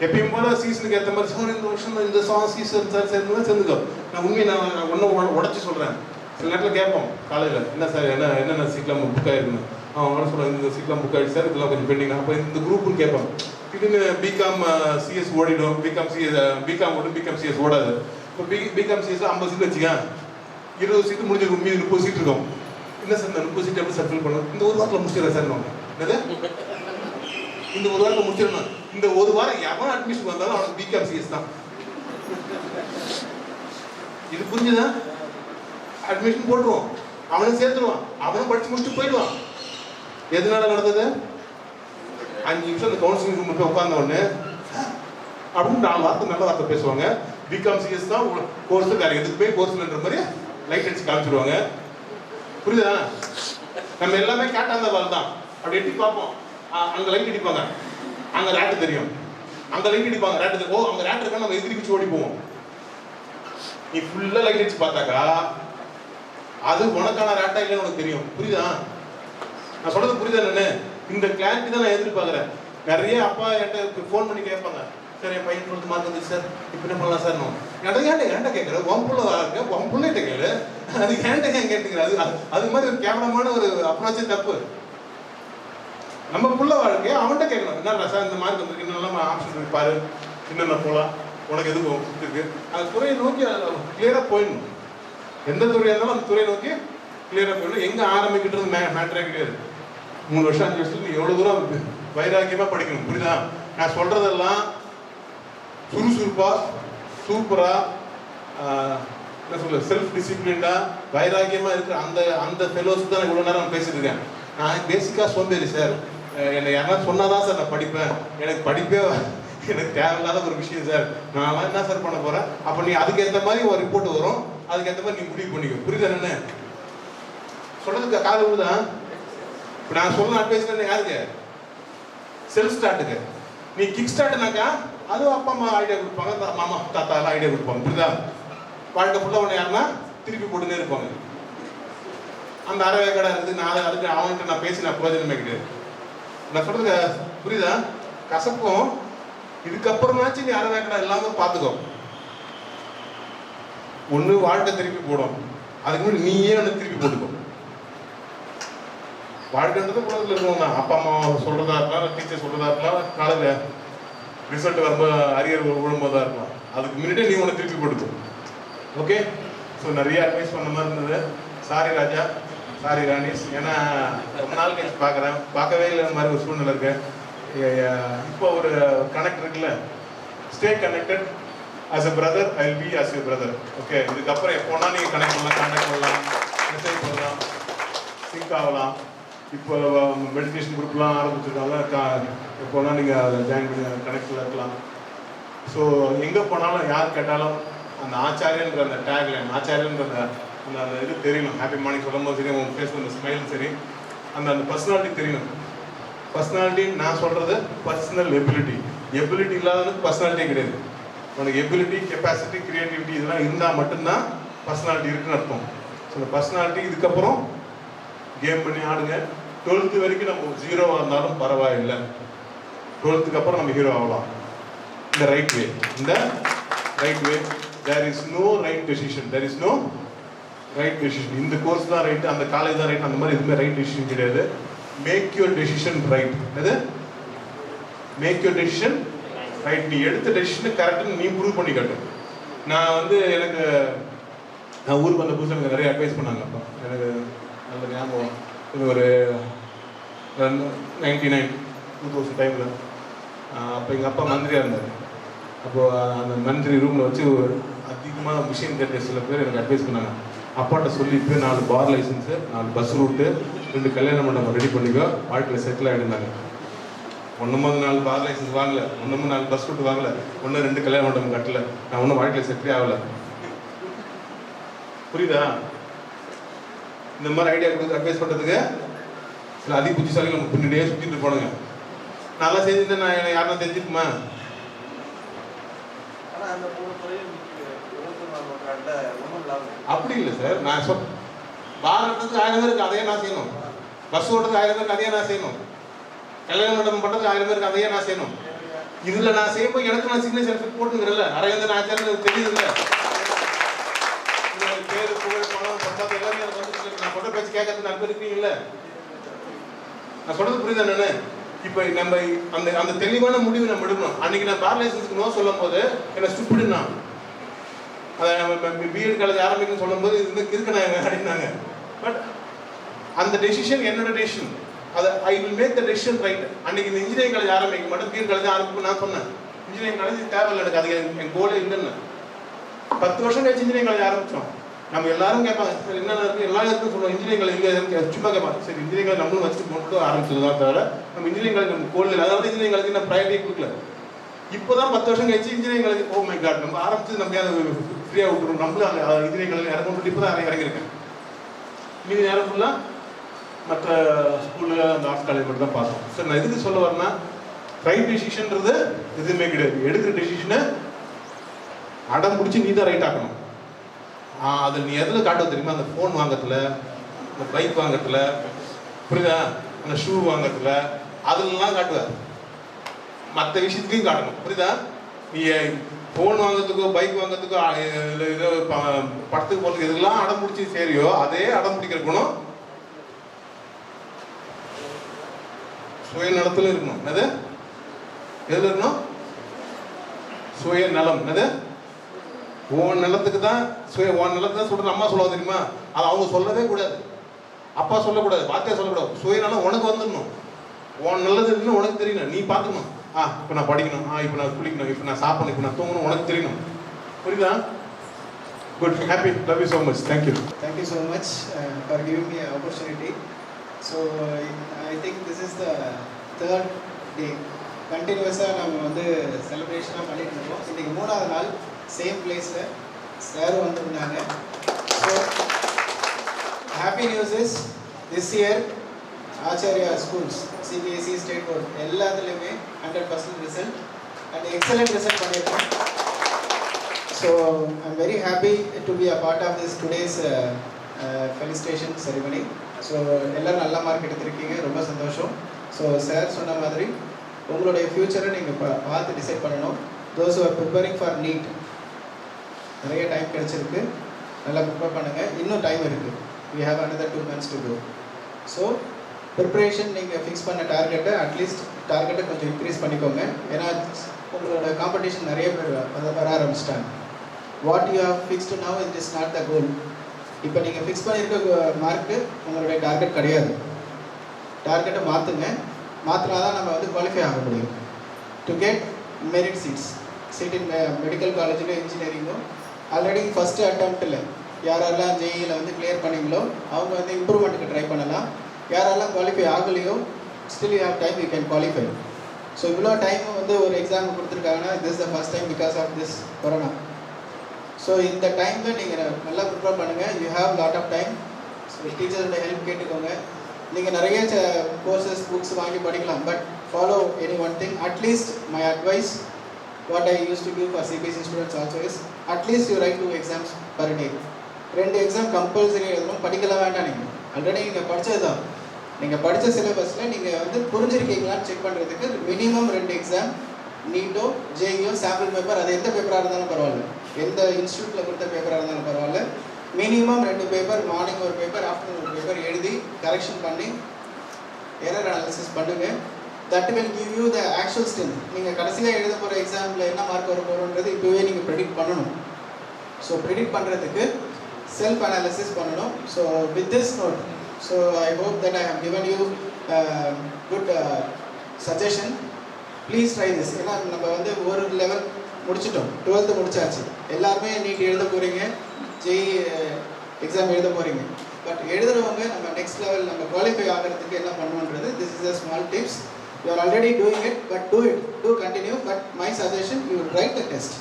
எப்பயும் போல சீசனுக்கு ஏற்ற மாதிரி, சார் இந்த வருஷம் இந்த சீசன் சார் சேர்ந்து சேர்ந்துக்கோ. நான் உண்மையை நான் ஒன்றும் உடச்சி சொல்கிறேன். சில நேரத்தில் கேட்போம் காலையில், என்ன சார் என்னென்ன சீட்லாம் புக் ஆகிருக்குன்னு. அவன் சொல்கிறேன், இந்த சீட்லாம் புக் ஆகிடுச்சு சார், இதெல்லாம் கொஞ்சம் பெண்டிங். அப்போ இந்த குரூப்புன்னு கேட்பேன். இதுன்னு பிகாம் சிஎஸ் ஓடிடும், பிகாம் ஓடும், பிகாம் சிஎஸ் ஓடாது. இப்போ பிகாம் சிஎஸ்ல 50 சீட் வச்சுக்க, 20 சீட்டு முடிஞ்சிருக்கும், மீது 30 சீட் இருக்கும். என்ன சார் இந்த 30 சீட் எப்படி சார் ஃபில் பண்ணணும்? இந்த ஒரு வாரத்தில் முடிச்சிடறேன் சார். என்னது இந்த ஒரு வாரத்தில் முடிச்சிடணும். இந்த ஒரு வாரம் எவன் அட்மிஷன் வந்தாலும் அவனுக்கு பிகாம் சிஎஸ் தான். இது புரிஞ்சுதா? அட்மிஷன் போட்டுருவான், அவனும் சேர்த்துருவான், அவனும் படிச்சு முடிச்சுட்டு போயிடுவான். எதனால நடந்தது? 5 நிமிஷம் அந்த கவுன்சிலிங் ரூம் மட்டும் உட்கார்ந்த உடனே அப்படின்னு 4 வார்த்தை நல்ல வார்த்தை பேசுவாங்க. பிகாம் சிஎஸ் தான் கோர்ஸ், வேற எதுக்குமே கோர்ஸ் இல்லைன்ற மாதிரி லைட் அடிச்சு காமிச்சிருவாங்க. புரியுதா? நம்ம எல்லாமே கேட்டாந்த வால் தான். அப்படி எட்டி பார்ப்போம், அங்க லைட் அடிப்பாங்க, அங்க ரேட்டு தெரியும், அங்க லைட் அடிப்பாங்க, ரேட்டு தெரியும். ஓ அங்க ரேட்டு இருக்கா, நம்ம எதிரி வச்சு ஓடி போவோம். நீ ஃபுல்லா லைட் அடிச்சு பார்த்தாக்கா அது உனக்கான ரேட்டா இல்லைன்னு உனக்கு தெரியும். புரியுதா? நான் சொல்றது புரியுதா? நானு இந்த கிளாரிட்டி தான் நான் எதிர்பார்க்கிறேன். நிறைய அப்பா என்கிட்ட ஃபோன் பண்ணி கேட்பாங்க, சார் என் பையன் 12th மார்க் வந்துச்சு சார், இப்போ என்ன பண்ணலாம் சார்? ஏன்ட்ட கேட்குறேன், உன் புள்ள இருக்கு, உன் பிள்ளைகிட்ட கேளு, அது ஏன்ட்ட ஏன் கேட்டுக்கிற? அது மாதிரி ஒரு கேவலமான ஒரு அப்ரோச்சே தப்பு. நம்ம புள்ள வாழ்க்கை அவன்கிட்ட கேட்கணும். என்ன சார் இந்த மார்க் வந்துருக்கு, இன்னும் ஆப்ஷன் இருக்கு பாரு, என்னென்ன போகலாம், உனக்கு எதுக்கு இருக்கு, அந்த துறையை நோக்கி கிளியராக போயிடணும். எந்த துறையாக இருந்தாலும் அந்த துறையை நோக்கி கிளியராக போயிடணும். எங்கே ஆரம்பிக்கிட்டு மேட்ரே கிடையாது. 3 வருஷம் 5 வருஷத்துக்கு எவ்வளோ தூரம் வைராக்கியமாக படிக்கணும். புரியுதா? நான் சொல்கிறதெல்லாம் சுறுசுறுப்பாக சூப்பராக என்ன சொல்ல செல்ஃப் டிசிப்ளின்டாக வைராக்கியமாக இருக்கிற அந்த ஃபெலோஸ் தான் இவ்வளோ நேரம் பேசிட்டு இருக்கேன். நான் பேசிக்காக சோம்பேறி சார், என்னை யாராவது சொன்னாதான் சார் நான் படிப்பேன், எனக்கு படிப்பே எனக்கு தேவையில்லாத ஒரு விஷயம் சார், நான் என்ன சார் பண்ண போகிறேன்? அப்போ நீ அதுக்கேற்ற மாதிரி ஒரு ரிப்போர்ட் வரும், அதுக்கேற்ற மாதிரி நீ முடிவு பண்ணிக்கோ. புரியுதா? என்ன சொல்கிறதுக்கு காது விடுதான். இப்போ நான் சொல்ல அட்வைஸ் என்ன யாருக்கு? செல்ஃப் ஸ்டார்ட்டுக்கு. நீ கிக் ஸ்டார்ட்னாக்கா அதுவும் அப்பா அம்மா ஐடியா கொடுப்பாங்க, மாமா தாத்தா எல்லாம் ஐடியா கொடுப்பாங்க. புரியுதா? வாழ்க்கை ஃபுல்லாக ஒன்று யாருன்னா திருப்பி போட்டுனே இருப்பாங்க. அந்த அறவே கடை இருக்குது, நான் அதுக்கு அவன்கிட்ட நான் பேசி நான் பிரயோஜனமே கிடையாது. நான் சொல்றது புரியுதா? கசப்பும் இதுக்கப்புறமாச்சும் நீ அறவே கடை எல்லாமே பார்த்துக்கோ. ஒன்று வாழ்க்கை திருப்பி போடும், அதுக்கு முன்னாடி நீயே ஒன்று திருப்பி போட்டுக்கோ. வாழ்க்கைன்றது உலகத்தில் இருக்கணும் தான். அப்பா அம்மா சொல்றதா இருக்கலாம், டீச்சர் சொல்றதா இருக்கலாம், காலையில் ரிசல்ட் வரும்போது அரியர் விழும்போதா இருக்கலாம். அதுக்கு முன்னாடியே நீ ஒன்று திருப்பி போட்டுக்கோ. ஓகே? ஸோ நிறைய அட்வைஸ் பண்ண மாதிரி இருந்தது. சாரி ராஜா, சாரி ராணிஸ், ஏன்னா ரொம்ப நாள் கழிச்சு பார்க்குறேன், பார்க்கவே இல்லை மாதிரி ஒரு சூழ்நிலை இருக்கு. இப்போ ஒரு கனெக்ட் இருக்குல்ல, stay connected. as a brother I will be as your brother. Okay? இதுக்கப்புறம் எப்போனா நீங்கள் கனெக்ட் பண்ணலாம், கான்டாக்ட் பண்ணலாம், மெசேஜ் பண்ணலாம், சிங்க் ஆகலாம். இப்போ மெடிடேஷன் குரூப்லாம் ஆரம்பிச்சிருக்காங்க, எப்போனா நீங்கள் அதை ஜாயின் பண்ணி கனெக்டில் இருக்கலாம். ஸோ எங்கே போனாலும் யார் கேட்டாலும் அந்த ஆச்சாரியன்ற அந்த டேக்லைன், ஆச்சாரியன்ற அந்த இது தெரியணும். ஹாப்பி மார்னிங் சொல்லும் போது சரி, உங்கள் ஃபேஸில் அந்த ஸ்மைலும் சரி, அந்த பர்சனாலிட்டி தெரியணும். பர்சனாலிட்டி நான் சொல்கிறது பர்சனல் எபிலிட்டி. எபிலிட்டி இல்லாதவனுக்கு பர்சனாலிட்டி கிடையாது. உனக்கு எபிலிட்டி, கெப்பாசிட்டி, கிரியேட்டிவிட்டி இதெல்லாம் இருந்தால் மட்டும்தான் பர்சனாலிட்டி இருக்குன்னு அர்த்தம். ஸோ இந்த பர்சனாலிட்டி இதுக்கப்புறம் கேம் பண்ணி ஆடுங்க. 12th வரைக்கும் நம்ம 0 இருந்தாலும் பரவாயில்லை. 12th அப்புறம் நம்ம ஹீரோ ஆகலாம். இந்த ரைட் வே, இந்த right way. There is no right decision, there is no right decision. இந்த கோர்ஸ் தான் ரைட்டு, அந்த காலேஜ் தான் ரைட், அந்த மாதிரி எதுவுமே ரைட் டெசிஷன் கிடையாது. Make your decision right. எது? Make your decision right. நீ எடுத்த டெசிஷனை கரெக்டுன்னு நீ ப்ரூவ் பண்ணி காட்டு. நான் ஊருக்கு வந்த புதுசாக எனக்கு நிறைய அட்வைஸ் பண்ணாங்க. அப்போ எனக்கு நல்ல ஞாபகம். இது ஒரு 99, 2000 டைமில். அப்போ எங்கள் அப்பா மந்திரியாக இருந்தார். அப்போது அந்த மந்திரி ரூமில் வச்சு அதிகமாக விஷயம் தெரிஞ்ச சில பேர் எனக்கு அட்வைஸ் பண்ணாங்க. அப்பாட்ட சொல்லிட்டு 4 பார் லைசன்ஸு, 4 பஸ் ரூட்டு, 2 கல்யாண மண்டபம் ரெடி பண்ணிக்கோ, வாழ்க்கையில் செட்டில் ஆகிடுந்தாங்க. ஒன்றும் 4 பார் லைசன்ஸ் வாங்கலை, ஒன்றும் 4 பஸ் ரூட் வாங்கலை, 2 கல்யாண மண்டபம் கட்டலை. நான் ஒன்றும் வாழ்க்கையில் செட்டிலே ஆகலை. புரியுதா? இந்த மாதிரி ஐடியா கொடுத்து அட்வைஸ் பண்ணுறதுக்கு சில அதி புத்திசாலிகள் நம்ம பின்னாடியே சுற்றிட்டு போனுங்க. நல்லா செஞ்சுட்டு நான் யாருன்னா தெரிஞ்சுக்குமா? அப்படி இல்லை சார். நான் பாரதத்துக்கு 1000 பேருக்கு அதையே நான் செய்யணும், பஸ் ஓட்டுறதுக்கு 1000 பேருக்கு அதையே நான் செய்யணும், கல்யாண மண்டபம் பண்ணுறதுக்கு 1000 பேருக்கு அதையே நான் செய்யணும். இதில் நான் செய்யும்போது எனக்கு நான் சிக்னேச்சர் போட்டுங்கிறல்ல, அரவிந்தன் ஆச்சாரியன் தெரியுதுல்ல, பேரு புகழ் பணம் பண்டாத எல்லாமே எனக்கு வந்துட்டு நான் சொல்ற பேச்சு கேட்கறது நான் இருக்கீங்கல்ல. நான் சொல்றது புரியுதா? நானு இப்போ நம்ம அந்த தெளிவான முடிவு நம்ம எடுக்கணும். அன்னைக்கு நான் பார் லைசன்ஸ்க்கு நோ சொல்லும் போது என்ன ஸ்டூபிடுன்னா, அதை பிஎட் காலேஜ் ஆரம்பிக்கணும்னு சொல்லும் போது இருக்கணும் அப்படின்னாங்க. பட் அந்த டெசிஷன் என்னோட டெசிஷன், அதை I will make the decision right. அன்னைக்கு இந்த இன்ஜினியரிங் காலேஜ் ஆரம்பிக்க மாட்டேன், பிஎட் காலேஜ் ஆரம்பிக்கும் நான் சொன்னேன். இன்ஜினியரிங் காலேஜ் தேவையில்லை எனக்கு, அது என் கோலே இல்லைன்னு. 10 வருஷம் கழிச்சு இன்ஜினியரிங் காலேஜ் ஆரம்பித்தோம். நம்ம எல்லாரும் கேட்பாங்க, சார் என்னென்ன இருக்குது எல்லா இருக்குன்னு சொல்லுவோம். இன்ஜினியரிங் காலேஜ் இங்கே சும்மா கேட்பாங்க. சரி, இன்ஜினியரிங் காலேஜ் நம்மளும் வச்சுட்டு மட்டும் ஆரம்பிச்சது தான் தவிர நம்ம இன்ஜினியரிங் காலேஜ் நம்ம கோல் இல்லை. அதாவது இன்ஜினியரிங் காலேஜ் நான் ப்ரையாரிட்டி கொடுக்கல. இப்போ தான் 10 வருஷம் கழிச்சு engineering college oh my God நம்ம ஆரம்பிச்சது நம்ம ஃப்ரீயாக விட்டுருவோம், நம்மளும் அந்த இன்ஜினியரிங் காலேஜ் இறக்கணும். இப்போ தான் இறங்கியிருக்கேன். மீதி நேரம் ஃபுல்லாக மற்ற ஸ்கூலில் அந்த ஆர்ட்ஸ் காலேஜ் மட்டும் தான் பார்த்தோம். சார் நான் எதுக்கு சொல்ல வரேன்னா, ரைட் டெசிஷன்றது எதுவுமே கிடையாது. எடுக்கிற டெசிஷனை அடம் பிடிச்சி நீ தான் ரைட் ஆக்கணும். அதில் நீ எதில் காட்டுவ தெரியுமா? அந்த ஃபோன் வாங்கறதுல, அந்த பைக் வாங்கறதுல, புரியுதா, அந்த ஷூ வாங்கறதுல, அதுலலாம் காட்டுவார். மற்ற விஷயத்துலையும் காட்டணும். புரியுதா? நீ ஃபோன் வாங்கிறதுக்கோ பைக் வாங்கிறதுக்கோ ஏதோ படத்துக்கு போகிறதுக்கு எதுலாம் அடம் பிடிச்சி சேரியோ அதே அடம் பிடிக்கிற குணம் சுயநலத்தில் இருக்கணும். என்னது? எதில் இருக்கணும்? சுயநலம். என்னது? உன் நிலத்துக்கு தான் உன் நிலத்தை தான் சொல்கிறேன். அம்மா சொல்லுவா தெரியுமா? அது அவங்க சொல்லவே கூடாது, அப்பா சொல்லக்கூடாது, வார்த்தையை சொல்லக்கூடாது. சுயநலம் உனக்கு வந்துடணும். உன் நல்லது இருக்குன்னு உனக்கு தெரியணும், நீ பார்த்துக்கணும். இப்போ நான் படிக்கணும், இப்போ நான் குளிக்கணும், இப்போ நான் சாப்பிடணும், இப்போ நான் தூங்கணும், உனக்கு தெரியணும். புரியுதா? Good, happy, love you so much. Thank you. Thank you so much for giving me an opportunity. So I think this is the 3rd day. கண்டினியூஸாக நம்ம வந்து செலிப்ரேஷனாக பண்ணிட்டு இருக்கோம். இன்றைக்கி 3ஆவது நாள் சேம் பிளேஸில் சாரும் வந்துருந்தாங்க. So happy news is this year Acharya schools CBSE state board எல்லாத்துலேயுமே 100% ரிசல்ட் அண்ட் எக்ஸலண்ட் ரிசல்ட் பண்ணியிருக்கோம். So I'm very happy to be a part of this today's felicitation ceremony. So எல்லோரும் நல்ல மார்க் எடுத்திருக்கீங்க, ரொம்ப சந்தோஷம். ஸோ சார் சொன்ன மாதிரி உங்களுடைய ஃப்யூச்சரை நீங்கள் பார்த்து டிசைட் பண்ணணும். Those who are preparing for NEET நிறைய டைம் கிடச்சிருக்கு, நல்லா ப்ரிப்பேர் பண்ணுங்கள். இன்னும் டைம் இருக்குது. We have another 2 months to go. So preparation நீங்கள் ஃபிக்ஸ் பண்ண டார்கெட்டை அட்லீஸ்ட் டார்கெட்டை கொஞ்சம் இன்க்ரீஸ் பண்ணிக்கோங்க. ஏன்னா உங்களோட காம்படிஷன் நிறைய பேர் வர ஆரம்பிச்சிட்டாங்க. What you have fixed now it is not the goal. இப்போ நீங்கள் ஃபிக்ஸ் பண்ணியிருக்க மார்க்கு உங்களுடைய டார்கெட் கிடையாது. டார்கெட்டை மாற்றினா தான் நம்ம வந்து குவாலிஃபை ஆக முடியும். To get merit seat in medical காலேஜில் இன்ஜினியரிங்கும் ஆல்ரெடி ஃபஸ்ட்டு அட்டம்ப்டில் யாரெல்லாம் ஜேஇயில் வந்து கிளியர் பண்ணிங்களோ அவங்க வந்து இம்ப்ரூவ்மெண்ட்டுக்கு ட்ரை பண்ணலாம். யாரெல்லாம் குவாலிஃபை ஆகலையோ still you have time, you can qualify. So இவ்வளோ டைம் வந்து ஒரு எக்ஸாம் கொடுத்துருக்காங்கன்னா this the first time because of this corona. So இந்த டைமில் நீங்கள் நல்லா ப்ரிப்பேர் பண்ணுங்கள். You have lot of time. So டீச்சரோட ஹெல்ப் கேட்டுக்கோங்க. நீங்கள் நிறைய கோர்சஸ் புக்ஸ் வாங்கி படிக்கலாம். But follow any one thing. At least my advice, what I used to do for CBSE students also is at least you write 2 exams per day. 2 exam compulsory எழுதணும். படிக்கலாம் வேண்டாம். நீங்கள் ஆல்ரெடி நீங்கள் படித்தது தான். நீங்கள் படித்த சிலபஸில் நீங்கள் வந்து புரிஞ்சிருக்கீங்களான்னு செக் பண்ணுறதுக்கு minimum 2 exam, நீட்டோ JEO sample paper, அது எந்த பேப்பராக இருந்தாலும் பரவாயில்ல, எந்த இன்ஸ்டியூட்டில் கொடுத்த பேப்பராக இருந்தாலும் பரவாயில்ல, மினிமம் 2 பேப்பர், மார்னிங் ஒரு பேப்பர், ஆஃப்டர்நூன் ஒரு பேப்பர் எழுதி கரெக்ஷன் பண்ணி எரர் அனாலிசிஸ் பண்ணுங்கள். That will give you the actual strength. நீங்கள் கடைசியாக எழுத போகிற எக்ஸாமில் என்ன மார்க் வர போகிறோன்றது இப்போவே நீங்கள் ப்ரெடிக்ட் பண்ணணும். ஸோ ப்ரெடிக்ட் பண்ணுறதுக்கு செல்ஃப் அனாலிசிஸ் பண்ணணும். So with this note, so I hope that I have given you good suggestion. Please try this. ஏன்னா நம்ம வந்து ஒரு லெவல் முடிச்சிட்டோம், 12th முடிச்சாச்சு, எல்லாருமே நீட் எழுத போகிறீங்க, ஜெய் எக்ஸாம் எழுத போகிறீங்க. பட் எழுதுறவங்க நம்ம நெக்ஸ்ட் லெவல் நம்ம குவாலிஃபை ஆகிறதுக்கு என்ன பண்ணுன்றது, this is a small tips. You are already doing it, but do continue. But my suggestion, you write the test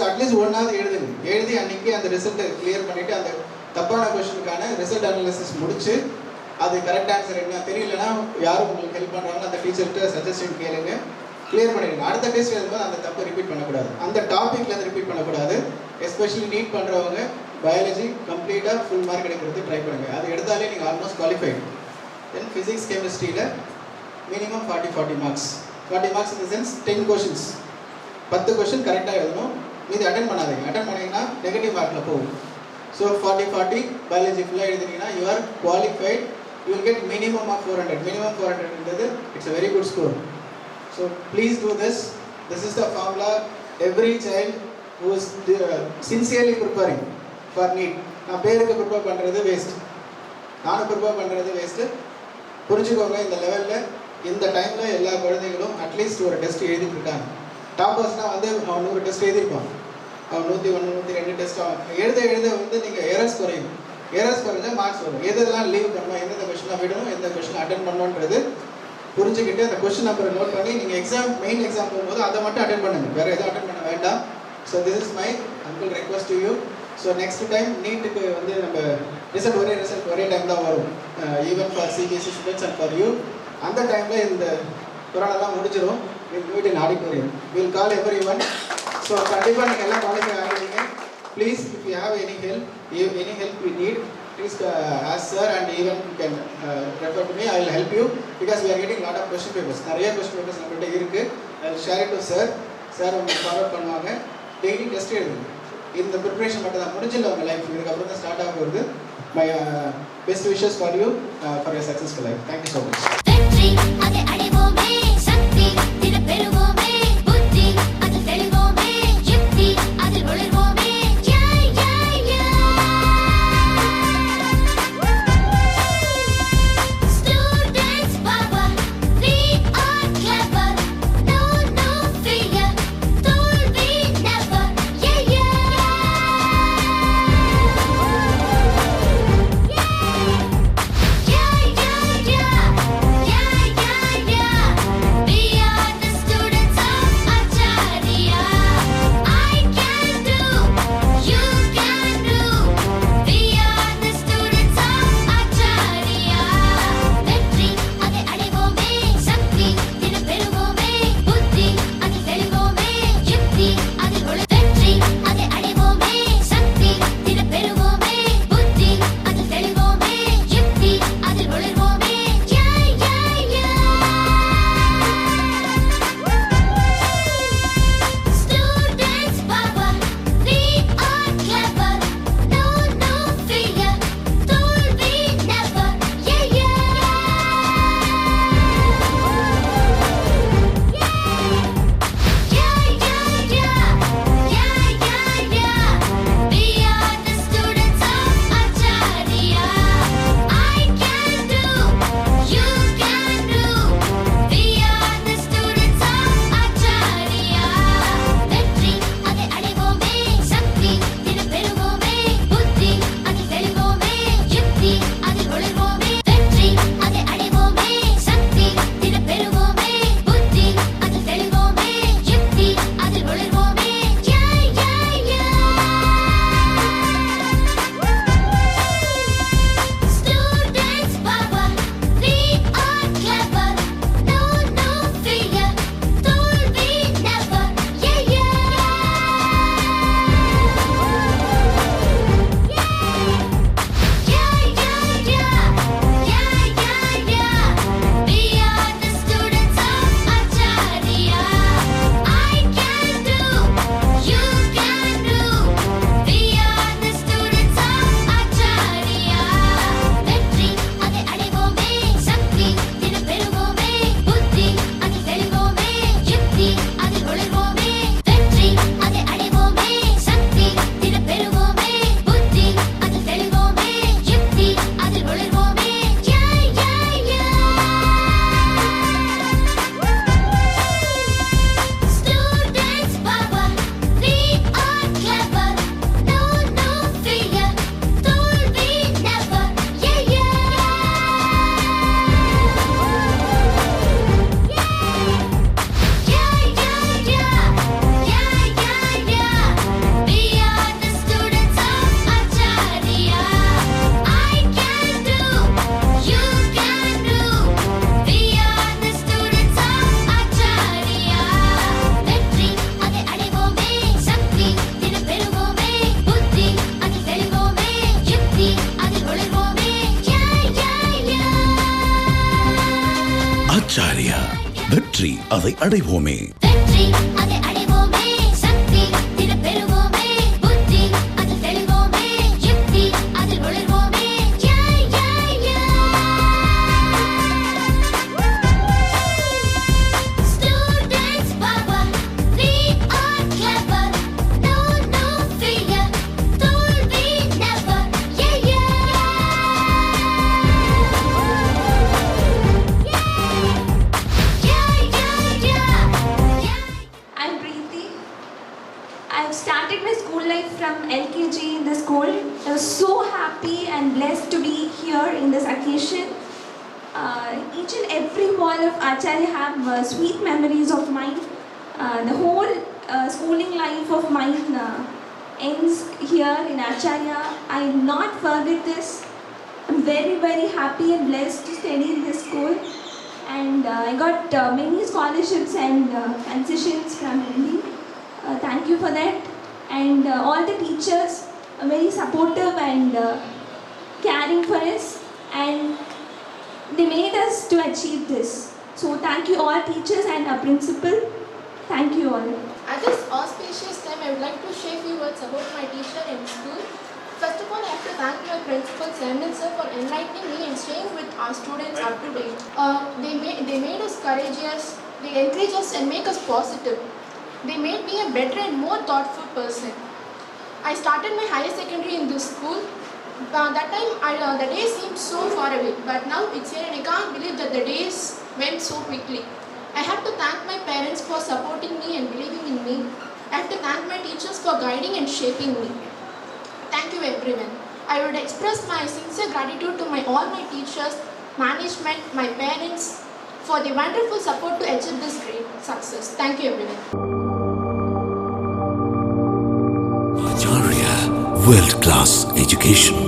at least 1 hour எழுதுங்க. எழுதி அன்றைக்கி அந்த ரிசல்ட்டை கிளியர் பண்ணிவிட்டு அந்த தப்பான கொஷனுக்கான ரிசல்ட் அனாலிசிஸ் முடிச்சு அது கரெக்ட் ஆன்சர் என்ன தெரியலனா யாரும் உங்களுக்கு ஹெல்ப் பண்ணுறாங்க அந்த டீச்சர்கிட்ட சஜஷன் கேளுங்க, கிளியர் பண்ணிடுங்க. அடுத்த டெஸ்ட் எழுதும்போது அந்த தப்பு ரிப்பீட் பண்ணக்கூடாது, அந்த டாப்பிக்கில் ரிப்பீட் பண்ணக்கூடாது. எஸ்பெஷலி நீட் பண்ணுறவங்க பயாலஜி கம்ப்ளீட்டாக ஃபுல் மார்க் கிடைக்கிறது ட்ரை பண்ணுங்கள். அது எடுத்தாலே நீங்கள் ஆல்மோஸ்ட் குவாலிஃபைடு. தென் ஃபிசிக்ஸ் கெமிஸ்ட்ரியில் minimum 40 marks. 40 marks in the sense 10 questions, 10 question கரெக்டாக எழுதணும். மீது அட்டன் பண்ணாதீங்க. அட்டன் பண்ணிங்கன்னா நெகட்டிவ் மார்க்கில் போகும். ஸோ 40 பயாலஜி ஃபுல்லாக எழுதுனீங்கன்னா you are qualified. You will get minimum of 400. Minimum 400ன்றது it's a very good score. So please do this. This is the formula. Every child who is sincerely preparing for NEET, நான் பேருக்கு ப்ரிப்பேர் பண்ணுறது வேஸ்ட், நானும் ப்ரிப்பேர் பண்ணுறது வேஸ்ட்டு. புரிஞ்சுக்கோங்க, இந்த லெவலில் இந்த டைமில் எல்லா குழந்தைகளும் அட்லீஸ்ட் ஒரு டெஸ்ட் எழுதிட்டு இருக்காங்க. டாப்பர்ஸ்னால் வந்து அவன் 100 டெஸ்ட் எழுதியிருப்பான், அவன் 101 102 டெஸ்ட் அவன் எழுத வந்து நீங்கள் எரர்ஸ் குறையும். எரர்ஸ் குறைஞ்சால் மார்க்ஸ் வரும். எதெல்லாம் லீவ் பண்ணணும், எந்தெந்த கொஷினாக விடணும், எந்த கொஷின் அட்டன் பண்ணணுன்றது புரிஞ்சுக்கிட்டு அந்த கொஷின் நம்பரை நோட் பண்ணி நீங்கள் மெயின் எக்ஸாம் போகும்போது அதை மட்டும் அட்டன் பண்ணுங்கள், வேறு எதுவும் அட்டன் பண்ண வேண்டாம். So this is my uncle request to you. So next time நீட்டுக்கு வந்து நம்ம ரிசல்ட் ஒரே டைம் தான் வரும், even for CBSE students and for you. அந்த டைமில் இந்த கொரோனாலாம் முடிஞ்சிடும். Will meet in auditorium, will call everyone. So கண்டிப்பாக நீங்கள் எல்லாம் குவாலிஃபை ஆகிடுவீங்க. Please if you have any help you need, please ask sir, and even you can refer to me. I will help you because we are getting lot of question papers. நிறைய question papers நம்மகிட்ட இருக்கு. I will share it to sir. Sir உங்களுக்கு ஃபார்வர்ட் பண்ணுவாங்க. டெய்லி டெஸ்ட் எழுதுங்க. இந்த ப்ரிப்பரேஷன் மட்டும் தான் முடிஞ்சில்ல உங்கள் லைஃப், இதுக்கப்புறம் தான் ஸ்டார்ட் ஆக வருது. My best wishes for you for your successful life. Thank you so much. வெற்றி அதை அடைவோமே, சக்தி தின பெறுவோமே, புத்தி அதில் தெளிவோமே, யுக்தி அதில் ஒளிர்வோமே. We are the students. அதை அடைவோமே. வெற்றி அதை அடைவோமே, சக்தி தினம் பெறுவோமே, புத்தி அதில் தெளிவோமே, யுக்தி அதில் ஒளிர்வோமே. Students power, we are clever, no fear, தோல்வி never. I'm Preeti. I've started my school life from LKG in the school. I was so happy and blessed to be here in this occasion. Each and every wall of Acharya have sweet memories of mine. The whole schooling life of mine ends here in Acharya. I will not forget this. I'm very, very happy and blessed to study in this school. And I got many scholarships and concessions from Hindi. Thank you for that. And all the teachers are very supportive and caring for us, and they made us to achieve this. So thank you all teachers and our principal. Thank you all. At this auspicious time, I would like to share a few words about my teacher in school. First of all, I have to thank my principal, Simon sir, for enlightening me and staying with our students up to date. They made us courageous, they encourage us and make us positive. They made me a better and more thoughtful person. I started my higher secondary in this school. That time, the days seemed so far away, but now it's here and I can't believe that the days went so quickly. I have to thank my parents for supporting me and believing in me. I have to thank my teachers for guiding and shaping me. Thank you everyone. I would express my sincere gratitude to all my teachers, management, my parents for the wonderful support to achieve this great success. Thank you everyone. Acharya World Class Education.